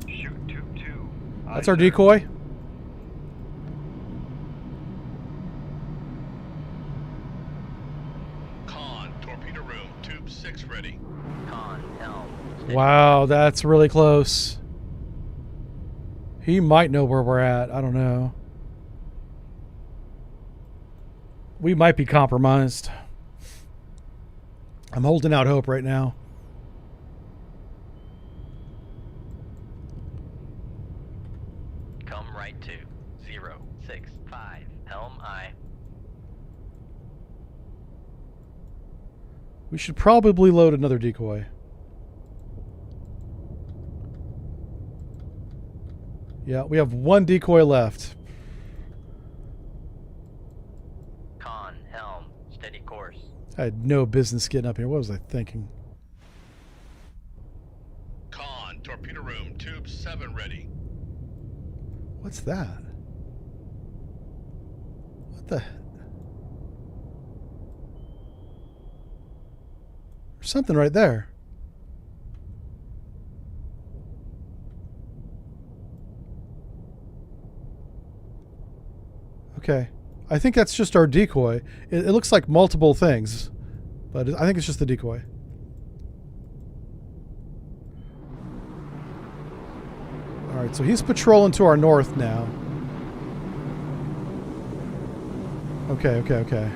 Shoot 2-2. Aye, That's our sir. decoy. Con, torpedo room, tube 6 ready. Con helm. Wow, that's really close. He might know where we're at. I don't know. We might be compromised. I'm holding out hope right now. Come right to 065. Helm eye. We should probably load another decoy. Yeah, we have 1 decoy left. Con helm. Steady course. I had no business getting up here. What was I thinking? Con, torpedo room, tube 7 ready. What's that? What the? There's something right there. Okay. I think that's just our decoy. It looks like multiple things, but I think it's just the decoy. Alright, so he's patrolling to our north now. Okay.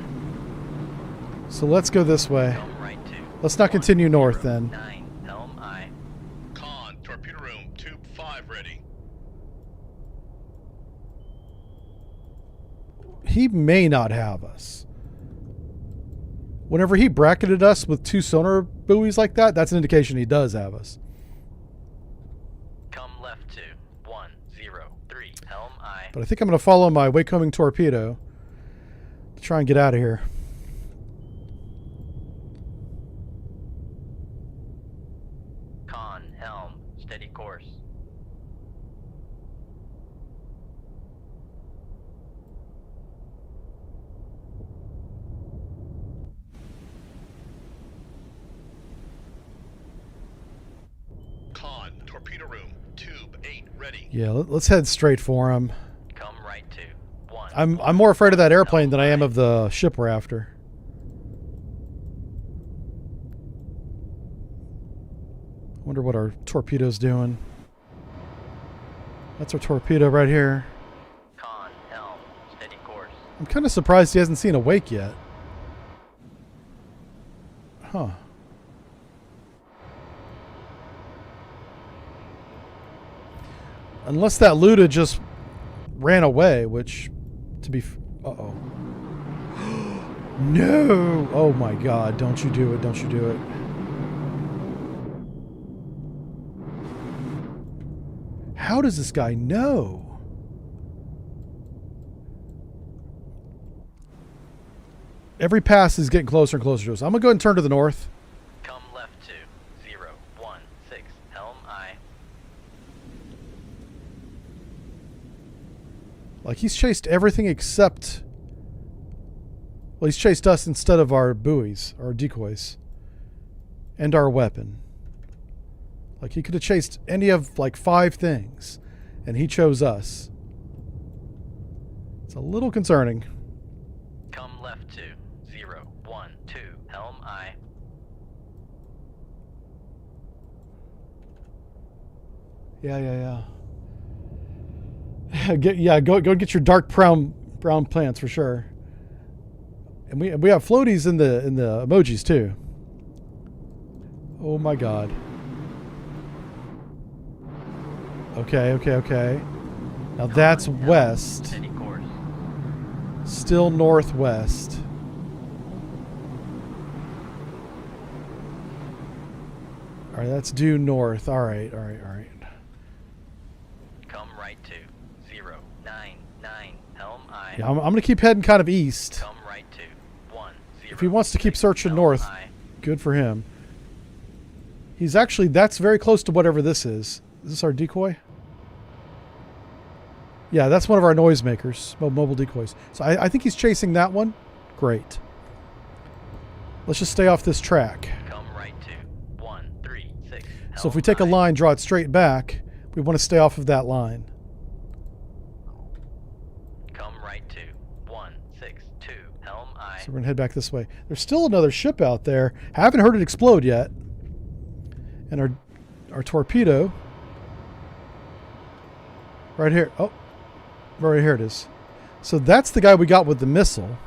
So let's go this way. Come right to Let's not continue north then. 9, helm I. Con, torpedo room, tube 5 ready. He may not have us. Whenever he bracketed us with 2 sonar buoys like that, that's an indication he does have us. Come left to 103, helm I. But I think I'm going to follow my Waycoming torpedo to try and get out of here. Con, helm, steady course. Con, torpedo room, tube 8 ready. Yeah, let's head straight for him. Come right to 1. I'm more afraid of that airplane than I am of the ship we're after. I wonder what our torpedo's doing. That's our torpedo right here. Con, helm, steady course. I'm kind of surprised he hasn't seen a wake yet. Huh. Unless that Luda just ran away, which, to be... Uh-oh. No! Oh my god, don't you do it, don't you do it. How does this guy know? Every pass is getting closer and closer to us. I'm going to go ahead and turn to the north. Come left to 016, helm I. Like, he's chased everything except... Well, he's chased us instead of our buoys, our decoys. And our weapon. Like, he could have chased any of, like, 5 things. And he chose us. It's a little concerning. Come left to 012, helm I. Yeah. Go get your dark brown plants for sure. And we have floaties in the emojis too. Oh my god. Okay. Now that's west. Steady course. Still northwest. All right, that's due north. All right. Come right to 099, helm I. Yeah, I'm going to keep heading kind of east. Come right to 10. If he wants to keep searching helm north, I. good for him. He's actually, that's very close to whatever this is. Is this our decoy? Yeah, that's one of our noisemakers, mobile decoys. So I think he's chasing that one. Great. Let's just stay off this track. Come right to 136. So if we take a line, draw it straight back, we want to stay off of that line. Come right to 162, helm I. So we're going to head back this way. There's still another ship out there. Haven't heard it explode yet. And our torpedo right here. Oh, right here it is. So that's the guy we got with the missile.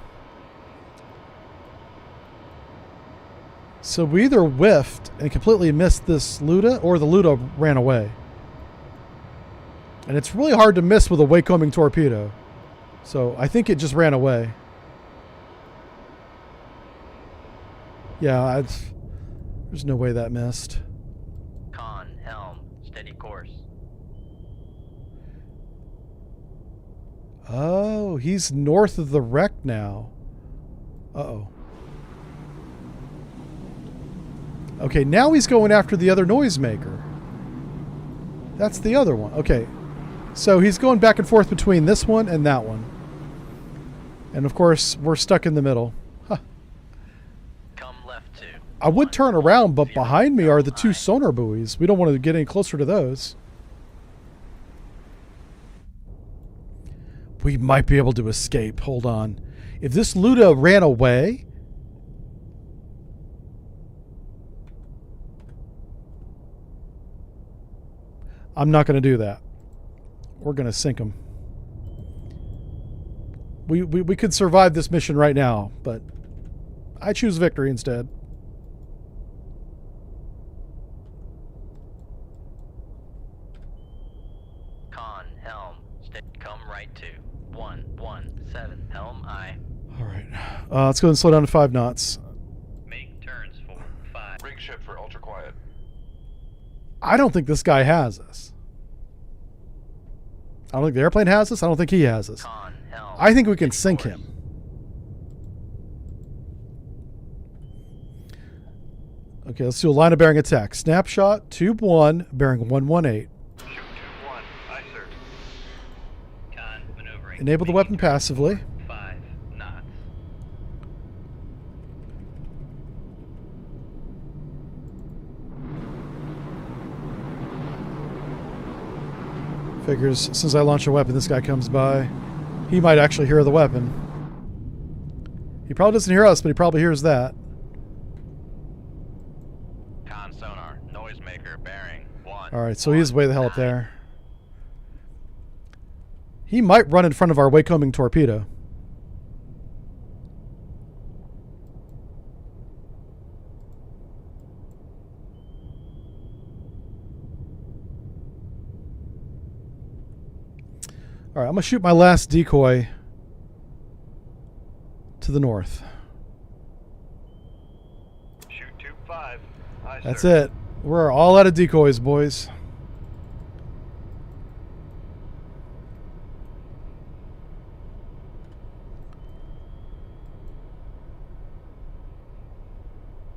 So we either whiffed and completely missed this Luda, or the Luda ran away. And it's really hard to miss with a Waycoming torpedo. So I think it just ran away. Yeah, there's no way that missed. Con, helm, steady course. Oh, he's north of the wreck now. Uh-oh. Okay, now he's going after the other noisemaker. That's the other one. Okay, so he's going back and forth between this one and that one. And of course, we're stuck in the middle. Huh. Come left to. I would turn around, but behind me are the 2 sonar buoys. We don't want to get any closer to those. We might be able to escape. Hold on. If this Luda ran away... I'm not going to do that. We're going to sink him. We could survive this mission right now, but I choose victory instead. Con, helm, come right to 117, helm, aye. All right. Let's go and slow down to 5 knots. Make turns for 5. Rig ship for ultra quiet. I don't think this guy has us. I don't think the airplane has us. I don't think he has us. Con, helm, I think we can steady sink course. him. Okay, let's do a line of bearing attack. Snapshot, tube 1, bearing 118. Shoot 2-1. Aye, sir. Con, maneuvering. Enable the weapon passively. 5 knots. Figures, since I launch a weapon, this guy comes by. He might actually hear the weapon. He probably doesn't hear us, but he probably hears that. Con sonar, noisemaker, bearing 1. Alright, so he's way the hell up there. He might run in front of our Waycoming torpedo. Alright, I'm going to shoot my last decoy to the north. Shoot 2-5. Aye, That's sir. it. We're all out of decoys, boys.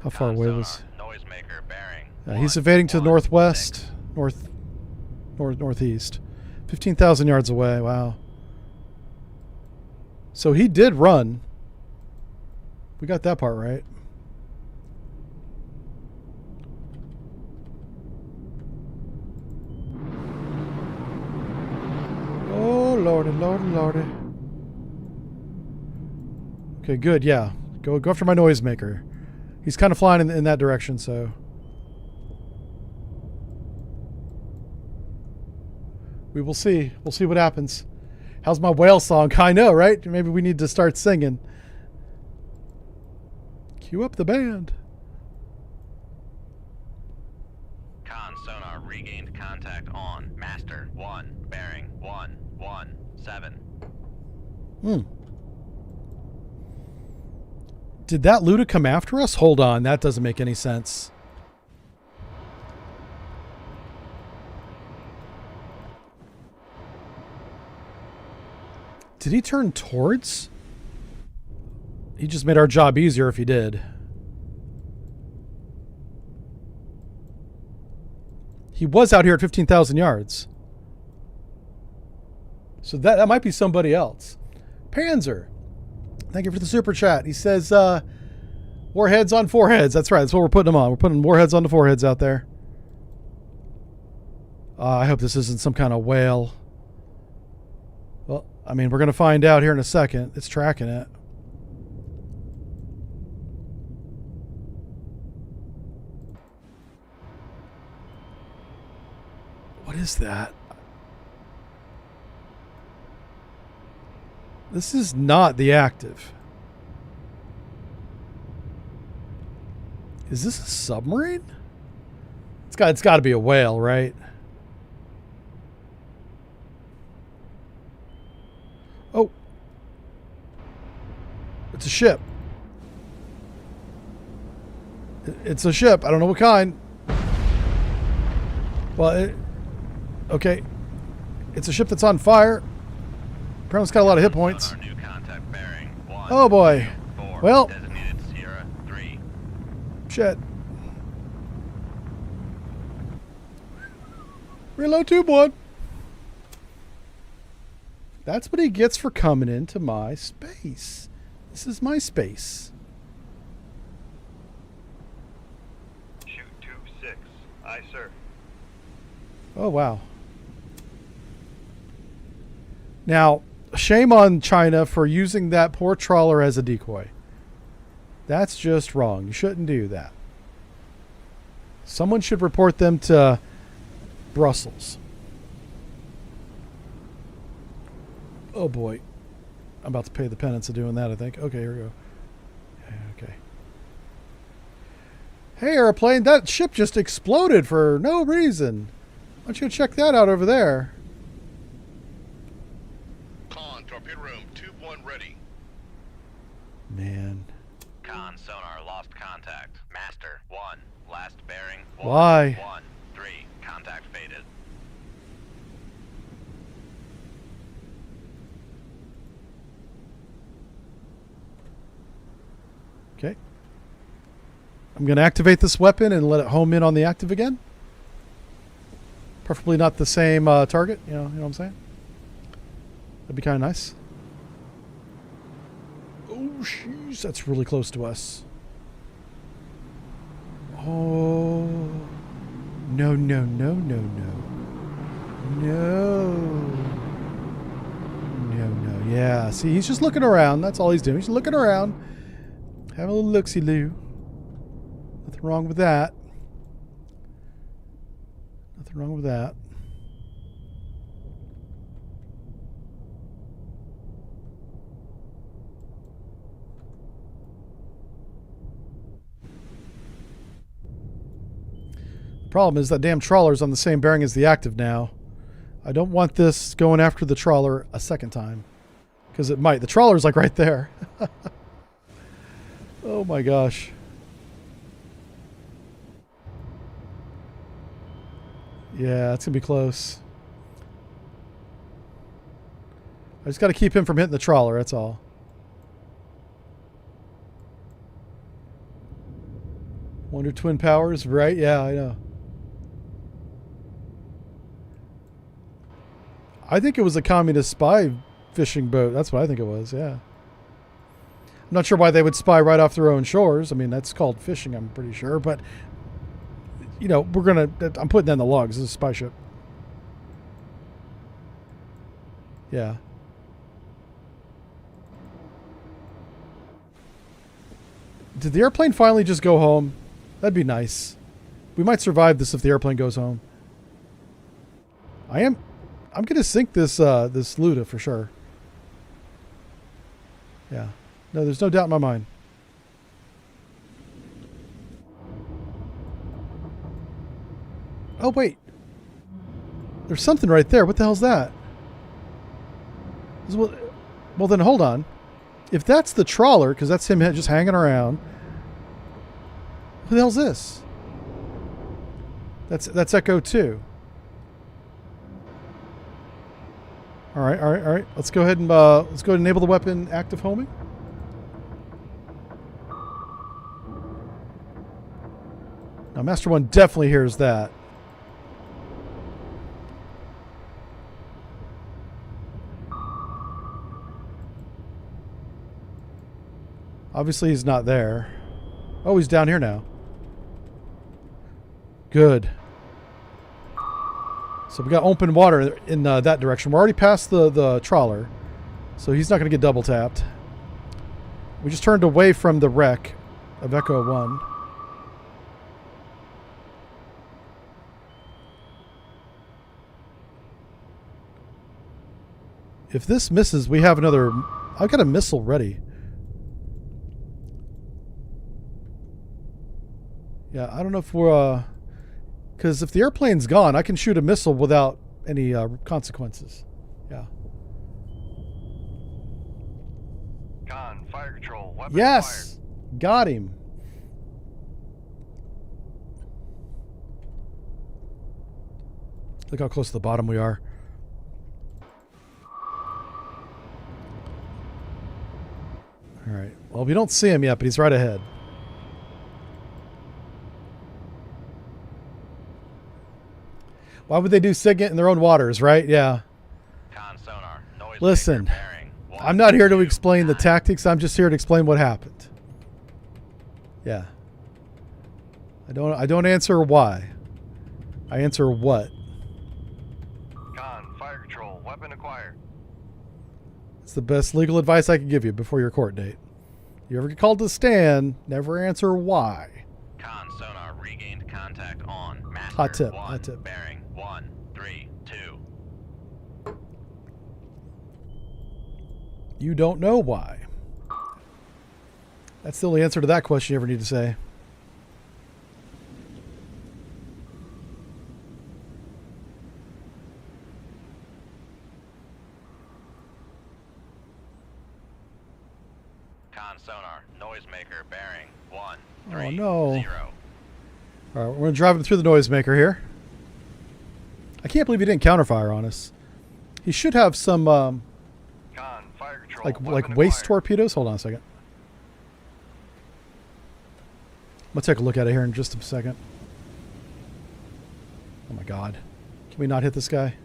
How far away was? Noisemaker, bearing. He's evading to the northwest, northeast. 15,000 yards away. Wow. So he did run. We got that part right. Oh, lordy, lordy, lordy. Okay, good. Yeah. Go after my noisemaker. He's kind of flying in that direction, so... We will see. We'll see what happens. How's my whale song? I know, right? Maybe we need to start singing. Cue up the band. Con sonar regained contact on master 1, bearing 117. Did that Luda come after us? Hold on. That doesn't make any sense. Did he turn towards? He just made our job easier if he did. He was out here at 15,000 yards. So that might be somebody else. Panzer, thank you for the super chat. He says, warheads on foreheads. That's right. That's what we're putting them on. We're putting warheads on the foreheads out there. I hope this isn't some kind of whale. Well, I mean, we're going to find out here in a second. It's tracking it. What is that? This is not the active. Is this a submarine? It's got to be a whale, right? Oh. It's a ship. It's a ship. I don't know what kind. Well, okay. It's a ship that's on fire. Apparently it's got a lot of hit points. Sonar, new contact bearing 1, Oh boy. 4, Well. designated Sierra 3. Shit. Reload tube 1. That's what he gets for coming into my space. This is my space. Shoot 2-6. Aye, sir. Oh, wow. Now, shame on China for using that poor trawler as a decoy. That's just wrong. You shouldn't do that. Someone should report them to Brussels. Oh boy. I'm about to pay the penance of doing that, I think. Okay, here we go. Okay. Hey, airplane, that ship just exploded for no reason. Why don't you check that out over there? Con, torpedo room, tube 1 ready. Man. Con, sonar, lost contact. Master, 1. Last bearing, 1. Why? 1. 3. Contact faded. Okay. I'm going to activate this weapon and let it home in on the active again. Preferably not the same target. You know what I'm saying? That'd be kind of nice. Oh, jeez. That's really close to us. Oh. No, no, no, no, no. No. No, no. Yeah. See, he's just looking around. That's all he's doing. He's looking around. Having a little look-see-loo. Nothing wrong with that. Nothing wrong with that. The problem is that damn trawler's on the same bearing as the active now. I don't want this going after the trawler a second time. Because it might. The trawler's like right there. Oh my gosh. Yeah, it's going to be close. I just got to keep him from hitting the trawler, that's all. Wonder Twin Powers, right? Yeah, I know. I think it was a communist spy fishing boat. That's what I think it was, yeah. I'm not sure why they would spy right off their own shores. I mean, that's called fishing, I'm pretty sure. But, you know, I'm putting that in the logs. This is a spy ship. Yeah. Did the airplane finally just go home? That'd be nice. We might survive this if the airplane goes home. I'm going to sink this Luda for sure. Yeah. No, there's no doubt in my mind. Oh, wait. There's something right there. What the hell's that? Well, then hold on. If that's the trawler, because that's him just hanging around, who the hell's this? That's Echo 2. All right. Let's go ahead and enable the weapon active homing. Now, Master 1 definitely hears that. Obviously, he's not there. Oh, he's down here now. Good. So we got open water in that direction. We're already past the trawler, so he's not going to get double tapped. We just turned away from the wreck of Echo 1. If this misses, we have another... I've got a missile ready. Yeah, I don't know if we're... Because if the airplane's gone, I can shoot a missile without any consequences. Yeah. Con, fire control, weapon Yes! Got him. Look how close to the bottom we are. Alright. Well, we don't see him yet, but he's right ahead. Why would they do SIGINT in their own waters, right? Yeah. Con sonar. Noise Listen, maker bearing. 1, I'm not here to 2, explain the 9. tactics. I'm just here to explain what happened. Yeah. I don't answer why. I answer what. Con, fire control, weapon acquired. It's the best legal advice I can give you before your court date. You ever get called to the stand, never answer why. Con sonar regained contact on master Hot tip, 1, hot tip. bearing 132. You don't know why. That's the only answer to that question you ever need to say. Con sonar noisemaker bearing 130. Oh, no. All right, we're going to drive him through the noisemaker here. I can't believe he didn't counterfire on us. He should have some, Con, fire control. like weapon waste acquired. torpedoes. Hold on a second. I'm going to take a look at it here in just a second. Oh, my God. Can we not hit this guy?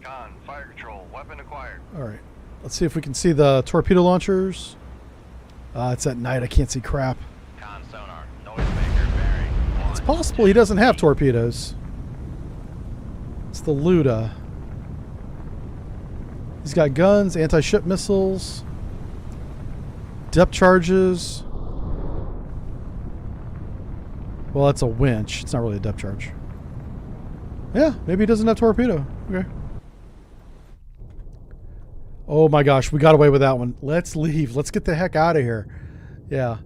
Con, fire control. Weapon acquired. All right. Let's see if we can see the torpedo launchers. It's at night. I can't see crap. Con sonar noisemaker bearing 1. It's possible he doesn't have torpedoes. It's the Luda. He's got guns, anti-ship missiles, depth charges. Well, that's a winch. It's not really a depth charge. Yeah, maybe he doesn't have torpedo. Okay. Oh my gosh, we got away with that one. Let's leave. Let's get the heck out of here. Yeah.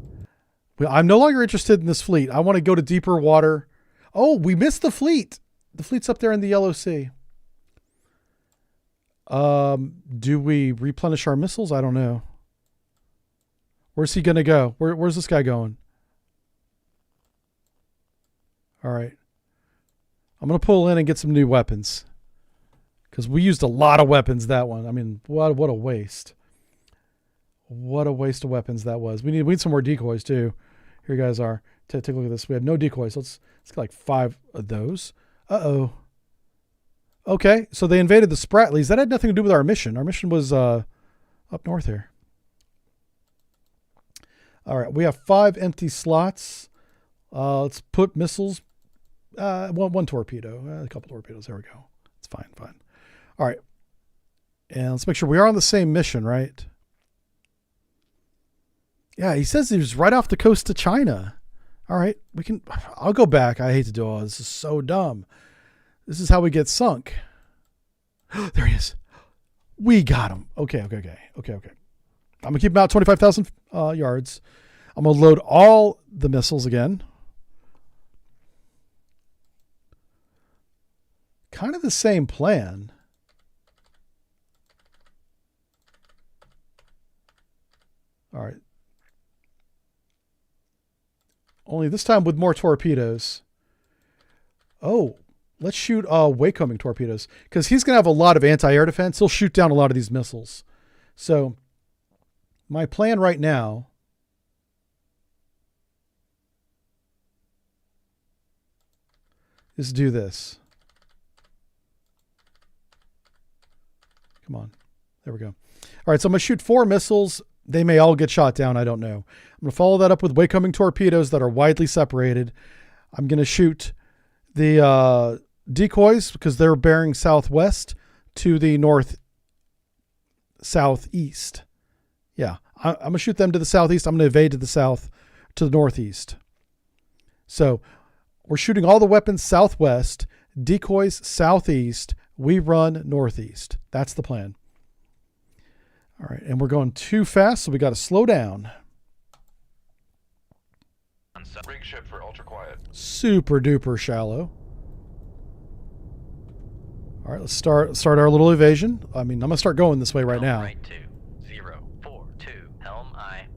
I'm no longer interested in this fleet. I want to go to deeper water. Oh, we missed the fleet. The fleet's up there in the Yellow Sea. Do we replenish our missiles? I don't know. Where's he going to go? Where's this guy going? All right. I'm going to pull in and get some new weapons. Because we used a lot of weapons that one. I mean, what a waste. What a waste of weapons that was. We need some more decoys too. Here you guys are. Take a look at this. We have no decoys. Let's get like 5 of those. Uh-oh. Okay, so they invaded the Spratlys. That had nothing to do with our mission. Our mission was up north here. All right, we have 5 empty slots. Let's put missiles. One torpedo. A couple torpedoes. There we go. It's fine. All right. And let's make sure we are on the same mission, right? Yeah, he says he was right off the coast of China. All right, I'll go back. I hate to do all this. This is so dumb. This is how we get sunk. There he is. We got him. Okay. I'm going to keep him out 25,000 yards. I'm going to load all the missiles again. Kind of the same plan. All right. Only this time with more torpedoes. Oh, let's shoot Waycoming torpedoes. Because he's going to have a lot of anti-air defense. He'll shoot down a lot of these missiles. So, my plan right now is to do this. Come on. There we go. All right, so I'm going to shoot 4 missiles. They may all get shot down. I don't know. I'm going to follow that up with Waycoming torpedoes that are widely separated. I'm going to shoot the decoys because they're bearing southwest to the southeast. Yeah, I'm going to shoot them to the southeast. I'm going to evade to the northeast. So we're shooting all the weapons southwest, decoys southeast. We run northeast. That's the plan. All right, and we're going too fast, so we got to slow down. Rig ship for ultra quiet. Super duper shallow. All right, let's start our little evasion. I mean, I'm gonna start going this way right now. Right 2042. Helm I.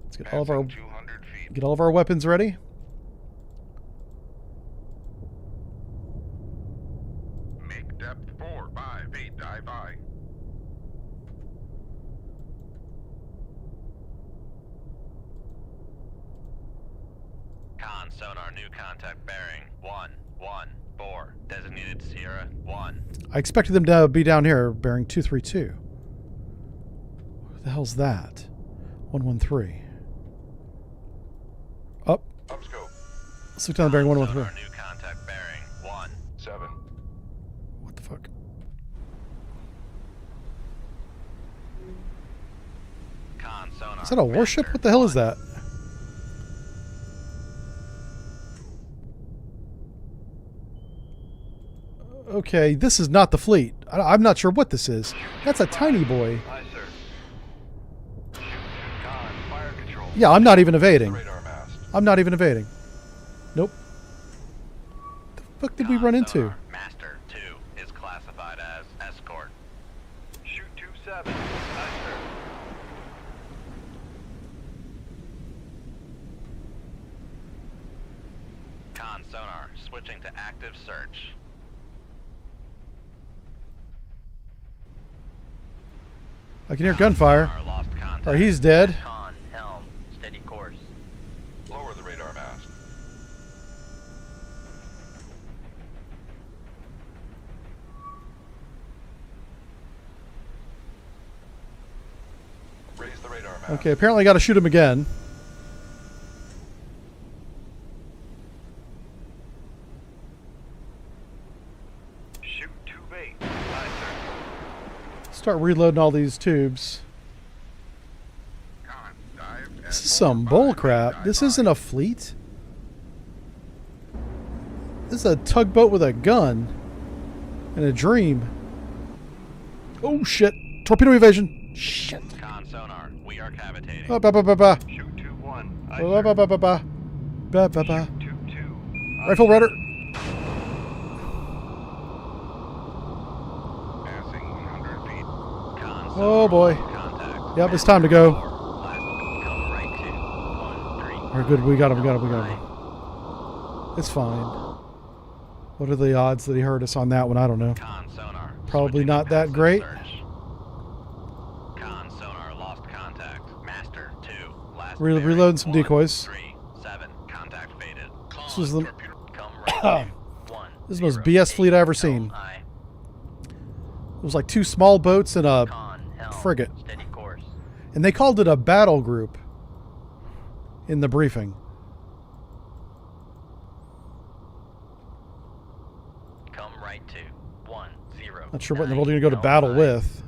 Let's get Passing 200 feet. all of our weapons ready. Make depth 4, 5 feet. Dive by. Con sonar new contact bearing 114. Designated Sierra 1. I expected them to be down here, bearing 232. What the hell's that? 113. Up. Up scope. Let's look down the bearing 113. Sonar new contact bearing 17. What the fuck? Con sonar. Is that a warship? Master What the hell is 1. that? Okay, this is not the fleet. I'm not sure what this is. That's a tiny boy. Aye, sir. Shoot 2. Con, fire control. Yeah, I'm not even evading. Radar mast. I'm not even evading. Nope. The fuck did we Con run into? sonar. Master 2 is classified as escort. Shoot 2-7. Aye, sir. Con sonar. Switching to active search. I can hear gunfire. Sonar lost contact. Or he's dead. Con helm. Steady course. Lower the radar mast. Raise the radar mast. Okay, apparently I got to shoot him again. Shoot 2 bait. Aye, sir. Start reloading all these tubes. Con, dive. and This is some forward bull five, crap. dive This five. isn't a fleet. This is a tugboat with a gun. And a dream. Oh shit. Torpedo evasion. Shit. Con sonar. We are cavitating. Ba ba ba ba ba. Shoot 2-1. Aye, Ba ba sir. ba ba ba. Ba ba ba. Shoot 2-2. Aye, Rifle sir. rudder. Passing 100 feet. Con Oh sonar. boy. Contact. Yep, it's time to go. Last come right to 1 3. Alright, good. We got him. We got him. We got him. It's fine. What are the odds that he heard us on that one? I don't know. Con sonar. Probably Switching not to that passive great. search. Con sonar lost contact. Master 2. Last Reloading bearing, some 1, decoys. 3 7. Contact faded. This was the Come right to 1. This is the most 0, BS fleet I ever 8, seen. LI. It was like 2 small boats and a Con helm. frigate. Steady course. And they called it a battle group in the briefing. Come right to 1 0. Not sure what in the world you're going to go to battle with.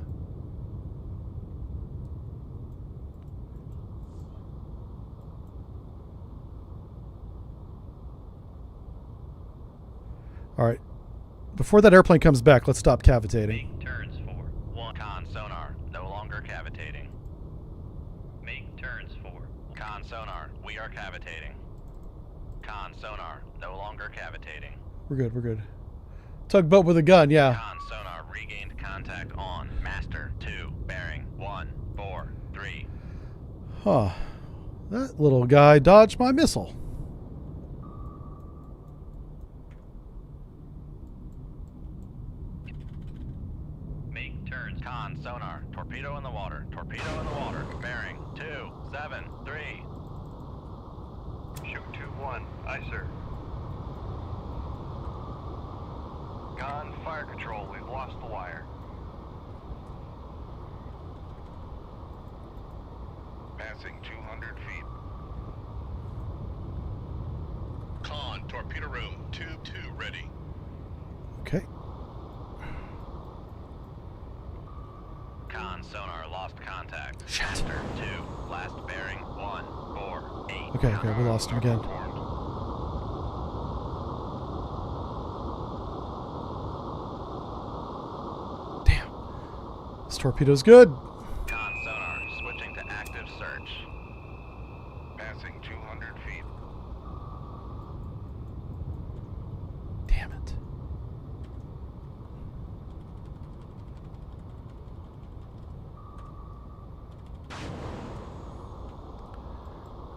All right. Before that airplane comes back, let's stop cavitating. Make turns for 1. Con sonar. No longer cavitating. Make turns for con sonar. We are cavitating. Con sonar. No longer cavitating. We're good. We're good. Tugboat with a gun, yeah. Con sonar regained contact on Master 2 bearing 1 4 3. Huh. That little guy dodged my missile. Make turns. Con sonar. Torpedo in the water. Torpedo in the water. Bearing 2 7 3. Shoot 2-1. Aye, sir. Con, fire control. We've lost the wire. Passing 200 feet. Con, torpedo room, tube 2 ready. Okay. Con sonar lost contact. Master 2. Last bearing 1 4 8. Okay, okay, we lost him again. Formed. Damn. This torpedo's good. Con sonar switching to active search. Passing 200 feet. Damn it.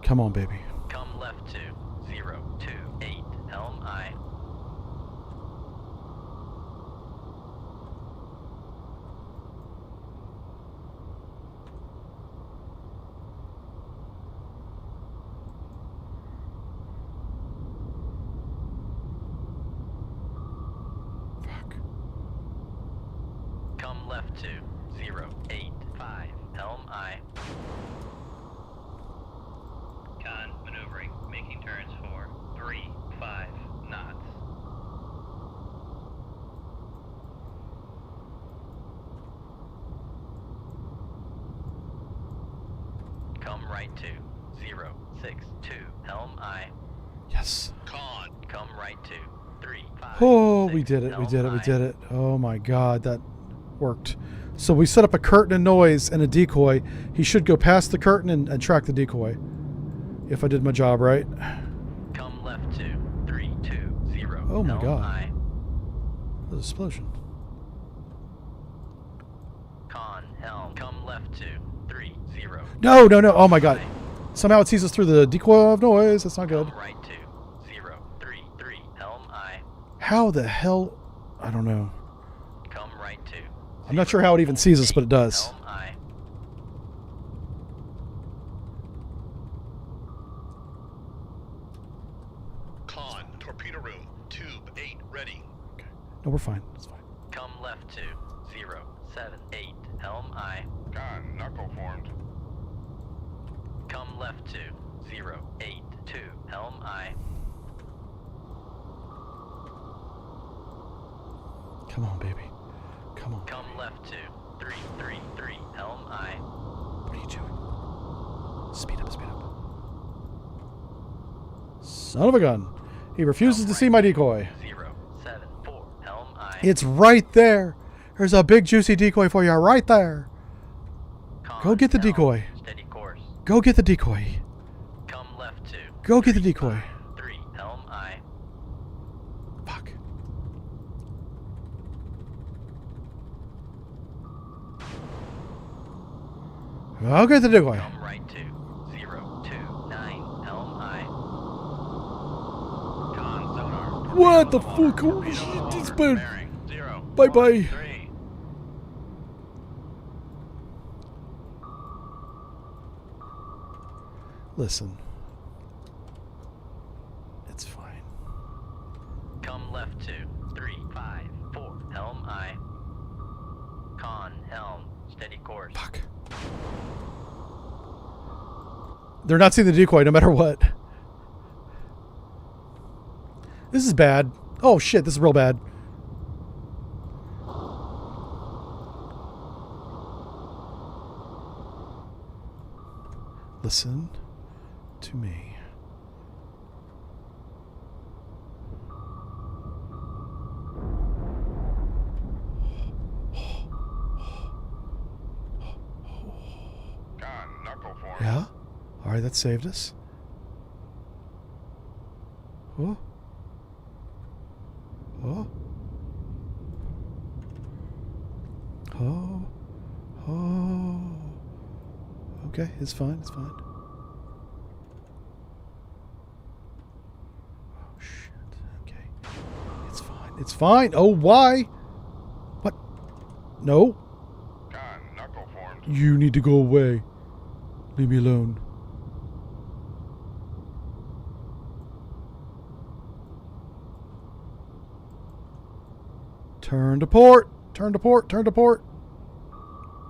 Come on, baby. Come left to 0 2 8. Helm I. Fuck. Come left to 0 8 5. Helm I. Con maneuvering, making turns for 3 5 knots. Come right to 062. Helm I. Yes. Con. Come right to 35. Oh, we did it. We did it. We did it. Oh my God, that worked. So we set up a curtain of noise and a decoy. He should go past the curtain and track the decoy. If I did my job right. Come left to 320. Oh my Helm God. I. There's an explosion. Con helm. Come left to 30. No, no, no. Oh my God. Somehow it sees us through the decoy of noise. That's not good. Come right to 033. Helm I. How the hell? I don't know. Come right to. I'm not sure how it even sees us, but it does. Helm I. Con. Torpedo room. Tube 8 ready. Okay. No, we're fine. It's fine. Come left to 078. Helm I. Con, knuckle formed. Come left to 082. Helm I. Come on, baby. Come on. Come left to 333. Helm I. What are you doing? Speed up, speed up. Son of a gun. He refuses to see my decoy. 074. Helm I. It's right there. There's a big juicy decoy for you right there. Go get the Helm. decoy. Steady course. Go get the decoy. Come left to. Go get the decoy. 3. Helm I. Fuck. I'll get the decoy. Come right to 029. Helm I. Con sonar. What the Torpedo fuck? over. Oh, Torpedo shit, over. it's been- Bearing 0. Bye-bye. 3. Listen. It's fine. Come left to 354. Helm I. Con helm. Steady course. Fuck. They're not seeing the decoy no matter what. This is bad. Oh shit, this is real bad. Listen to me. Con, knuckle formed. Yeah? Alright, that saved us. Oh. Oh. Oh. Oh. Okay, it's fine, it's fine. Oh shit. Okay. It's fine. It's fine. Oh, why? What? No. Con, knuckle formed. You need to go away. Leave me alone. Turn to port. Turn to port. Turn to port.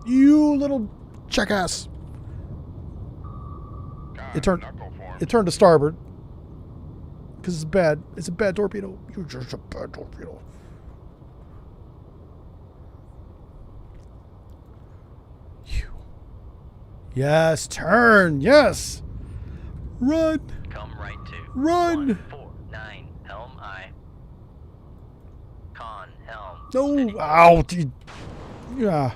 You little jackass. Con, It turned- knuckle formed. It turned to starboard. Because it's bad. It's a bad torpedo. You're just a bad torpedo. You. Yes, turn. Yes. Run. Come right to. Run. 149. Helm I. Con helm. No. Steady course. Ow. Yeah.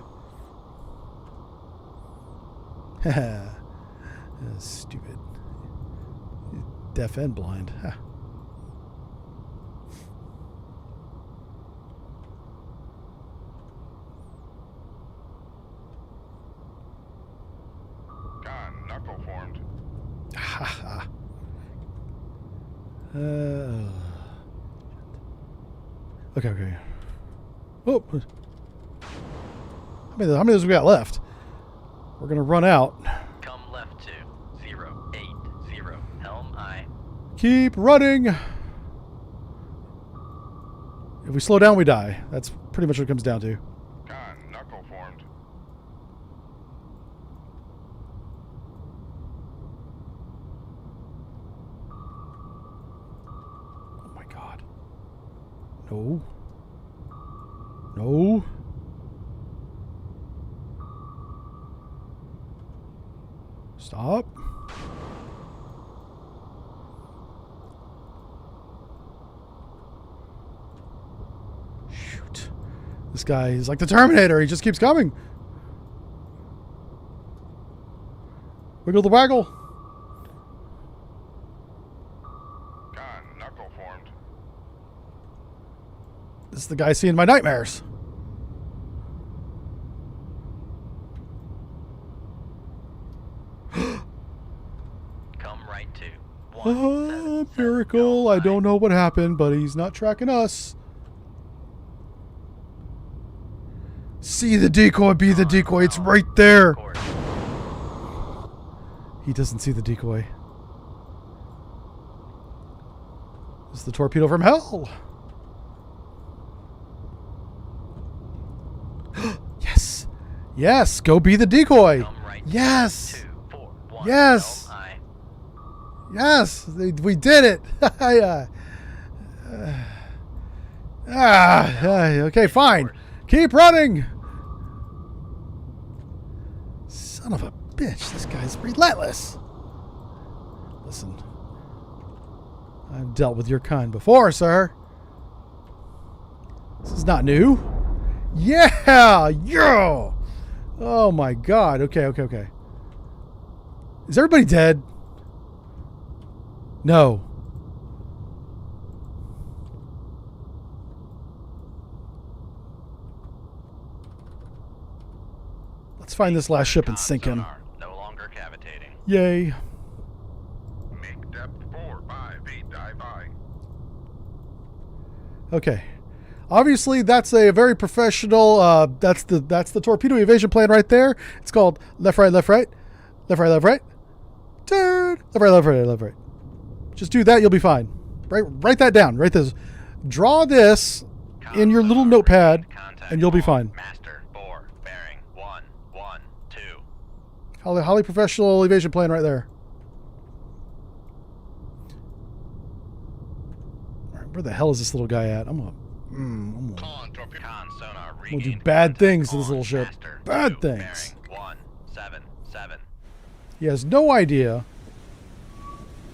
Stupid. Deaf and blind. Ha. Con, knuckle formed. Ha ha. Okay, okay. Oh. How many of those we got left? We're gonna run out. Come left to 080. Helm I. Keep running. If we slow down, we die. That's pretty much what it comes down to. Con, knuckle formed. Oh my god. No. No. Stop. Shoot. This guy is like the Terminator. He just keeps coming. Wiggle the waggle. Con, knuckle formed. This is the guy seeing my nightmares. Come right to Ah, miracle. I don't know what happened, but he's not tracking us. See the decoy, be the decoy. It's right there. He doesn't see the decoy. This is the torpedo from hell. Yes. Yes. Go be the decoy. Yes. Yes. Yes. We did it. Okay, fine. Keep running. Son of a bitch. This guy's relentless. Listen. I've dealt with your kind before, sir. This is not new. Yeah! Yeah! Oh my god. Okay. Is everybody dead? No. Let's find this last ship and sink him. No longer cavitating. Yay. Make depth 4, 5 feet, dive high. Okay. Obviously, that's a very professional. That's the torpedo evasion plan right there. It's called left, right, left, right, left, right, left, right, turn, left, right, left, right, left, right. Just do that, you'll be fine. Write that down. Write this. Draw this in your little notepad, and you'll be fine. Master 4, bearing 112. Highly professional evasion plan right there. All right, where the hell is this little guy at? I'm gonna Con, torpedo. Con sonar We'll do regained bad contact things to this on little ship. Master Bad 2, things. bearing 177. He has no idea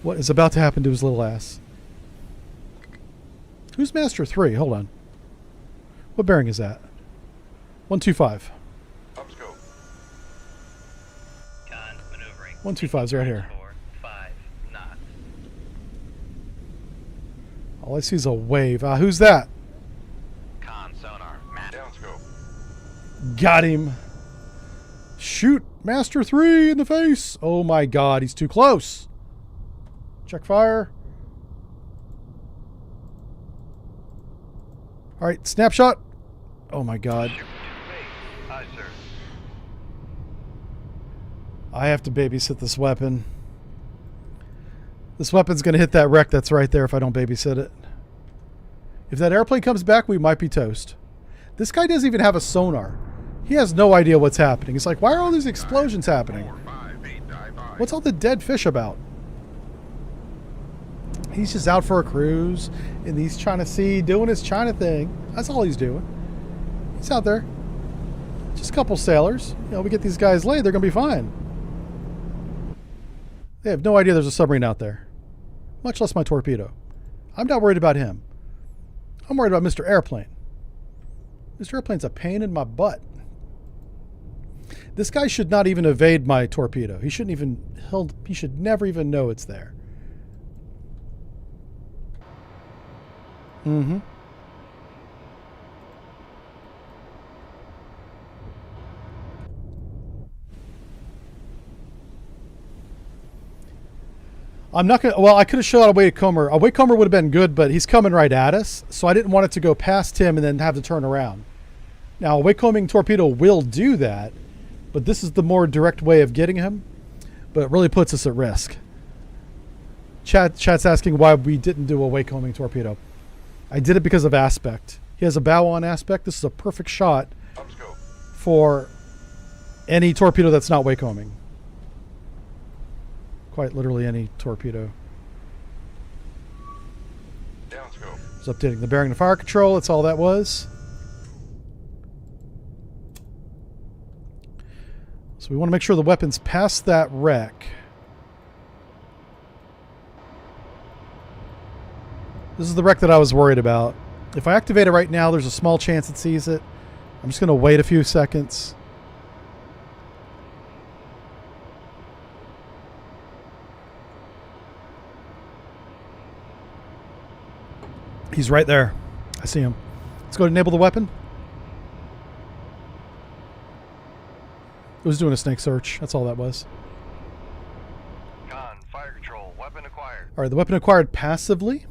what is about to happen to his little ass. Who's Master 3? Hold on. What bearing is that? 125. Up scope. Con maneuvering. 125's right here. 5 knots. All I see is a wave. Who's that? Con sonar. Down scope. Got him. Shoot Master 3 in the face. Oh my god, he's too close. Check fire. All right, snapshot. Oh my god. Aye, sir. I have to babysit this weapon. This weapon's going to hit that wreck that's right there if I don't babysit it. If that airplane comes back, we might be toast. This guy doesn't even have a sonar. He has no idea what's happening. He's like, why are all these explosions happening? 4, 5 feet, dive high. What's all the dead fish about? He's just out for a cruise in the East China Sea doing his China thing. That's all he's doing. He's out there. Just a couple sailors. You know, we get these guys laid, they're going to be fine. They have no idea there's a submarine out there. Much less my torpedo. I'm not worried about him. I'm worried about Mr. Airplane. Mr. Airplane's a pain in my butt. This guy should not even evade my torpedo. He shouldn't even, he should never even know it's there. Mm-hmm. I'm not gonna. Well, I could have shot a Wakecomer. A Wakecomer would have been good, but he's coming right at us, so I didn't want it to go past him and then have to turn around. Now, a Wakecoming torpedo will do that, but this is the more direct way of getting him. But it really puts us at risk. Chat's asking why we didn't do a Wakecoming torpedo. I did it because of aspect. He has a bow on aspect. This is a perfect shot Up scope. for any torpedo that's not Wakecoming. Quite literally any torpedo. Down scope. Just updating the bearing and fire control. That's all that was. So we want to make sure the weapon's past that wreck. This is the wreck that I was worried about. If I activate it right now, there's a small chance it sees it. I'm just going to wait a few seconds. He's right there. I see him. Let's go enable the weapon. It was doing a snake search. That's all that was. Con, fire control, weapon acquired. All right, the weapon acquired passively.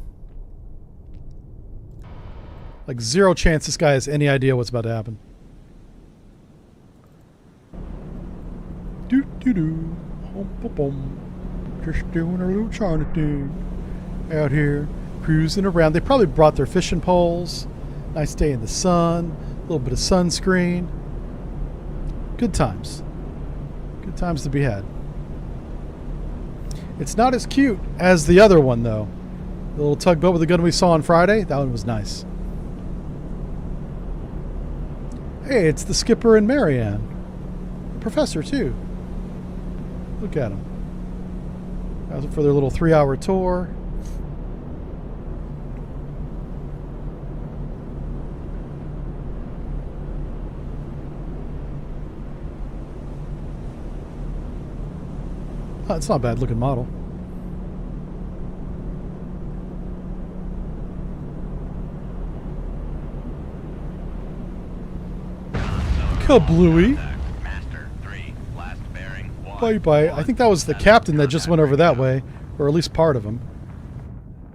Like 0 chance this guy has any idea what's about to happen. Do. Just doing a little China thing. Out here, cruising around. They probably brought their fishing poles. Nice day in the sun. A little bit of sunscreen. Good times. Good times to be had. It's not as cute as the other one, though. The little tugboat with the gun we saw on Friday. That one was nice. Hey, it's the skipper and Marianne. The professor, too. Look at them. That was for their little 3-hour tour. Oh, it's not a bad looking model. Kablooey. Master 3, last bearing 1. Bye-bye. I think that was the captain that just went over that way. Or at least part of him.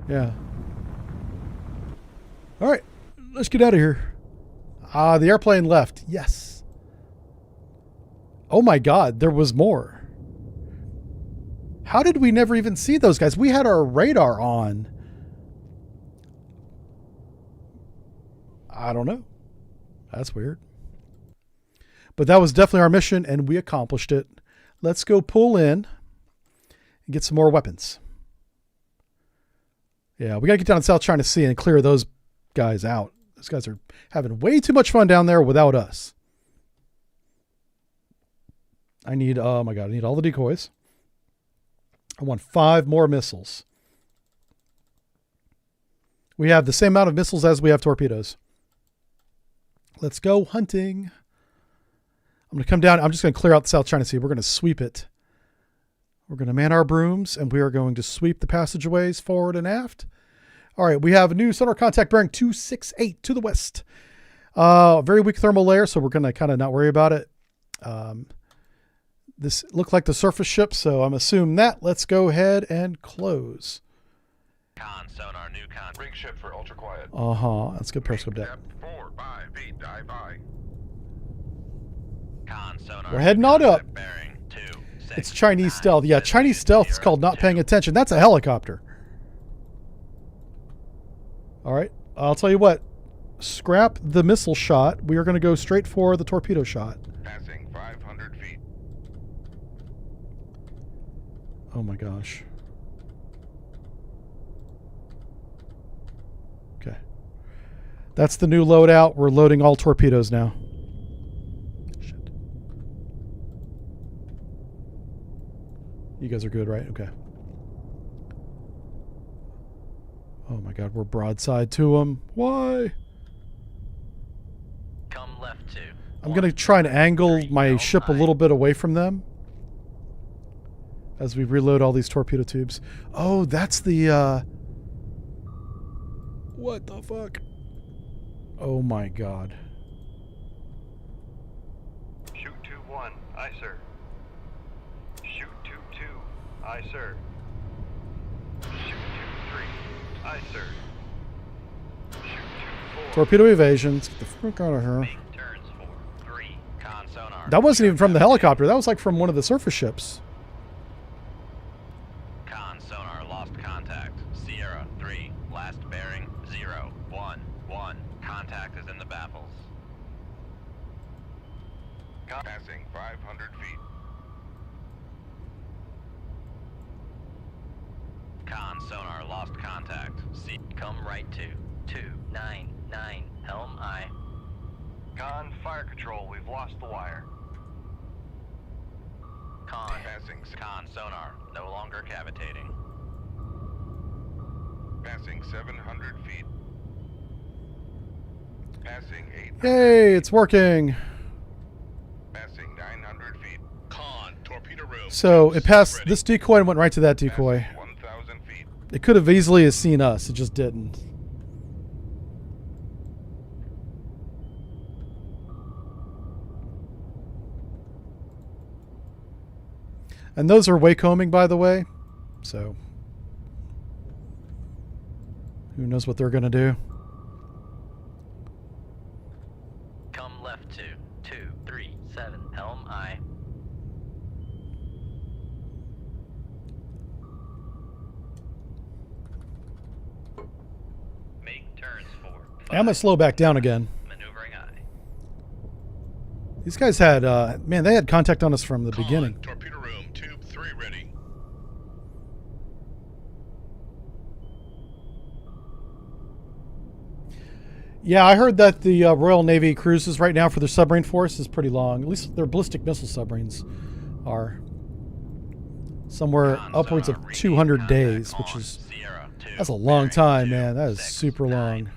Yeah. Alright. Let's get out of here. The airplane left. Yes. Oh my god, there was more. How did we never even see those guys? We had our radar on. I don't know. That's weird. But that was definitely our mission, and we accomplished it. Let's go pull in and get some more weapons. Yeah, we got to get down to South China Sea and clear those guys out. Those guys are having way too much fun down there without us. I need, oh my god, I need all the decoys. I want 5 more missiles. We have the same amount of missiles as we have torpedoes. Let's go hunting. I'm going to come down. I'm just going to clear out the South China Sea. We're going to sweep it. We're going to man our brooms, and we are going to sweep the passageways forward and aft. All right, we have a new sonar contact bearing 268 to the west. Very weak thermal layer, so we're going to kind of not worry about it. This looked like the surface ship, so I'm assuming that. Let's go ahead and close. Con sonar, new con. Rig ship for ultra quiet. That's good periscope depth. Depth 4 by feet, dive by. Con sonar. We're heading on up. Bearing 2, 6, It's Chinese 9, stealth. Yeah, Chinese stealth is called not paying attention. That's a helicopter. All right, I'll tell you what. Scrap the missile shot. We are going to go straight for the torpedo shot. Passing 500 feet. Oh my gosh. Okay. That's the new loadout. We're loading all torpedoes now. Shit. You guys are good, right? Okay. Oh my god, we're broadside to them. Why? Come left 2. I'm going to try and angle my ship a little bit away from them as we reload all these torpedo tubes. Oh, that's the, what the fuck? Oh my god. Shoot 2-1, aye sir. Shoot 2-2, aye sir. Shoot 2-3, aye sir. Shoot 2-4. Torpedo evasions. Get the frick out of here. Make turns for 3. Con sonar. That wasn't even from the helicopter. That was like from one of the surface ships. Con sonar lost contact. Sierra 3, last bearing 0, 1, 1. Contact is in the baffles. Passing 500 feet. Con sonar lost contact. See, come right to 299. Helm aye. Con, fire control, we've lost the wire. Con. Passing. Con sonar, no longer cavitating. Passing 700 feet. Passing 800. Yay, it's working. Passing 900 feet. Con, torpedo room. So it passed ready. this decoy and went right to that decoy. Passing 1,000 feet. It could have easily have seen us. It just didn't. And those are waycombing, by the way. So who knows what they're going to do. Come left 237, helm I. Make turns for. I'm going to slow back down again. Maneuvering I. These guys had, man, they had contact on us from the Con, beginning. torpedo room. Tube 3 ready. Yeah, I heard that the Royal Navy cruises right now for their submarine force is pretty long. At least their ballistic missile submarines are somewhere Con upwards of sonar, 200 regain days, contact which on is Sierra 2, that's a long bearing time, man. That is 269. super long.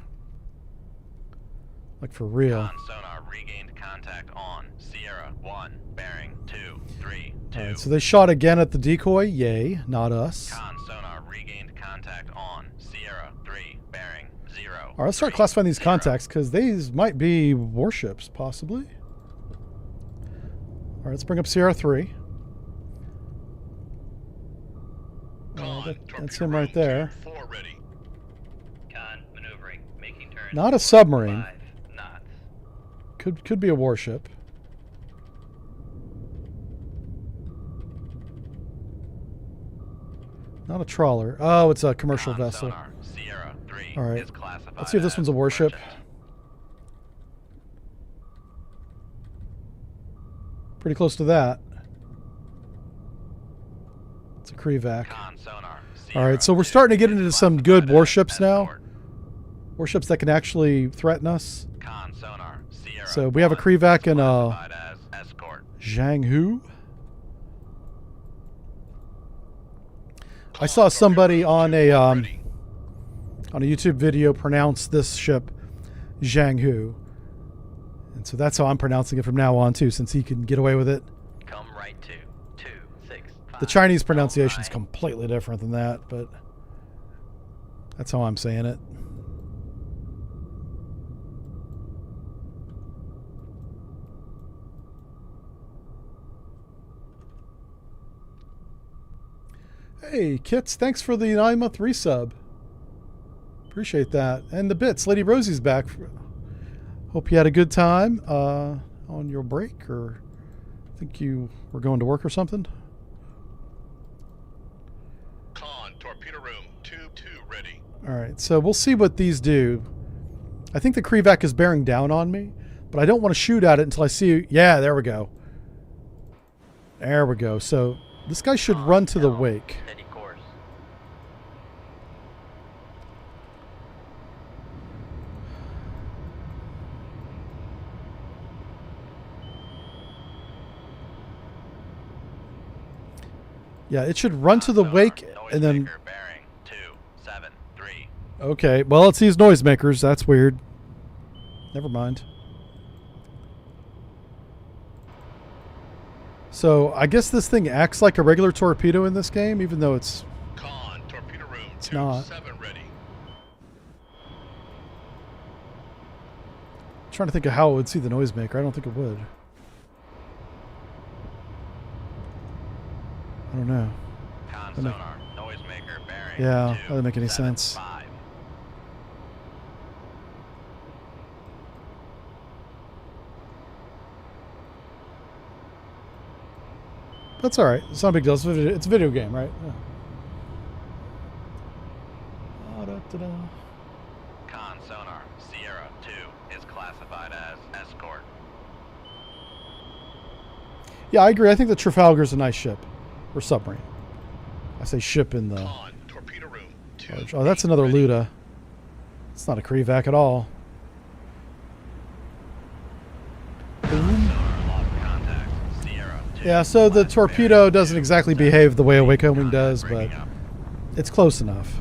Like for real. Con sonar regained contact on Sierra 1, bearing 232. All right, so they shot again at the decoy. Yay, not us. Con sonar regained contact on Sierra 3, bearing 0. All right, let's start classifying these contacts because these might be warships, possibly. All right, let's bring up Sierra 3. Con, That's torpedo him room. right there. Tube 4 ready. Con maneuvering, making turns. Not a for submarine. 5 knots. Could be a warship. Not a trawler. Oh, it's a commercial Con vessel. sonar, Sierra 3 All right. is classified Let's see if this as one's a warship. merchant. Pretty close to that. It's a Krevac. Con sonar, All right, Sierra so we're 2 starting to get is into some good classified as warships now. escort. Warships that can actually threaten us. Con sonar, Sierra So we have a 1 Krevac is and a classified as escort. Zhang Hu. I Con, saw torpedo somebody room. on Tube a 4 ready. on a YouTube video pronounce this ship Zhang Hu. And so that's how I'm pronouncing it from now on too, since he can get away with it. Come right to 265. The Chinese helm pronunciation is I. completely different than that, but that's how I'm saying it. Hey, Kits, thanks for the 9-month resub. Appreciate that. And the bits. Lady Rosie's back. Hope you had a good time on your break, or I think you were going to work or something. Con, torpedo room. Tube 2 ready. All right, so we'll see what these do. I think the Krevac is bearing down on me, but I don't want to shoot at it until I see... Yeah, there we go. There we go. So this guy should run to the Helm, wake. Steady course. Yeah, it should run to the Sonar, wake and then... noisemaker bearing 273. Okay, well, it's these noisemakers. That's weird. Never mind. So I guess this thing acts like a regular torpedo in this game, even though it's... Con, torpedo room. It's Tube not. 7 ready. trying to think of how it would see the noisemaker. I don't think it would. I don't know. Con That make- sonar, noisemaker bearing Yeah, that doesn't make any sense. 275. That's all right. It's not a big deal. It's a video game, right? Yeah. Da-da-da-da. Con sonar, Sierra 2 is classified as escort. Yeah, I agree. I think the Trafalgar's a nice ship. Or submarine. I say ship in the... Con, torpedo room. Tube Oh, that's 8 another ready. Luda. It's not a Krevac at all. Con sonar lost contact, Sierra 2 Yeah, so the torpedo doesn't exactly behave the way a waycoming does, but it's close enough.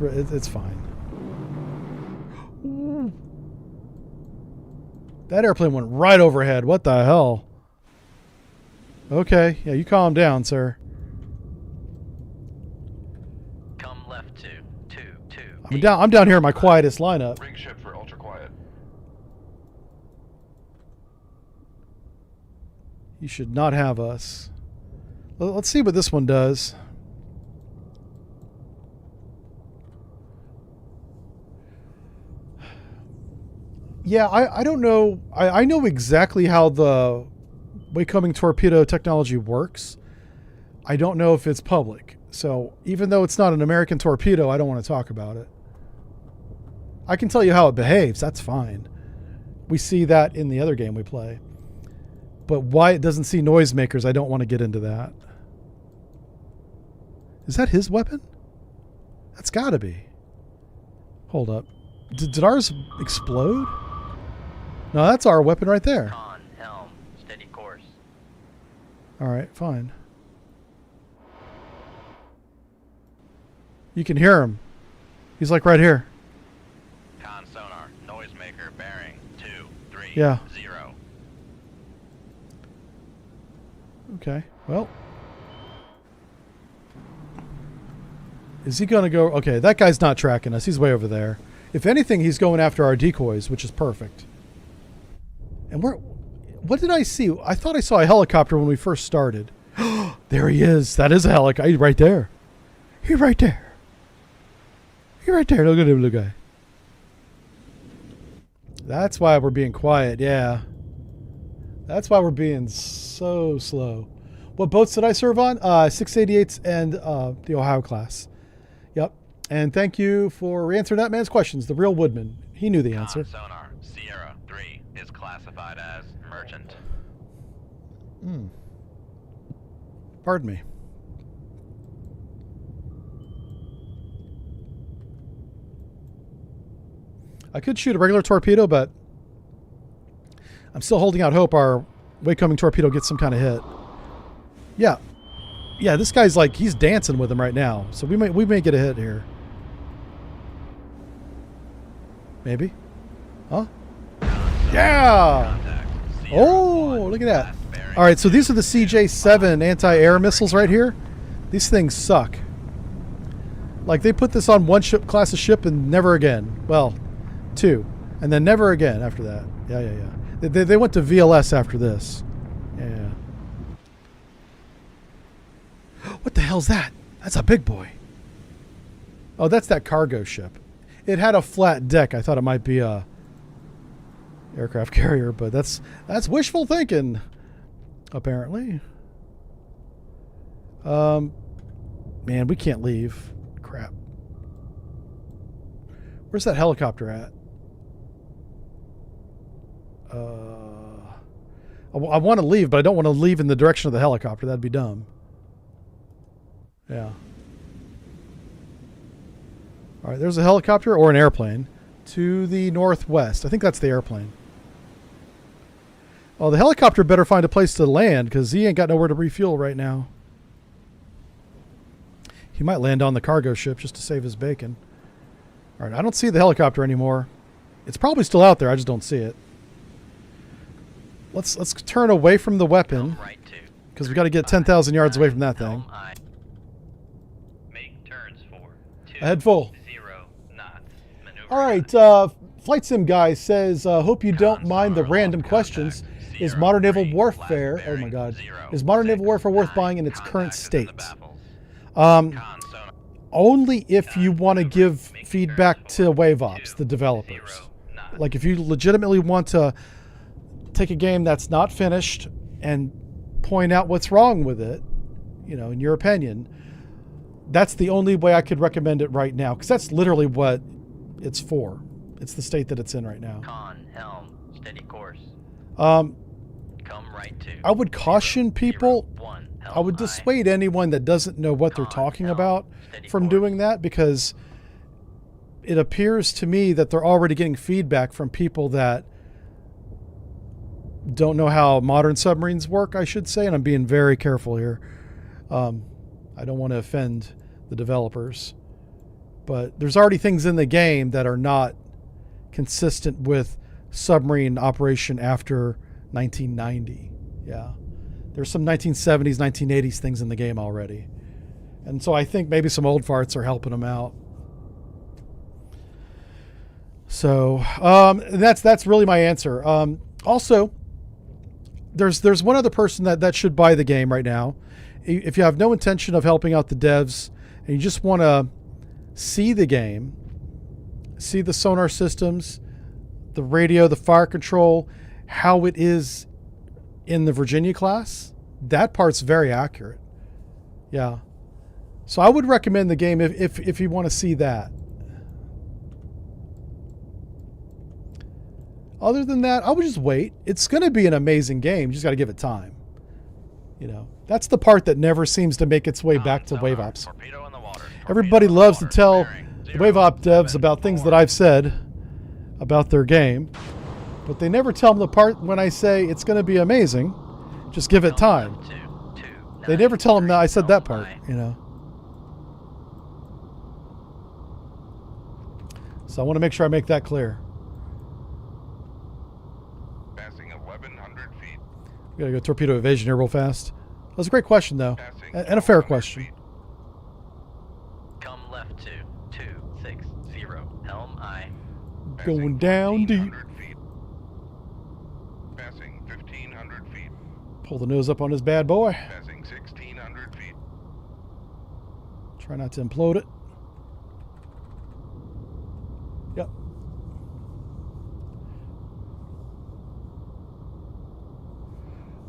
It's fine. That airplane went right overhead. What the hell? Okay, yeah, you calm down, sir. Come left to 2. I'm down here in my quietest lineup. Rig ship for ultra quiet. You should not have us. Let's see what this one does. Yeah, I don't know. I know exactly how the waycoming torpedo technology works. I don't know if it's public. So even though it's not an American torpedo, I don't want to talk about it. I can tell you how it behaves. That's fine. We see that in the other game we play. But why it doesn't see noisemakers, I don't want to get into that. Is that his weapon? That's got to be. Hold up. Did ours explode? No, that's our weapon right there. Con, helm, steady course. All right, fine. You can hear him. He's like right here. Con sonar, noisemaker bearing 230. Yeah. Okay, well. Is he going to go? Okay, that guy's not tracking us. He's way over there. If anything, he's going after our decoys, which is perfect. And what did I see? I thought I saw a helicopter when we first started. There he is. That is a helicopter. He's right there. He's right there. He's right there. Look at him, little guy. That's why we're being quiet. Yeah. That's why we're being so slow. What boats did I serve on? 688s and the Ohio class. Yep. And thank you for answering that man's questions. The real Woodman. He knew the answer. Sonar, Sierra 3 is classified as merchant. Pardon me. I could shoot a regular torpedo, but I'm still holding out hope our waycoming torpedo gets some kind of hit. Yeah. Yeah, this guy's like, he's dancing with him right now. So we may get a hit here. Maybe. Huh? Yeah! Oh, look at that. All right, so these are the CJ-7 anti-air missiles right here. These things suck. Like, they put this on one ship, class of ship and never again. Well, 2. And then never again after that. Yeah. They went to VLS after this. Yeah. What the hell's that? That's a big boy. Oh, that's that cargo ship. It had a flat deck. I thought it might be a aircraft carrier, but that's wishful thinking, apparently. Man, we can't leave. Crap. Where's that helicopter at? I want to leave, but I don't want to leave in the direction of the helicopter. That'd be dumb. Yeah. All right, there's a helicopter or an airplane to the northwest. I think that's the airplane. Well, the helicopter better find a place to land because he ain't got nowhere to refuel right now. He might land on the cargo ship just to save his bacon. All right, I don't see the helicopter anymore. It's probably still out there. I just don't see it. Let's turn away from the weapon because we got to get 10,000 yards away from that thing. Make turns for 2, Ahead full. 0 knots. Maneuver. All right, Flight Sim Guy says, hope you don't mind the random questions. Is modern naval warfare, oh my God, is modern naval warfare worth buying in its current state? Only if you want to give feedback to Wave Ops, the developers. Like if you legitimately want to take a game that's not finished and point out what's wrong with it, you know, in your opinion, that's the only way I could recommend it right now, because that's literally what it's for. It's the state that it's in right now. Con, helm, steady course. Come right to. I would caution people. 1, I would dissuade anyone that doesn't know what they're talking about from doing that, because it appears to me that they're already getting feedback from people that don't know how modern submarines work, I should say, and I'm being very careful here. I don't want to offend the developers, but there's already things in the game that are not consistent with submarine operation after 1990. Yeah. There's some 1970s, 1980s things in the game already. And so I think maybe some old farts are helping them out. So that's really my answer. Also, there's one other person that should buy the game right now. If you have no intention of helping out the devs and you just want to see the game, see the sonar systems, the radio, the fire control, how it is in the Virginia class, that part's very accurate. Yeah. So I would recommend the game if you want to see that. Other than that, I would just wait. It's going to be an amazing game. You just got to give it time. You know, that's the part that never seems to make its way back to Wave Ops. Everybody loves to tell the Wave Op devs about things that I've said about their game, but they never tell them the part when I say it's going to be amazing. Just give it time. They never tell them that I said that part, you know. So I want to make sure I make that clear. Passing 1,100 feet. We gotta go torpedo evasion here real fast. That was a great question, though, and a fair question. Come left to 260. Helm I. Going down deep. Feet. Passing 1,500 feet. Pull the nose up on his bad boy. Passing 1,600 feet. Try not to implode it. Yep.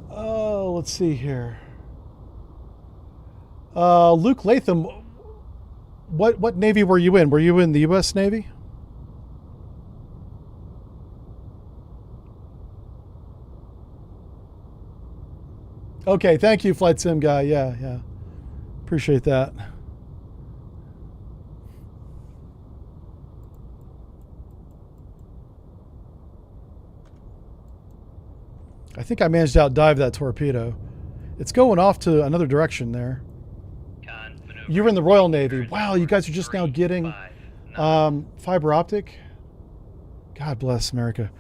Oh, let's see here. Luke Latham, what Navy were you in? Were you in the U.S. Navy? Okay, thank you, Flight Sim guy. Yeah. Appreciate that. I think I managed to outdive that torpedo. It's going off to another direction there. You were in the Royal Navy. Wow, you guys are just now getting fiber optic. God bless America.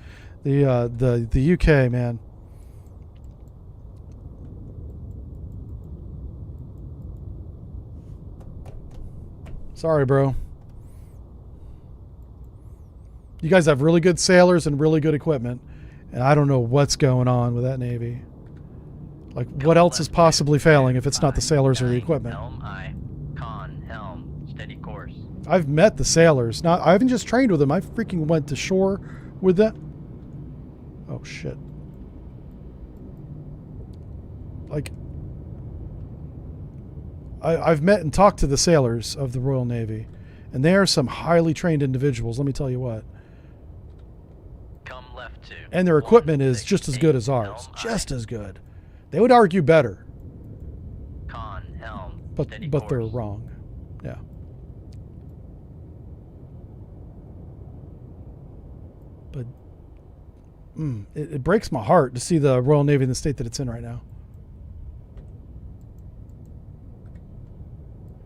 The UK, man. Sorry, bro. You guys have really good sailors and really good equipment. And I don't know what's going on with that Navy. Like, what else is possibly failing if it's not the sailors or the equipment? Helm I. Con, helm, steady course. I've met the sailors. Not, I haven't just trained with them. I freaking went to shore with them. Oh, shit. Like, I've met and talked to the sailors of the Royal Navy. And they are some highly trained individuals, let me tell you what. And their equipment is just as good as ours. Just as good. They would argue better. But they're wrong. Yeah. But it breaks my heart to see the Royal Navy in the state that it's in right now.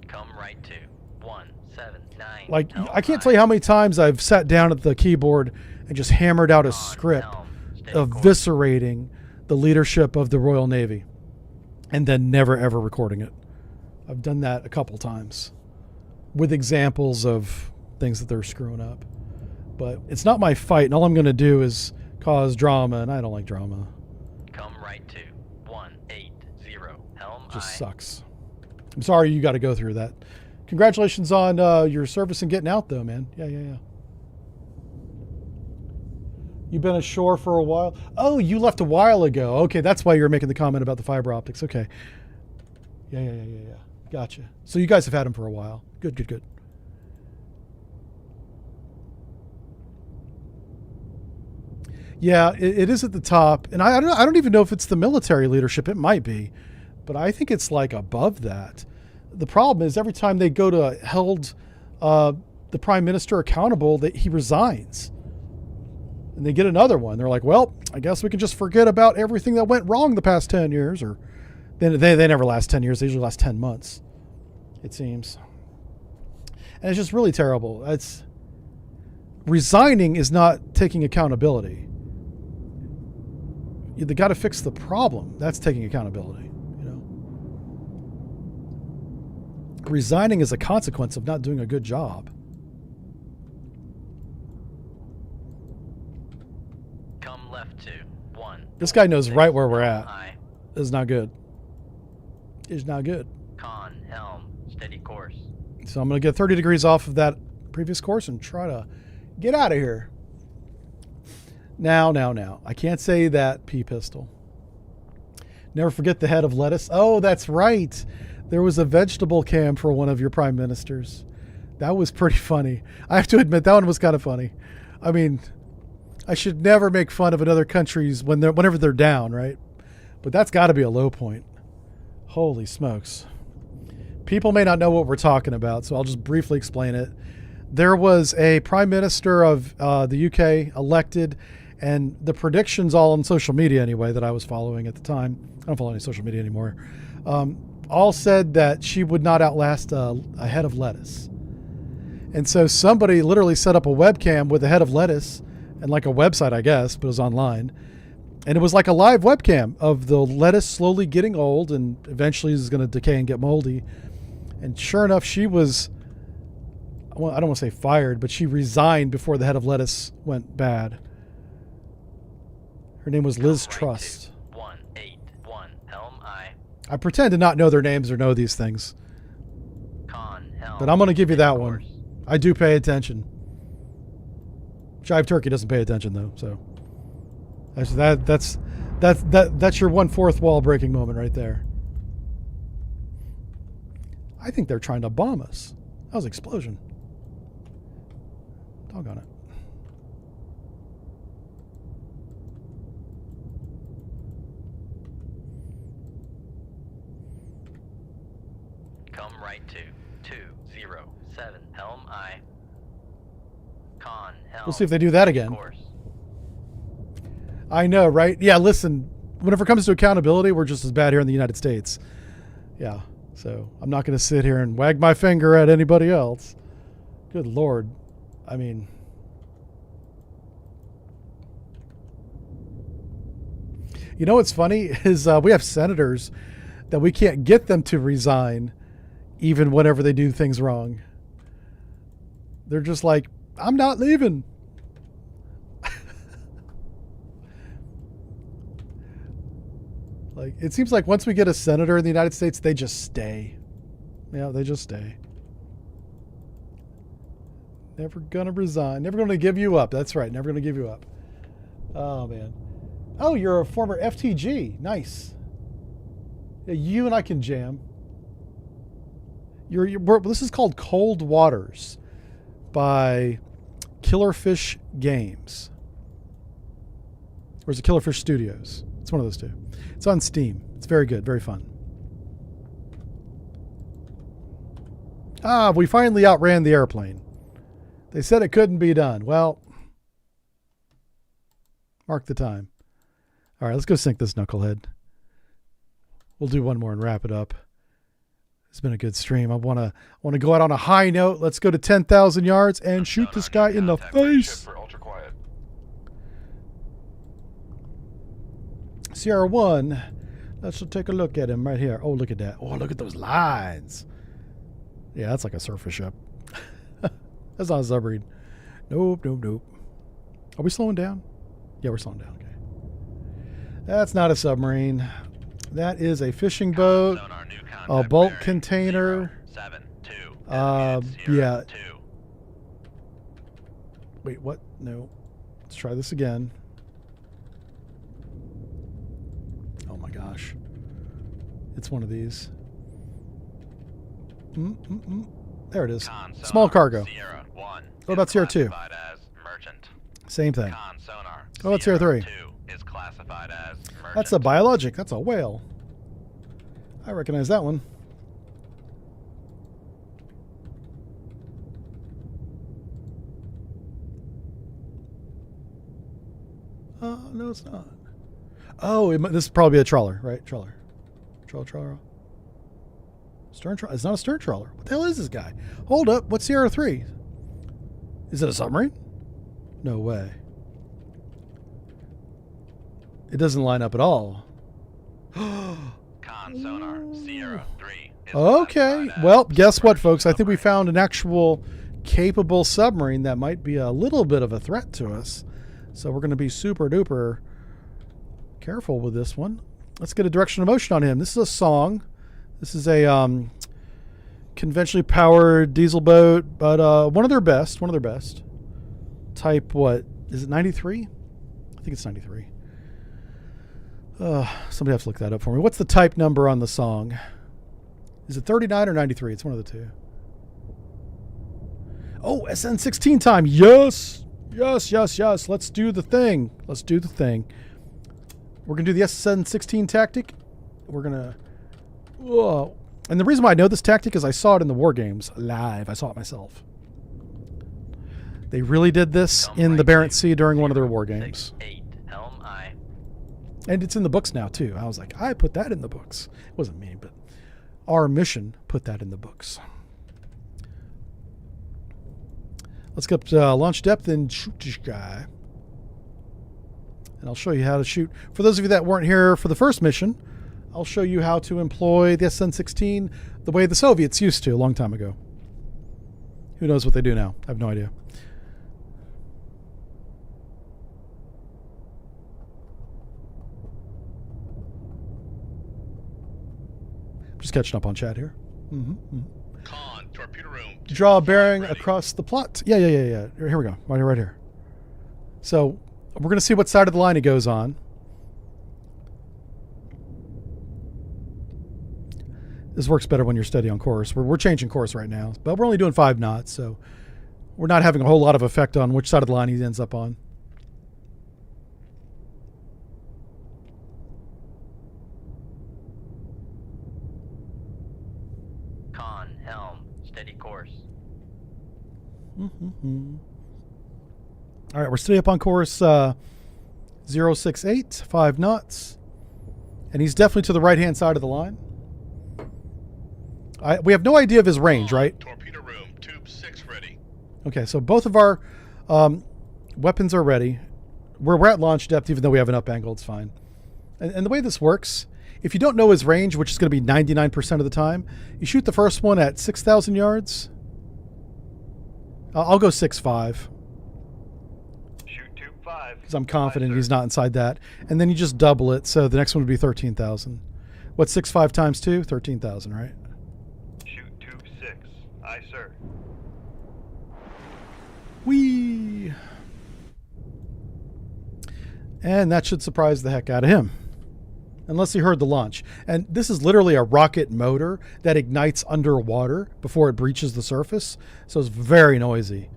Come right to 179. Like, I can't tell you how many times I've sat down at the keyboard and just hammered out a script eviscerating the leadership of the Royal Navy and then never ever recording it. I've done that a couple times with examples of things that they're screwing up. But it's not my fight, and all I'm going to do is cause drama, and I don't like drama. Come right to 180. Helm just sucks. I'm sorry you got to go through that. Congratulations on your service and getting out, though, man. Yeah. You've been ashore for a while? Oh, you left a while ago. Okay, that's why you're making the comment about the fiber optics. Okay. Yeah. Gotcha. So you guys have had them for a while. Good. Yeah, it is at the top. And I don't even know if it's the military leadership. It might be. But I think it's like above that. The problem is every time they go to hold the prime minister accountable, he resigns. And they get another one. They're like, well, I guess we can just forget about everything that went wrong the past 10 years. Or they never last 10 years. They usually last 10 months, it seems. And it's just really terrible. Resigning is not taking accountability. They got to fix the problem. That's taking accountability. Resigning is a consequence of not doing a good job. Come left to 1. This guy knows right where we're at. High. This is not good. It's not good. Con, helm, steady course. So I'm going to get 30 degrees off of that previous course and try to get out of here. Now. I can't say that, P-Pistol. Never forget the head of lettuce. Oh, that's right. There was a vegetable cam for one of your prime ministers. That was pretty funny. I have to admit, that one was kind of funny. I mean, I should never make fun of another countries whenever they're down, right? But that's got to be a low point. Holy smokes. People may not know what we're talking about, so I'll just briefly explain it. There was a prime minister of the UK elected, and the predictions all on social media anyway that I was following at the time. I don't follow any social media anymore. All said that she would not outlast a head of lettuce. And so somebody literally set up a webcam with a head of lettuce and like a website, I guess, but it was online. And it was like a live webcam of the lettuce slowly getting old and eventually is going to decay and get moldy. And sure enough, she was, well, I don't want to say fired, but she resigned before the head of lettuce went bad. Her name was Liz Truss. 181, helm, aye. I pretend to not know their names or know these things. Con, helm, But I'm going to give you that course. one. I do pay attention. Jive Turkey doesn't pay attention though, so that's your 1/4 wall breaking moment right there. I think they're trying to bomb us. That was an explosion. Doggone it. Come right to 207, helm, aye. Con, helm. We'll see if they do that again. Course. I know, right? Yeah, listen, whenever it comes to accountability, we're just as bad here in the United States. Yeah, so I'm not going to sit here and wag my finger at anybody else. Good Lord. I mean, you know what's funny is we have senators that we can't get them to resign even whenever they do things wrong. They're just like, I'm not leaving. Like, it seems like once we get a senator in the United States, they just stay. Yeah, they just stay. Never gonna resign. Never gonna give you up. That's right. Never gonna give you up. Oh, man. Oh, you're a former FTG. Nice. Yeah, you and I can jam. This is called Cold Waters by Killerfish Games. Or is it Killerfish Studios? It's one of those two. It's on Steam. It's very good. Very fun. Ah, we finally outran the airplane. They said it couldn't be done. Well, mark the time. All right, let's go sink this knucklehead. We'll do one more and wrap it up. It's been a good stream. I want to go out on a high note. Let's go to 10,000 yards and shoot this guy in the face. Sierra 1. Let's take a look at him right here. Oh, look at that. Oh, look at those lines. Yeah, that's like a surface ship. That's not a submarine. Nope. Are we slowing down? Yeah, we're slowing down. Okay. That's not a submarine. That is a fishing boat. A bulk container. 072. Yeah. Wait, what? No. Let's try this again. Oh my gosh. It's one of these. There it is. Small cargo. What about Sierra 2? Same thing. What about Sierra 3? That's a biologic. That's a whale. I recognize that one. no, it's not. Oh, this is probably a trawler, right? Trawler. Trawler. Stern trawler. It's not a stern trawler. What the hell is this guy? Hold up. What's Sierra 3? Is it a submarine? No way. It doesn't line up at all. Con sonar, Sierra 3. is Okay. classified as Well, guess what, submerged folks? I think we submarine. found an actual capable submarine that might be a little bit of a threat to us. So we're going to be super duper careful with this one. Let's get a direction of motion on him. This is a song. This is a conventionally powered diesel boat, but one of their best. Type what? Is it 93? I think it's 93. Somebody has to look that up for me. What's the type number on the song? Is it 39 or 93? It's one of the two. Oh, SN16 time. Yes. Let's do the thing. We're going to do the SN16 tactic. We're going to... Whoa. And the reason why I know this tactic is I saw it in the War Games live. I saw it myself. They really did this in the Barents Sea during one of their War Games. 8, helm I. And it's in the books now, too. I was like, I put that in the books. It wasn't me, but our mission put that in the books. Let's get launch depth and shoot this guy. And I'll show you how to shoot. For those of you that weren't here for the first mission, I'll show you how to employ the SN16 the way the Soviets used to a long time ago. Who knows what they do now? I have no idea. Just catching up on chat here. Con, torpedo room. Draw a bearing ready. across the plot. Yeah. Here we go. Right here. So we're going to see what side of the line it goes on. This works better when you're steady on course. We're changing course right now, but we're only doing 5 knots, so we're not having a whole lot of effect on which side of the line he ends up on. Con, helm, steady course. All right, we're steady up on course 068, 5 knots. And he's definitely to the right-hand side of the line. We have no idea of his range, right? Torpedo room, tube 6 ready. Okay, so both of our weapons are ready. We're at launch depth, even though we have an up angle. It's fine. And the way this works, if you don't know his range, which is going to be 99% of the time, you shoot the first one at 6,000 yards. I'll go 6.5 Shoot tube 5. because I'm confident Aye, he's sir. not inside that. And then you just double it, so the next one would be 13,000. What's 6.5 times 2? 13,000, right? Shoot tube 6. Aye, sir. Whee! And that should surprise the heck out of him. Unless he heard the launch. And this is literally a rocket motor that ignites underwater before it breaches the surface. So it's very noisy.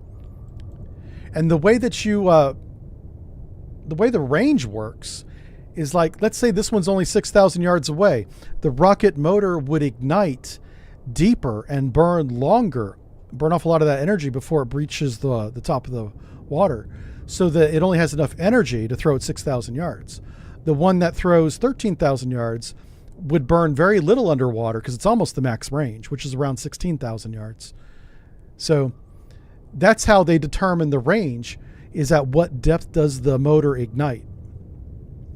And the way that you, the way the range works is like, let's say this one's only 6,000 yards away. The rocket motor would ignite deeper and burn off a lot of that energy before it breaches the top of the water, so that it only has enough energy to throw it 6,000 yards. The one that throws 13,000 yards would burn very little underwater because it's almost the max range, which is around 16,000 yards. So that's how they determine the range, is at what depth does the motor ignite.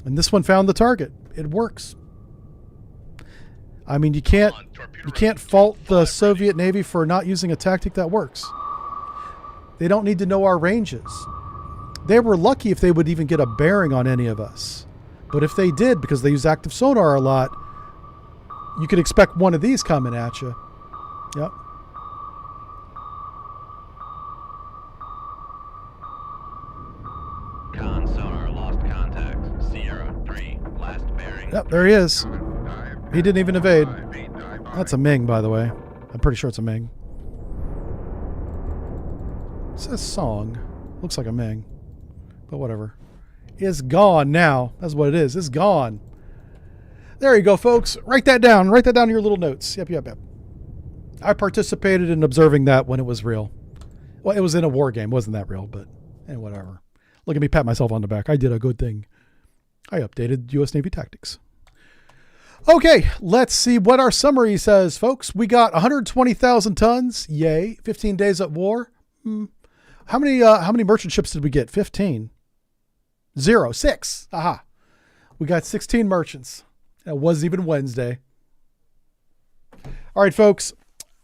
And this one found the target. It works. I mean, you can't fault the Soviet Navy for not using a tactic that works. They don't need to know our ranges. They were lucky if they would even get a bearing on any of us. But if they did, because they use active sonar a lot, you could expect one of these coming at you. Yep. Con sonar lost contact. Sierra 3, last bearing. Yep, there he is. Dive He didn't even evade. 5 8, dive That's a Ming, by the way. I'm pretty sure it's a Ming. It says song. Looks like a Ming. But whatever. It's gone now. That's what it is. It's gone. There you go, folks. Write that down. Write that down in your little notes. Yep. I participated in observing that when it was real. Well, it was in a war game. It wasn't that real, but whatever. Look at me pat myself on the back. I did a good thing. I updated U.S. Navy tactics. Okay, let's see what our summary says, folks. We got 120,000 tons. Yay. 15 days at war. How many merchant ships did we get? 15. 0. 6. Aha. We got 16 merchants. It wasn't even Wednesday. All right, folks.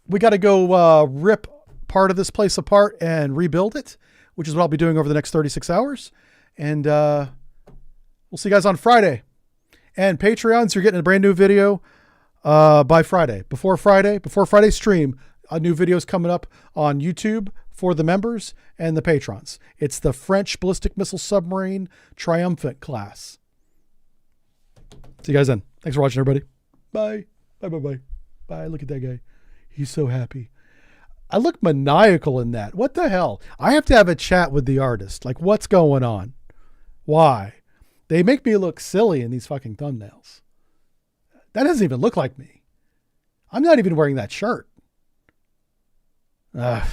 We got to go rip part of this place apart and rebuild it, which is what I'll be doing over the next 36 hours. And we'll see you guys on Friday. And Patreons, you're getting a brand new video by Friday. Before Friday's stream, a new video is coming up on YouTube for the members and the patrons. It's the French ballistic missile submarine Triumphant class. See you guys then. Thanks for watching, everybody. Bye. Bye. Bye. Look at that guy. He's so happy. I look maniacal in that. What the hell? I have to have a chat with the artist. Like, what's going on? Why? They make me look silly in these fucking thumbnails. That doesn't even look like me. I'm not even wearing that shirt. Ugh.